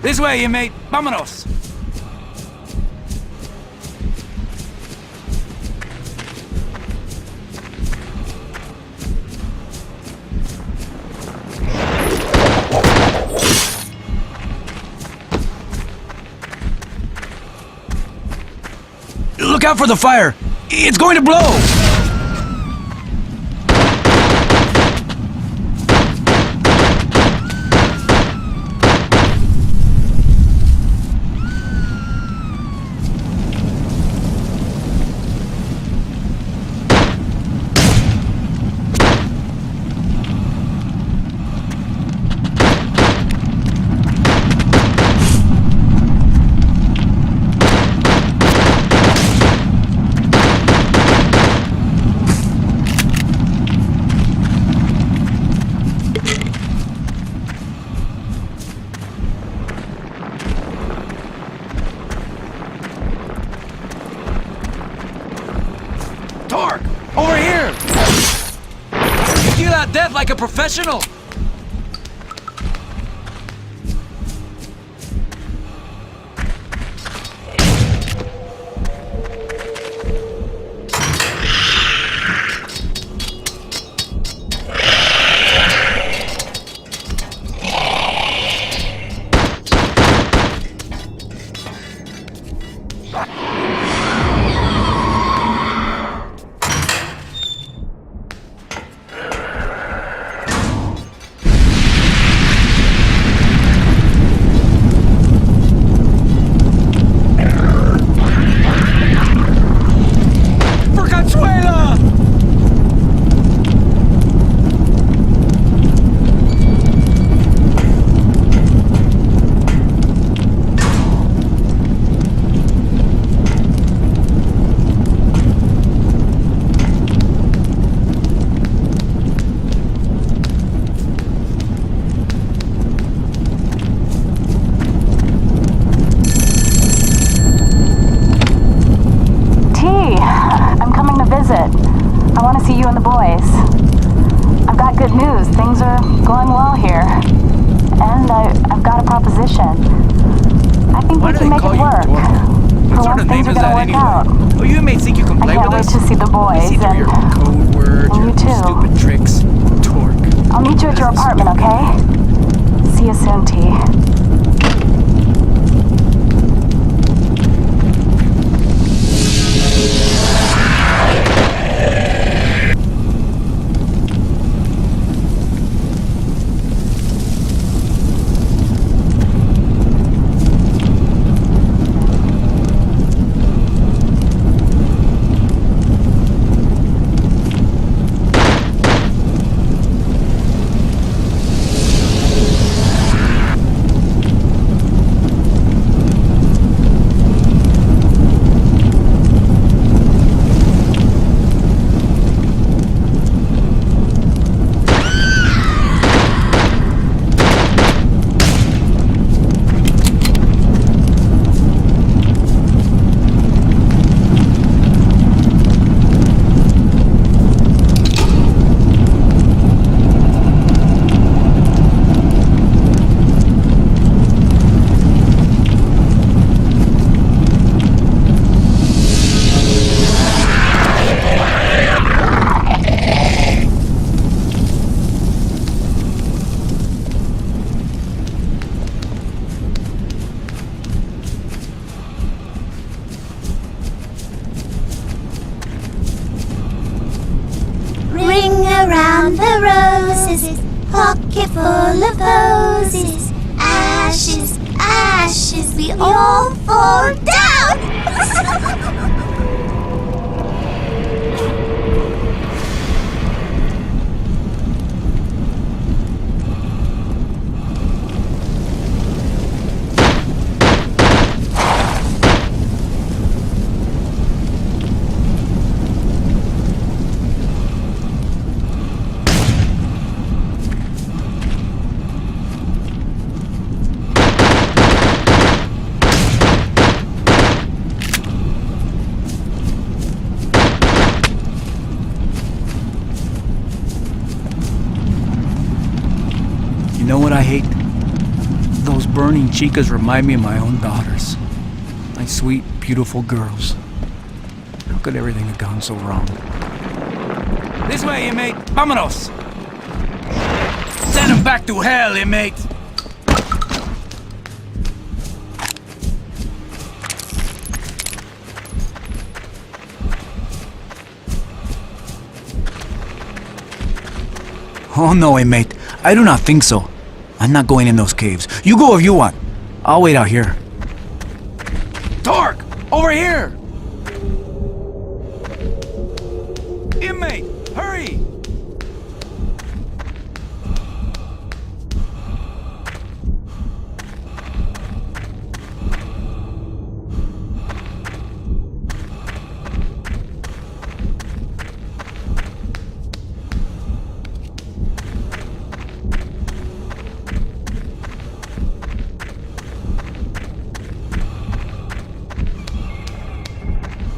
[SPEAKER 4] This way, inmate. Vámonos! Look out for the fire! It's going to blow! Torque! Over here! You deal out death like a professional!
[SPEAKER 18] I want to see you and the boys. I've got good news. Things are going well here. And I've got a proposition. I think we can make it work. For once, things are gonna work out.
[SPEAKER 4] Oh, you inmates think you can play with us?
[SPEAKER 18] I can't wait to see the boys
[SPEAKER 4] see through your code words,
[SPEAKER 18] and you too.
[SPEAKER 4] Stupid tricks. Torque.
[SPEAKER 18] I'll meet you at your apartment, okay? See you soon, T.
[SPEAKER 21] Ring around the roses, pocket full of posies. Ashes, ashes, we all fall down.
[SPEAKER 4] You know what I hate? Those burning chicas remind me of my own daughters. My sweet, beautiful girls. How could everything have gone so wrong? This way, inmate! Vámonos! Send him back to hell, inmate! Oh no, inmate. I do not think so. I'm not going in those caves. You go if you want. I'll wait out here. Torque! Over here! Inmate! Hurry!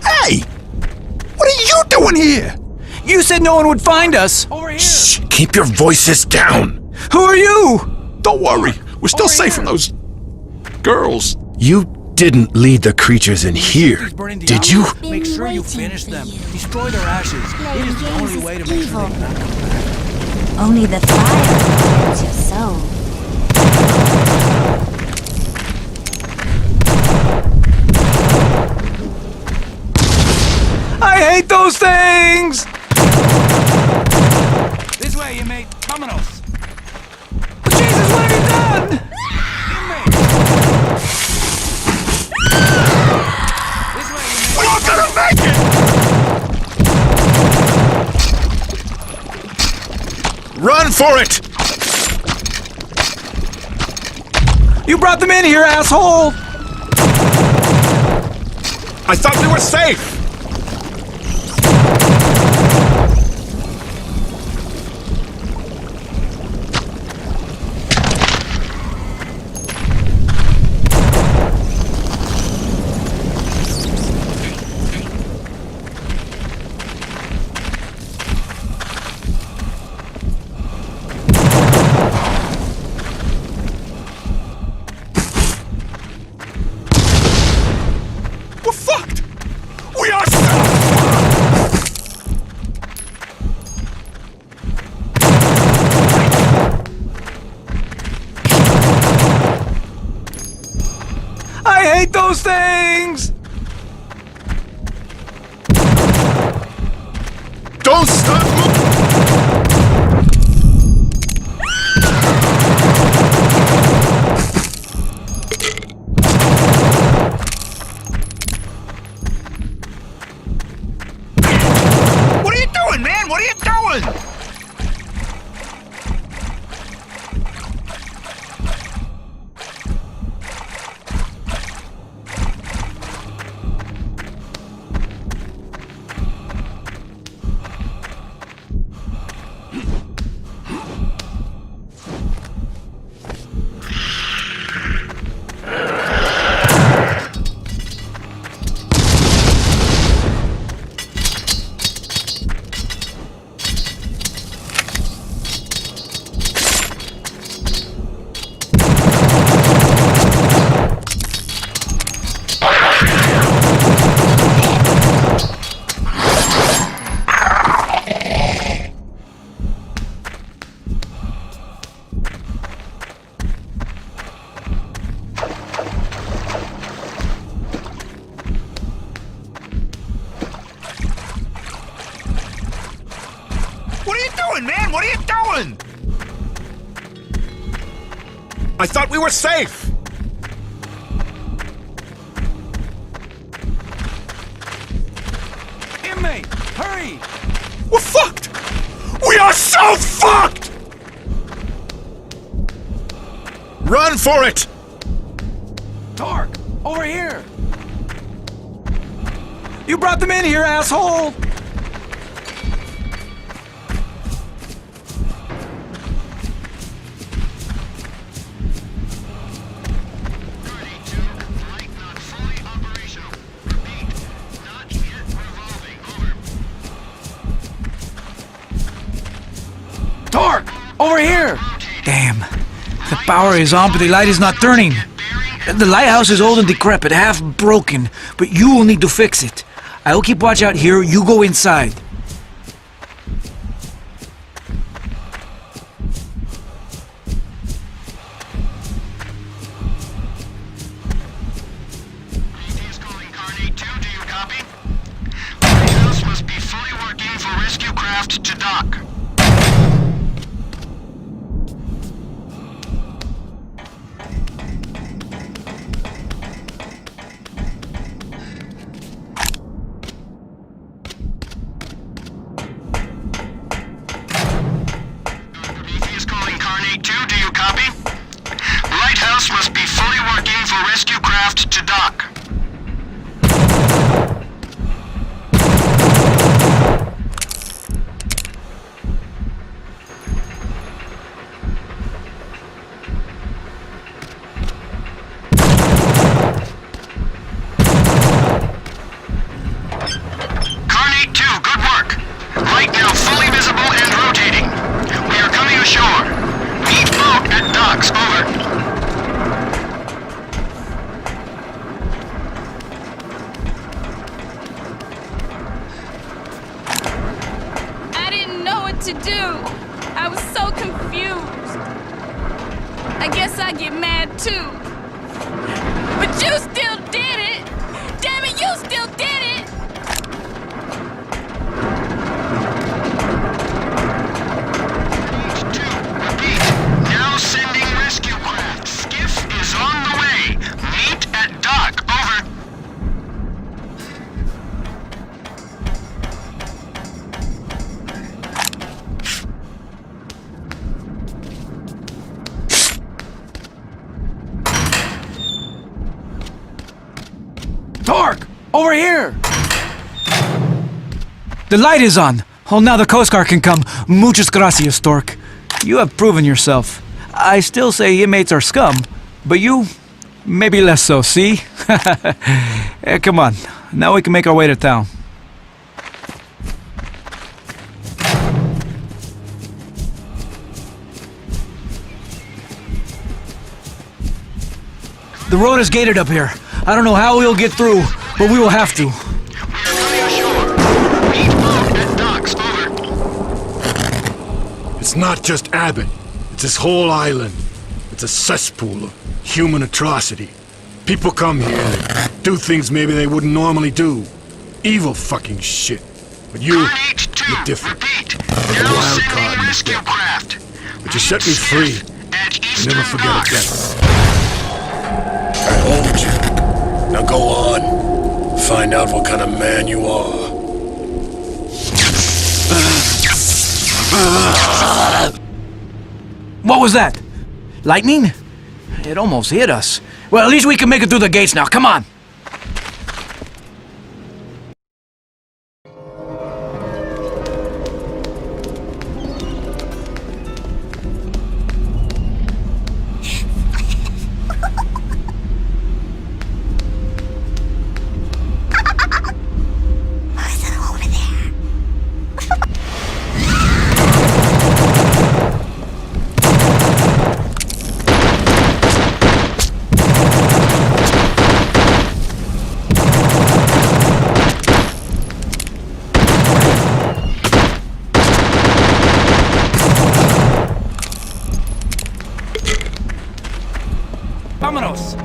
[SPEAKER 5] Hey! What are you doing here?
[SPEAKER 4] You said no one would find us.
[SPEAKER 7] Shh! Keep your voices down!
[SPEAKER 4] Who are you?
[SPEAKER 5] Don't worry. We're still safe from those girls.
[SPEAKER 7] You didn't lead the creatures in here, did you?
[SPEAKER 4] Make sure you finish them. Destroy their ashes. It is the only way to make sure they come back.
[SPEAKER 21] Only the fire burns your soul.
[SPEAKER 4] I hate those things! This way, inmate. Vámonos. Jesus, what have you done? Inmate. This way, inmate.
[SPEAKER 5] We're not gonna make it!
[SPEAKER 7] Run for it!
[SPEAKER 4] You brought them in here, asshole!
[SPEAKER 5] I thought we were safe! We're fucked! We are so
[SPEAKER 4] I hate those things!
[SPEAKER 5] Don't stop moving! What are you doing, man? What are you doing? What are you doing, man? What are you doing? I thought we were safe.
[SPEAKER 4] Inmate, hurry!
[SPEAKER 5] We're fucked! We are so fucked! Run for it!
[SPEAKER 4] Torque, over here! You brought them in here, asshole! Torque! Over here! Damn. The power is on, but the light is not turning. The lighthouse is old and decrepit, half broken, but you will need to fix it. I will keep watch out here, you go inside.
[SPEAKER 12] Everything else must be fully working for rescue craft to dock. Carnate 2, good work. Light now fully visible and rotating. We are coming ashore. Meet boat at docks, over.
[SPEAKER 16] I didn't know what to do. I was so confused. I guess I get mad too. But you still did it! Damn it, you still did it!
[SPEAKER 12] Now sending rescue craft. Skiff is on the way. Meet at dock, over.
[SPEAKER 4] Torque! Over here! The light is on. Oh, now the Coast Guard can come. Muchas gracias, Torque. You have proven yourself. I still say inmates are scum, but you, maybe less so, see? Come on, now we can make our way to town. The road is gated up here. I don't know how we'll get through, but we will have to.
[SPEAKER 7] It's not just Abbott. It's this whole island. It's a cesspool of human atrocity. People come here and do things maybe they wouldn't normally do. Evil fucking shit. But you're different. Like a wild card in the deck. But you set me free. I never forget it.
[SPEAKER 13] I hold you. Now go on. Find out what kind of man you are.
[SPEAKER 4] What was that? Lightning? It almost hit us. Well, at least we can make it through the gates now. Come on. Vámonos.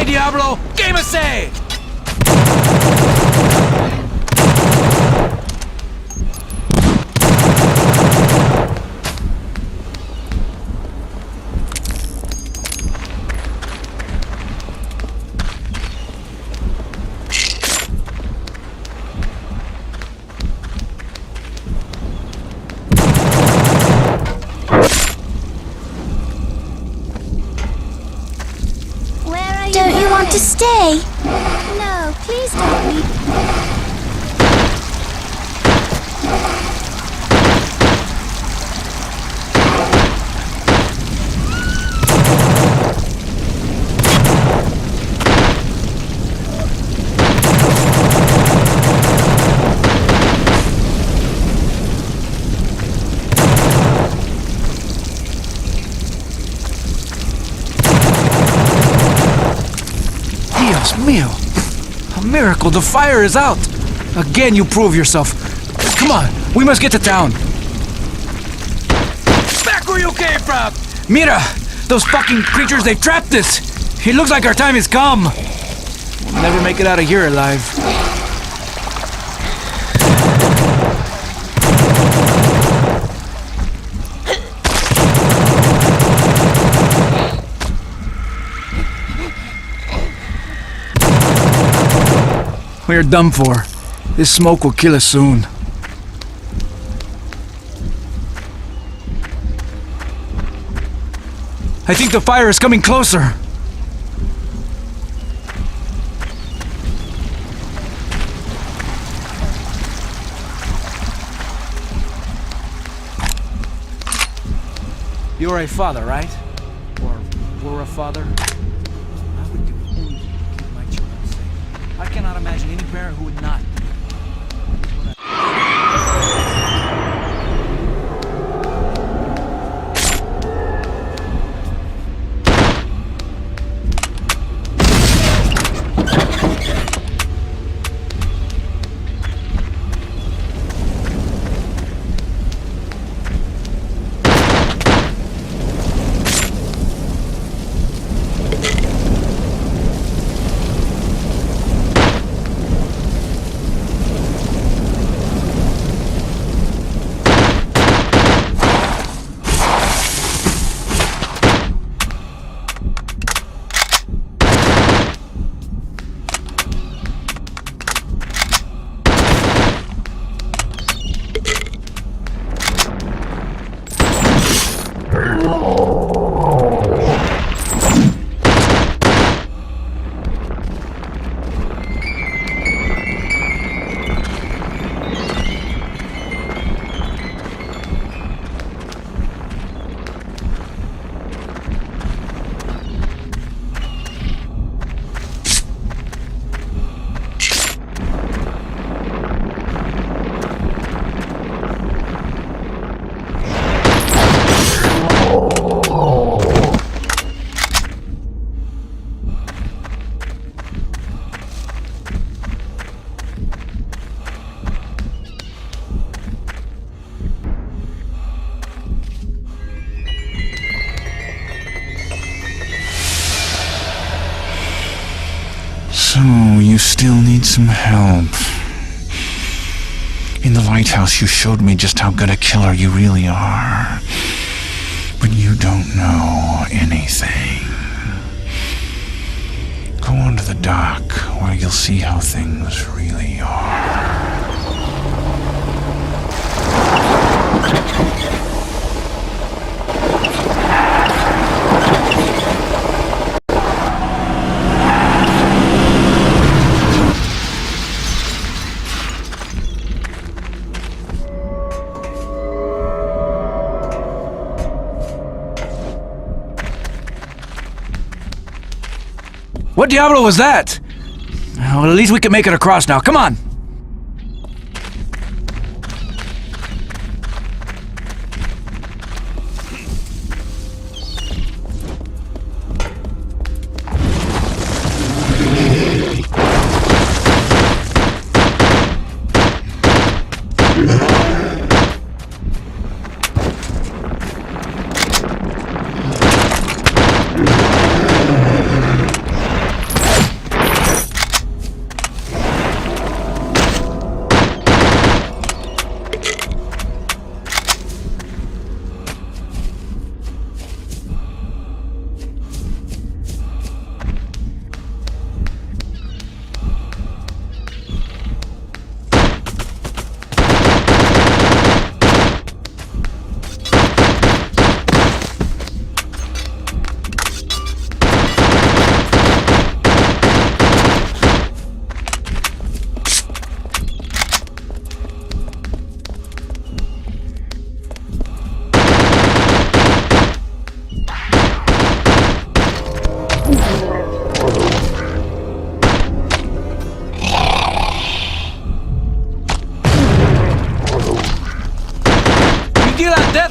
[SPEAKER 4] Diablo! Game of say!
[SPEAKER 21] Don't you want to stay? No, please don't leave.
[SPEAKER 4] Dios mío! A miracle, the fire is out! Again, you prove yourself. Come on, we must get to town. where you came from! Mira! Those fucking creatures, they've trapped us! It looks like our time has come! We'll never make it out of here alive. We're done for. This smoke will kill us soon. I think the fire is coming closer. You're a father, right? Or were a father? I would do anything to keep my children safe. I cannot imagine any parent who would not.
[SPEAKER 11] So, you still need some help. In the lighthouse, you showed me just how good a killer you really are. But you don't know anything. Go on to the dock, where you'll see how things really are.
[SPEAKER 4] What diablo was that? Well, at least we can make it across now. Come on!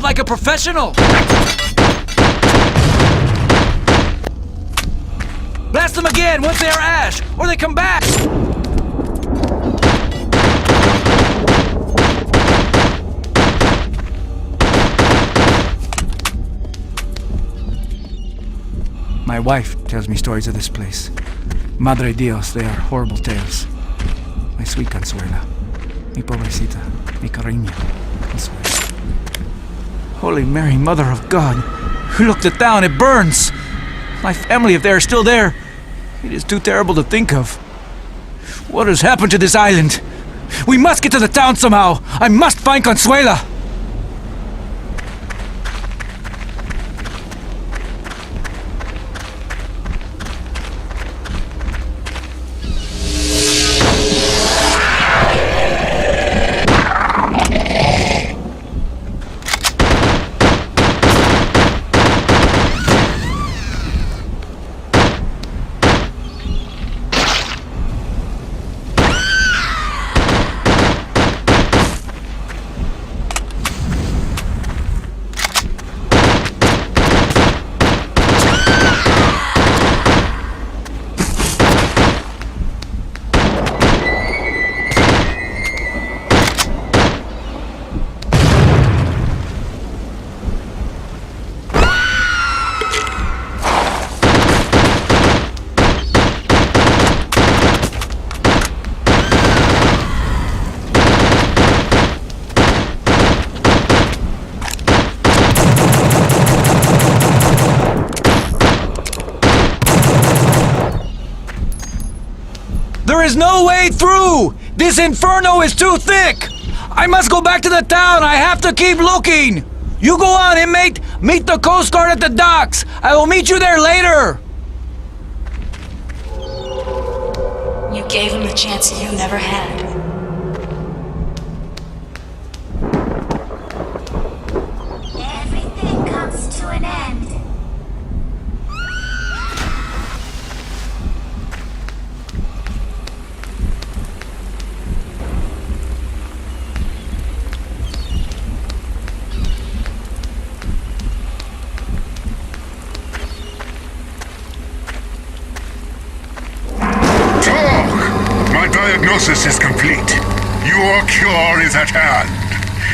[SPEAKER 4] Like a professional! Blast them again once they are ash, or they come back! wife tells me stories of this place. Madre Dios, they are horrible tales. My sweet Consuela. Mi pobrecita. Mi cariño. Consuela. Holy Mary, Mother of God. Look, the town, it burns. My family, if they are still there, it is too terrible to think of. What has happened to this island? We must get to the town somehow. I must find Consuela. There is no way through! This inferno is too thick! I must go back to the town! I have to keep looking! You go on, inmate! Meet the Coast Guard at the docks! I will meet you there later!
[SPEAKER 10] You gave him the chance you never had.
[SPEAKER 21] Everything comes to an end.
[SPEAKER 2] Diagnosis is complete. Your cure is at hand.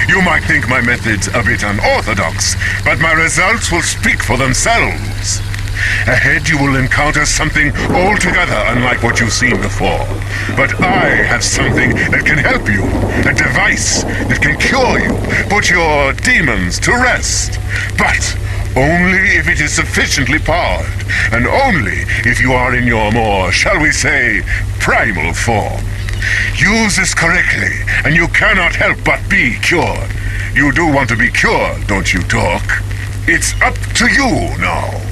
[SPEAKER 2] You might think my methods a bit unorthodox, but my results will speak for themselves. Ahead you will encounter something altogether unlike what you've seen before. But I have something that can help you. A device that can cure you, put your demons to rest. But only if it is sufficiently powered, and only if you are in your more, shall we say, primal form. Use this correctly, and you cannot help but be cured. You do want to be cured, don't you, Dork? It's up to you now.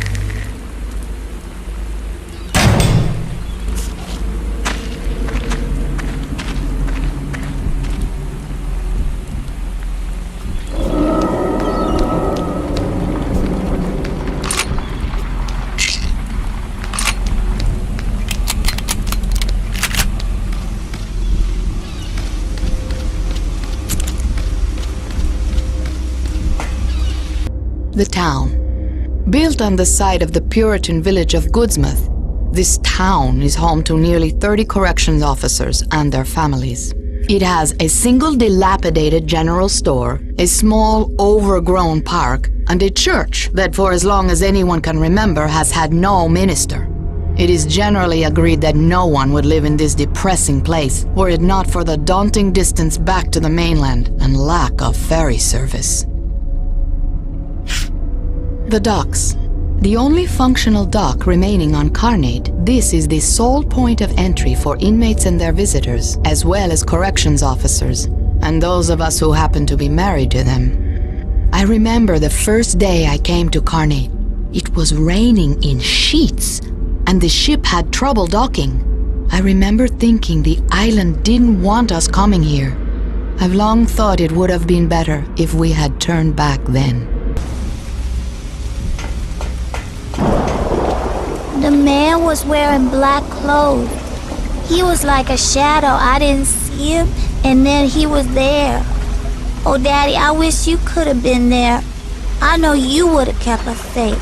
[SPEAKER 9] The town. Built on the site of the Puritan village of Goodsmouth, this town is home to nearly 30 corrections officers and their families. It has a single dilapidated general store, a small, overgrown park, and a church that for as long as anyone can remember has had no minister. It is generally agreed that no one would live in this depressing place were it not for the daunting distance back to the mainland and lack of ferry service. The docks. The only functional dock remaining on Carnate, this is the sole point of entry for inmates and their visitors, as well as corrections officers, and those of us who happen to be married to them. I remember the first day I came to Carnate. It was raining in sheets, and the ship had trouble docking. I remember thinking the island didn't want us coming here. I've long thought it would have been better if we had turned back then.
[SPEAKER 21] The man was wearing black clothes. He was like a shadow. I didn't see him, and then he was there. Oh, Daddy, I wish you could have been there. I know you would have kept us safe.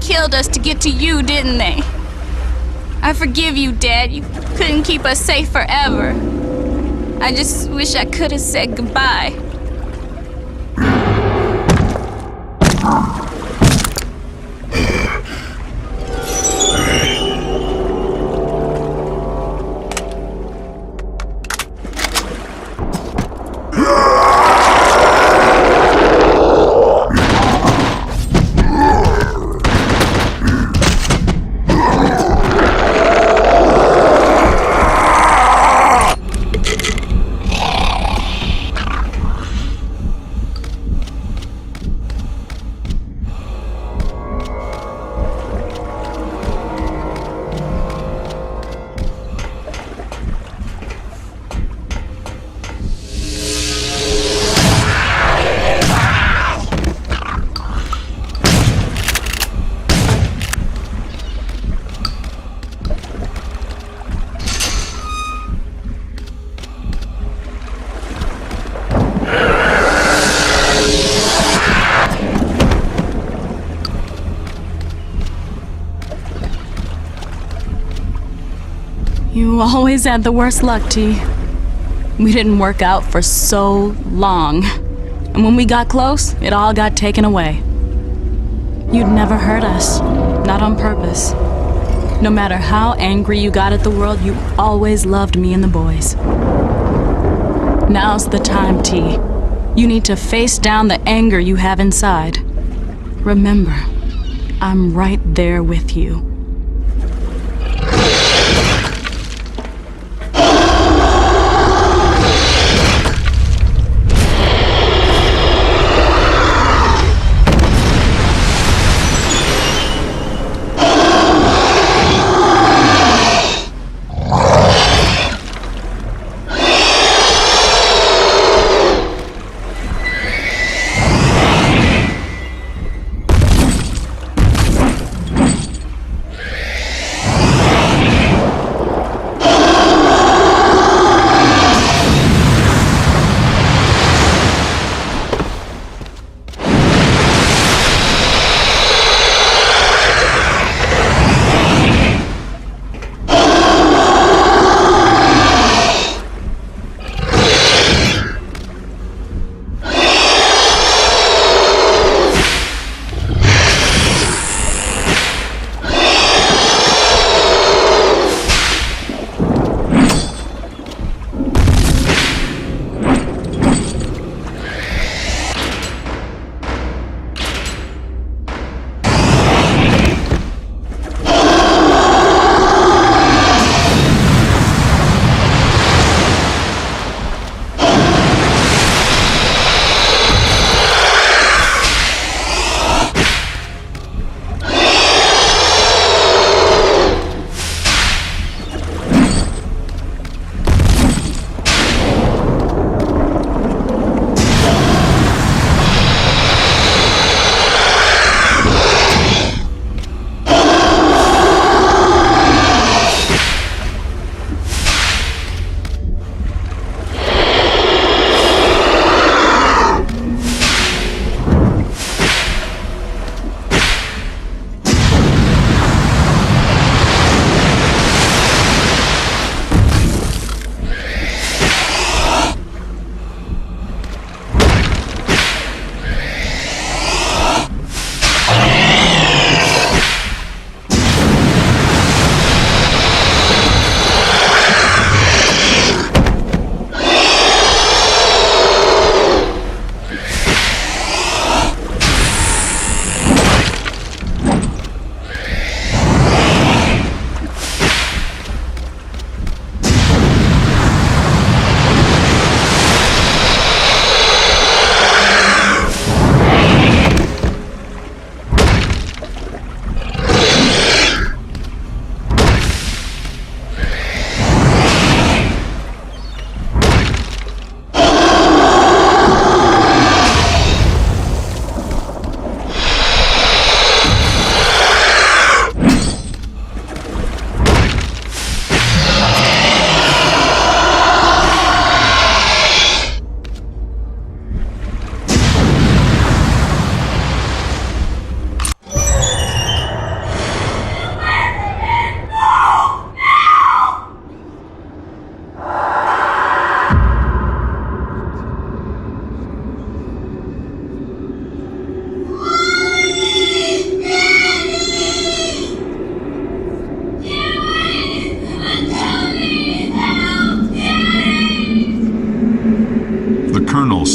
[SPEAKER 16] killed us to get to you, didn't they? I forgive you, Dad. You couldn't keep us safe forever. I just wish I could have said goodbye.
[SPEAKER 10] You always had the worst luck, T. We didn't work out for so long. And when we got close, it all got taken away. You'd never hurt us. Not on purpose. No matter how angry you got at the world, you always loved me and the boys. Now's the time, T. You need to face down the anger you have inside. Remember, I'm right there with you.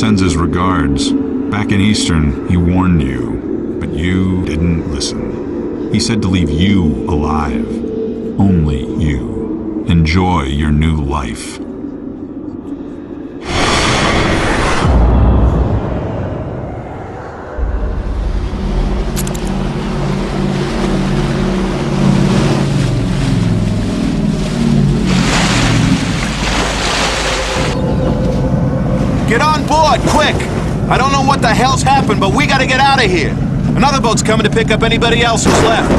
[SPEAKER 1] sends his regards. Back in Eastern, he warned you, but you didn't listen. He said to leave you alive. Only you. Enjoy your new life.
[SPEAKER 3] Get on board, quick! I don't know what the hell's happened, but we gotta get out of here. Another boat's coming to pick up anybody else who's left.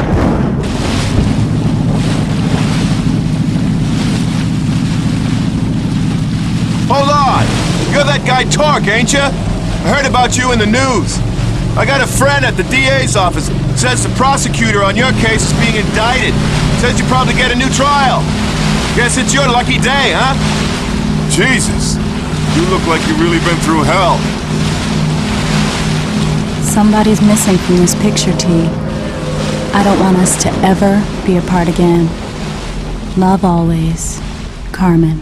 [SPEAKER 3] Hold on! You're that guy Torque, ain't you? I heard about you in the news. I got a friend at the DA's office. Says the prosecutor on your case is being indicted. Says you probably get a new trial. Guess it's your lucky day, huh?
[SPEAKER 6] Jesus. You look like you've really been through hell.
[SPEAKER 10] Somebody's missing from this picture, T. I don't want us to ever be apart again. Love always, Carmen.